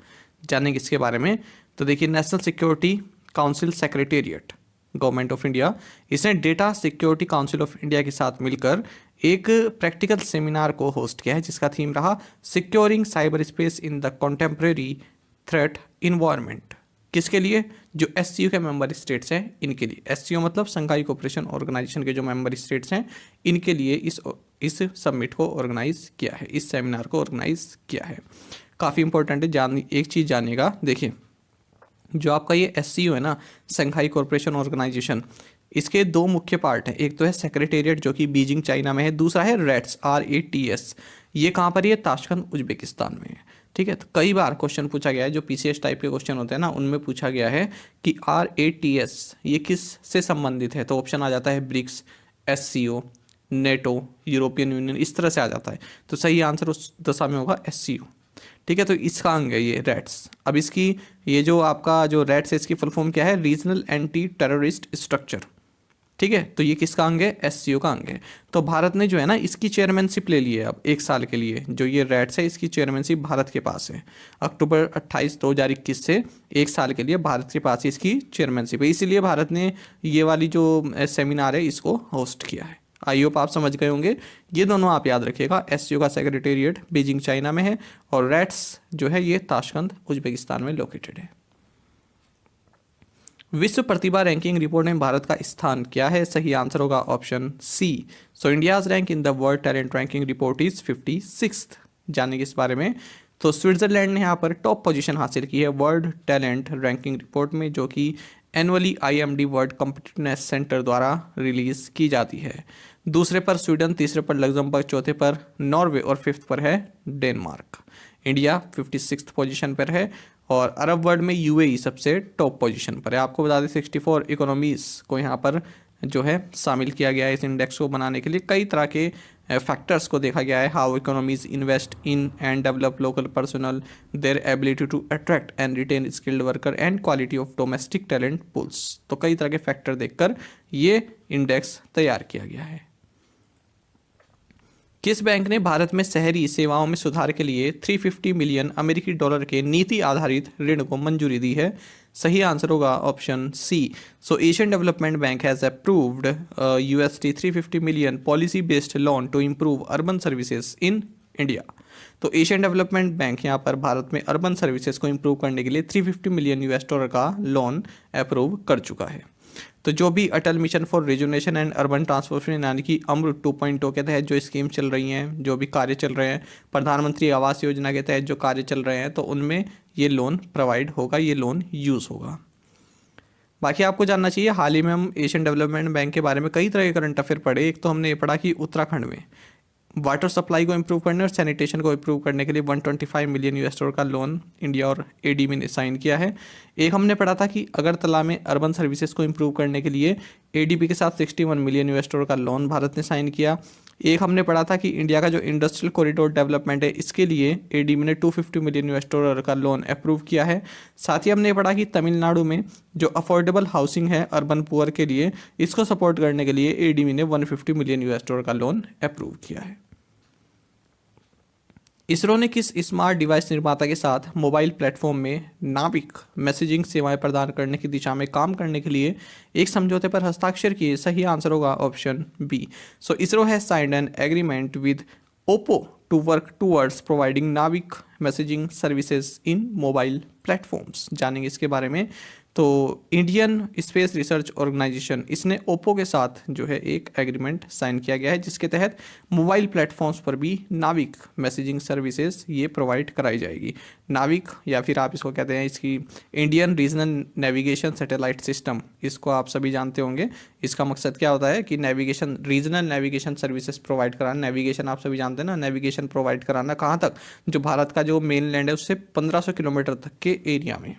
जानेंगे इसके बारे में। तो देखिए, national security council secretariat government of India, इसने data security council of India के साथ मिलकर एक प्रैक्टिकल सेमिनार को होस्ट किया है, जिसका थीम रहा securing cyber space in the contemporary threat environment. किसके लिए? जो एससीओ के मेंबर स्टेट्स हैं इनके लिए। एससीओ मतलब शंघाई कोऑपरेशन ऑर्गेनाइजेशन के जो मेंबर स्टेट्स हैं इनके लिए इस समिट को ऑर्गेनाइज किया है, इस सेमिनार को ऑर्गेनाइज किया है। काफ़ी इंपॉर्टेंट है, एक चीज़ जानिएगा। देखिए, जो आपका ये एससीओ है ना, शंघाई कोऑपरेशन ऑर्गेनाइजेशन, इसके दो मुख्य पार्ट हैं। एक तो है सेक्रेटेरिएट जो कि बीजिंग चाइना में है, दूसरा है रेट्स RATS, ये कहाँ पर? ये ताशकंद उज्बेकिस्तान में है। ठीक है, तो कई बार क्वेश्चन पूछा गया है, जो PCS टाइप के क्वेश्चन होते हैं ना, उनमें पूछा गया है कि RATS ये किस से संबंधित है? तो ऑप्शन आ जाता है BRICS, SCO, NATO, European Union, इस तरह से आ जाता है। तो सही आंसर उस दशा में होगा SCO। ठीक है, तो इसका अंग है ये रेट्स। अब इसकी ये जो आपका जो रेट्स है, इसकी फुल फॉर्म क्या है? Regional anti terrorist structure. ठीक है, तो ये किसका अंग है? SCO का अंग है। तो भारत ने जो है ना इसकी चेयरमैनशिप ले ली है अब 1 साल के लिए। जो ये रेट्स है इसकी चेयरमैनशिप भारत के पास है। अक्टूबर 28, 2021 से 1 साल के लिए भारत के पास इसकी चेयरमैनशिप है। इसीलिए भारत ने ये वाली जो सेमिनार है इसको होस्ट किया है। आई होप आप समझ गए होंगे। ये दोनों आप याद रखिएगा, SCO का सेक्रेटेरिएट बीजिंग चाइना में है और रेट्स जो है ये ताशकंद उज्बेकिस्तान में लोकेटेड है। विश्व प्रतिभा रैंकिंग रिपोर्ट में भारत का स्थान क्या है? सही आंसर होगा option C. So India's rank in the World Talent Ranking report is 56th। जानेंगे इस बारे में। तो स्विट्जरलैंड ने यहाँ पर टॉप पोजीशन हासिल की है वर्ल्ड टैलेंट रैंकिंग रिपोर्ट में, जो कि annually IMD world competitiveness centre द्वारा रिलीज की जाती है। दूसरे पर स्वीडन, तीसरे पर लग्जमबर्ग, चौथे पर नॉर्वे और 5th पर है डेनमार्क। इंडिया 56th पोजीशन पर है और अरब वर्ल्ड में UAE सबसे टॉप पोजीशन पर है। आपको बता दें 64 इकोनॉमीज़ को यहाँ पर जो है शामिल किया गया है इस इंडेक्स को बनाने के लिए। कई तरह के फैक्टर्स को देखा गया है, how economies invest in and develop local personnel, their ability to attract and retain skilled worker and quality of domestic talent pools. तो कई तरह के फैक्टर देखकर ये इंडेक्स तैयार किया गया है। किस बैंक ने भारत में शहरी सेवाओं में सुधार के लिए 350 मिलियन अमेरिकी डॉलर के नीति आधारित ऋण को मंजूरी दी है? सही आंसर होगा option C. So Asian development Bank has approved USD 350 million policy based loan to improve urban services in India. तो एशियन डेवलपमेंट बैंक यहाँ पर भारत में अर्बन सर्विसेज को इम्प्रूव करने के लिए 350 मिलियन US डॉलर का लोन अप्रूव कर चुका है। तो जो भी Atal mission for rejuvenation and urban transformation यानी कि अमृत 2.0 के तहत जो स्कीम चल रही हैं, जो भी कार्य चल रहे हैं, प्रधानमंत्री आवास योजना के तहत जो कार्य चल रहे हैं, तो उनमें ये लोन प्रोवाइड होगा, ये लोन यूज़ होगा। बाकी आपको जानना चाहिए, हाल ही में हम एशियन डेवलपमेंट बैंक के बारे में कई तरह के करंट अफेयर पढ़े। एक तो हमने ये पढ़ा कि उत्तराखंड में वाटर सप्लाई को इम्प्रूव करने और सैनिटेशन को इम्प्रूव करने के लिए 125 मिलियन US डॉलर का लोन इंडिया और ADB ने साइन किया है। एक हमने पढ़ा था कि अगरतला में अर्बन सर्विसेज को इम्प्रूव करने के लिए ADB के साथ 61 मिलियन US डॉलर का लोन भारत ने साइन किया। एक हमने पढ़ा था कि इंडिया का जो इंडस्ट्रियल कॉरिडोर डेवलपमेंट है, इसके लिए ADB ने 250 मिलियन US डॉलर का लोन अप्रूव किया है। साथ ही हमने पढ़ा कि तमिलनाडु में जो अफोर्डेबल हाउसिंग है अर्बन पुअर के लिए, इसको सपोर्ट करने के लिए ADB ने 150 मिलियन US डॉलर का लोन अप्रूव किया है। इसरो ने किस स्मार्ट डिवाइस निर्माता के साथ मोबाइल प्लेटफॉर्म में नाविक मैसेजिंग सेवाएं प्रदान करने की दिशा में काम करने के लिए एक समझौते पर हस्ताक्षर किए? सही आंसर होगा option B. So ISRO has signed an agreement with Oppo to work towards providing NavIC messaging services in mobile platforms, जानेंगे इसके बारे में। तो इंडियन स्पेस रिसर्च ऑर्गेनाइजेशन, इसने ओप्पो के साथ जो है एक एग्रीमेंट साइन किया गया है, जिसके तहत मोबाइल प्लेटफॉर्म्स पर भी नाविक मैसेजिंग सर्विसेज ये प्रोवाइड कराई जाएगी। नाविक, या फिर आप इसको कहते हैं इसकी Indian regional navigation satellite system, इसको आप सभी जानते होंगे। इसका मकसद क्या होता है कि navigation, regional navigation services provide कराना। नेविगेशन आप सभी जानते हैं ना, नेविगेशन प्रोवाइड कराना कहाँ तक, जो भारत का जो मेन लैंड है उससे 1500 किलोमीटर तक के एरिया में।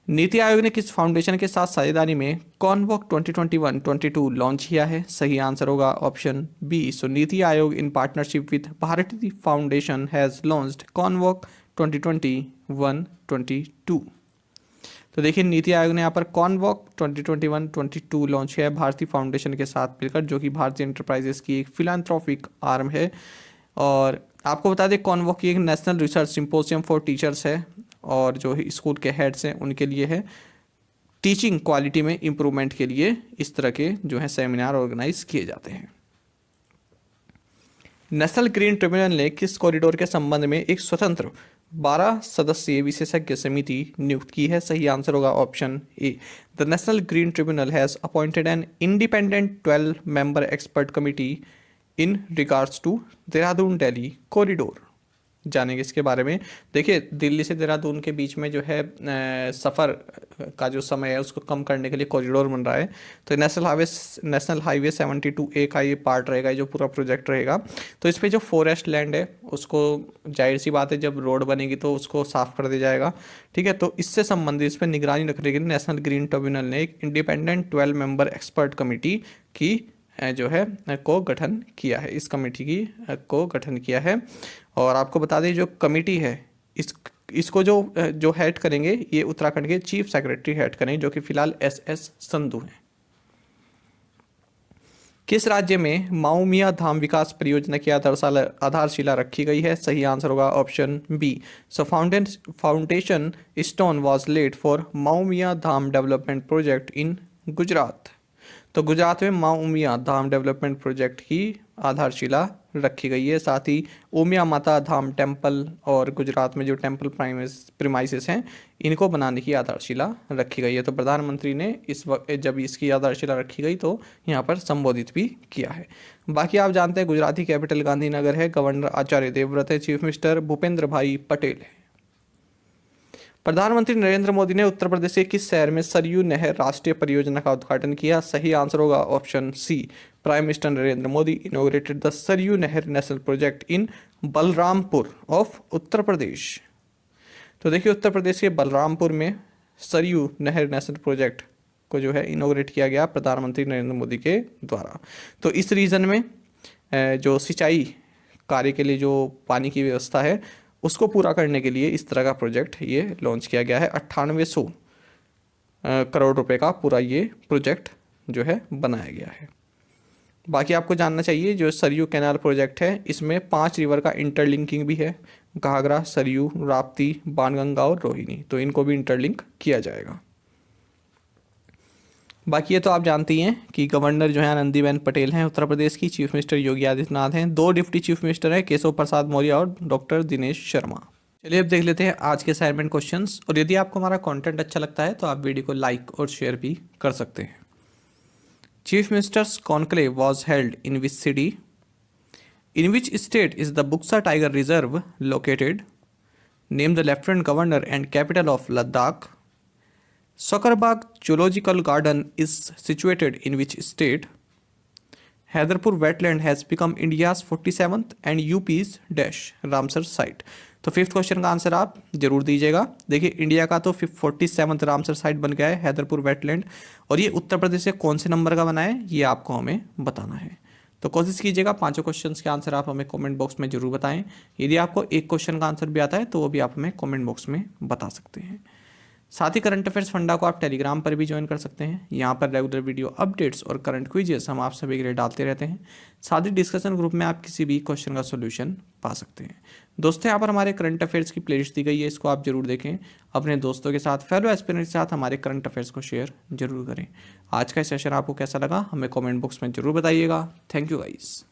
नीति आयोग ने किस फाउंडेशन के साथ साझेदारी में कॉनवॉक 2021-22 लॉन्च किया है? सही आंसर होगा option B. So NITI Aayog in partnership with Bharti foundation has launched ConVoc 2021-22। तो देखिए नीति आयोग ने यहाँ पर कॉनवॉक 2021-22 लॉन्च किया है भारती फाउंडेशन के साथ मिलकर, जो कि भारतीय एंटरप्राइजेस की एक फिलान्थ्रोपिक आर्म है। और आपको बता दें कॉनवॉक की एक national research symposium for teachers है, और जो स्कूल के हेड्स हैं उनके लिए है। टीचिंग क्वालिटी में इम्प्रूवमेंट के लिए इस तरह के जो है सेमिनार ऑर्गेनाइज किए जाते हैं। नेशनल ग्रीन ट्रिब्यूनल ने किस कॉरिडोर के संबंध में एक स्वतंत्र 12 सदस्यीय विशेषज्ञ समिति नियुक्त की है? सही आंसर होगा option A. The National Green Tribunal has appointed an independent 12 member expert committee in regards to Dehradun Delhi corridor, जानेंगे इसके बारे में। देखिए दिल्ली से देहरादून के बीच में जो है सफ़र का जो समय है उसको कम करने के लिए कॉरिडोर बन रहा है। तो नेशनल हाईवे 72A का ये पार्ट रहेगा, जो पूरा प्रोजेक्ट रहेगा। तो इस पे जो फॉरेस्ट लैंड है उसको, जाहिर सी बात है जब रोड बनेगी तो उसको साफ़ कर दिया जाएगा, ठीक है। तो इससे संबंधित इस पर निगरानी रखने के लिए नेशनल ग्रीन ट्रिब्यूनल ने एक इंडिपेंडेंट 12 मेंबर एक्सपर्ट कमेटी की जो है को गठन किया है, इस कमेटी की को गठन किया है। और आपको बता दें जो कमेटी है इसको जो हेड करेंगे ये उत्तराखंड के चीफ सेक्रेटरी हेड करेंगे, जो कि फिलहाल SS संधू हैं। किस राज्य में माऊमिया धाम विकास परियोजना की आधारशिला रखी गई है? सही आंसर होगा option B. So foundation stone was laid for Maumiya Dham development project in Gujarat. तो गुजरात में माँ उमिया धाम डेवलपमेंट प्रोजेक्ट की आधारशिला रखी गई है। साथ ही उमिया माता धाम टेम्पल और गुजरात में जो टेम्पल प्रीमाइसेस हैं इनको बनाने की आधारशिला रखी गई है। तो प्रधानमंत्री ने इस वक्त जब इसकी आधारशिला रखी गई तो यहाँ पर संबोधित भी किया है। बाकी आप जानते हैं गुजरात की कैपिटल गांधीनगर है, गवर्नर आचार्य देवव्रत है, चीफ मिनिस्टर भूपेंद्र भाई पटेल है। प्रधानमंत्री नरेंद्र मोदी ने उत्तर प्रदेश के किस शहर में सरयू नहर राष्ट्रीय परियोजना का उद्घाटन किया? सही आंसर होगा option C. Prime minister Narendra Modi inaugurated the Saryu Nahar national project in Balrampur of Uttar Pradesh. तो देखिए उत्तर प्रदेश के बलरामपुर में सरयू नहर नेशनल प्रोजेक्ट को जो है इनॉग्रेट किया गया प्रधानमंत्री नरेंद्र मोदी के द्वारा। तो इस रीजन में जो सिंचाई कार्य के लिए जो पानी की व्यवस्था है उसको पूरा करने के लिए इस तरह का प्रोजेक्ट ये लॉन्च किया गया है। 9800 करोड़ रुपए का पूरा ये प्रोजेक्ट जो है बनाया गया है। बाकी आपको जानना चाहिए जो सरयू कैनाल प्रोजेक्ट है इसमें 5 रिवर का इंटरलिंकिंग भी है, घाघरा, सरयू, राप्ती, बाणगंगा और रोहिणी, तो इनको भी इंटरलिंक किया जाएगा। बाकी ये तो आप जानती हैं कि गवर्नर जो है आनंदीबेन पटेल हैं उत्तर प्रदेश की, चीफ मिनिस्टर योगी आदित्यनाथ हैं, 2 डिप्टी चीफ मिनिस्टर हैं केशव प्रसाद मौर्य और डॉक्टर दिनेश शर्मा। चलिए अब देख लेते हैं आज के असाइनमेंट क्वेश्चंस। और यदि आपको हमारा कंटेंट अच्छा लगता है तो आप वीडियो को लाइक और शेयर भी कर सकते हैं। Chief ministers conclave was held in which city? In which state is the Buxa tiger reserve located? Name the lieutenant governor and capital of Ladakh. Sakarbagh Zoological Garden is situated in which state? Hyderpur wetland has become India's 47th and UP's dash Ramsar site. तो 5th क्वेश्चन का आंसर आप जरूर दीजिएगा। देखिए इंडिया का तो 47th रामसर साइट बन गया है हैदरपुर वेटलैंड, और ये उत्तर प्रदेश से कौन से नंबर का बना है ये आपको हमें बताना है। तो कोशिश कीजिएगा 5 क्वेश्चंस के आंसर आप हमें कमेंट बॉक्स में जरूर बताएं। यदि आपको एक क्वेश्चन का आंसर भी आता है तो वो भी आप हमें कमेंट बॉक्स में बता सकते हैं। साथ ही करंट अफेयर्स फंडा को आप टेलीग्राम पर भी ज्वाइन कर सकते हैं। यहाँ पर रेगुलर वीडियो अपडेट्स और करंट क्विजेस हम आप सभी के लिए डालते रहते हैं। साथ ही डिस्कशन ग्रुप में आप किसी भी क्वेश्चन का सोल्यूशन पा सकते हैं। दोस्तों यहाँ पर हमारे करंट अफेयर्स की प्लेलिस्ट दी गई है, इसको आप जरूर देखें। अपने दोस्तों के साथ, फेलो एस्पिरेंट के साथ हमारे करंट अफेयर्स को शेयर जरूर करें। आज का सेशन आपको कैसा लगा हमें कॉमेंट बॉक्स में जरूर बताइएगा। Thank you guys.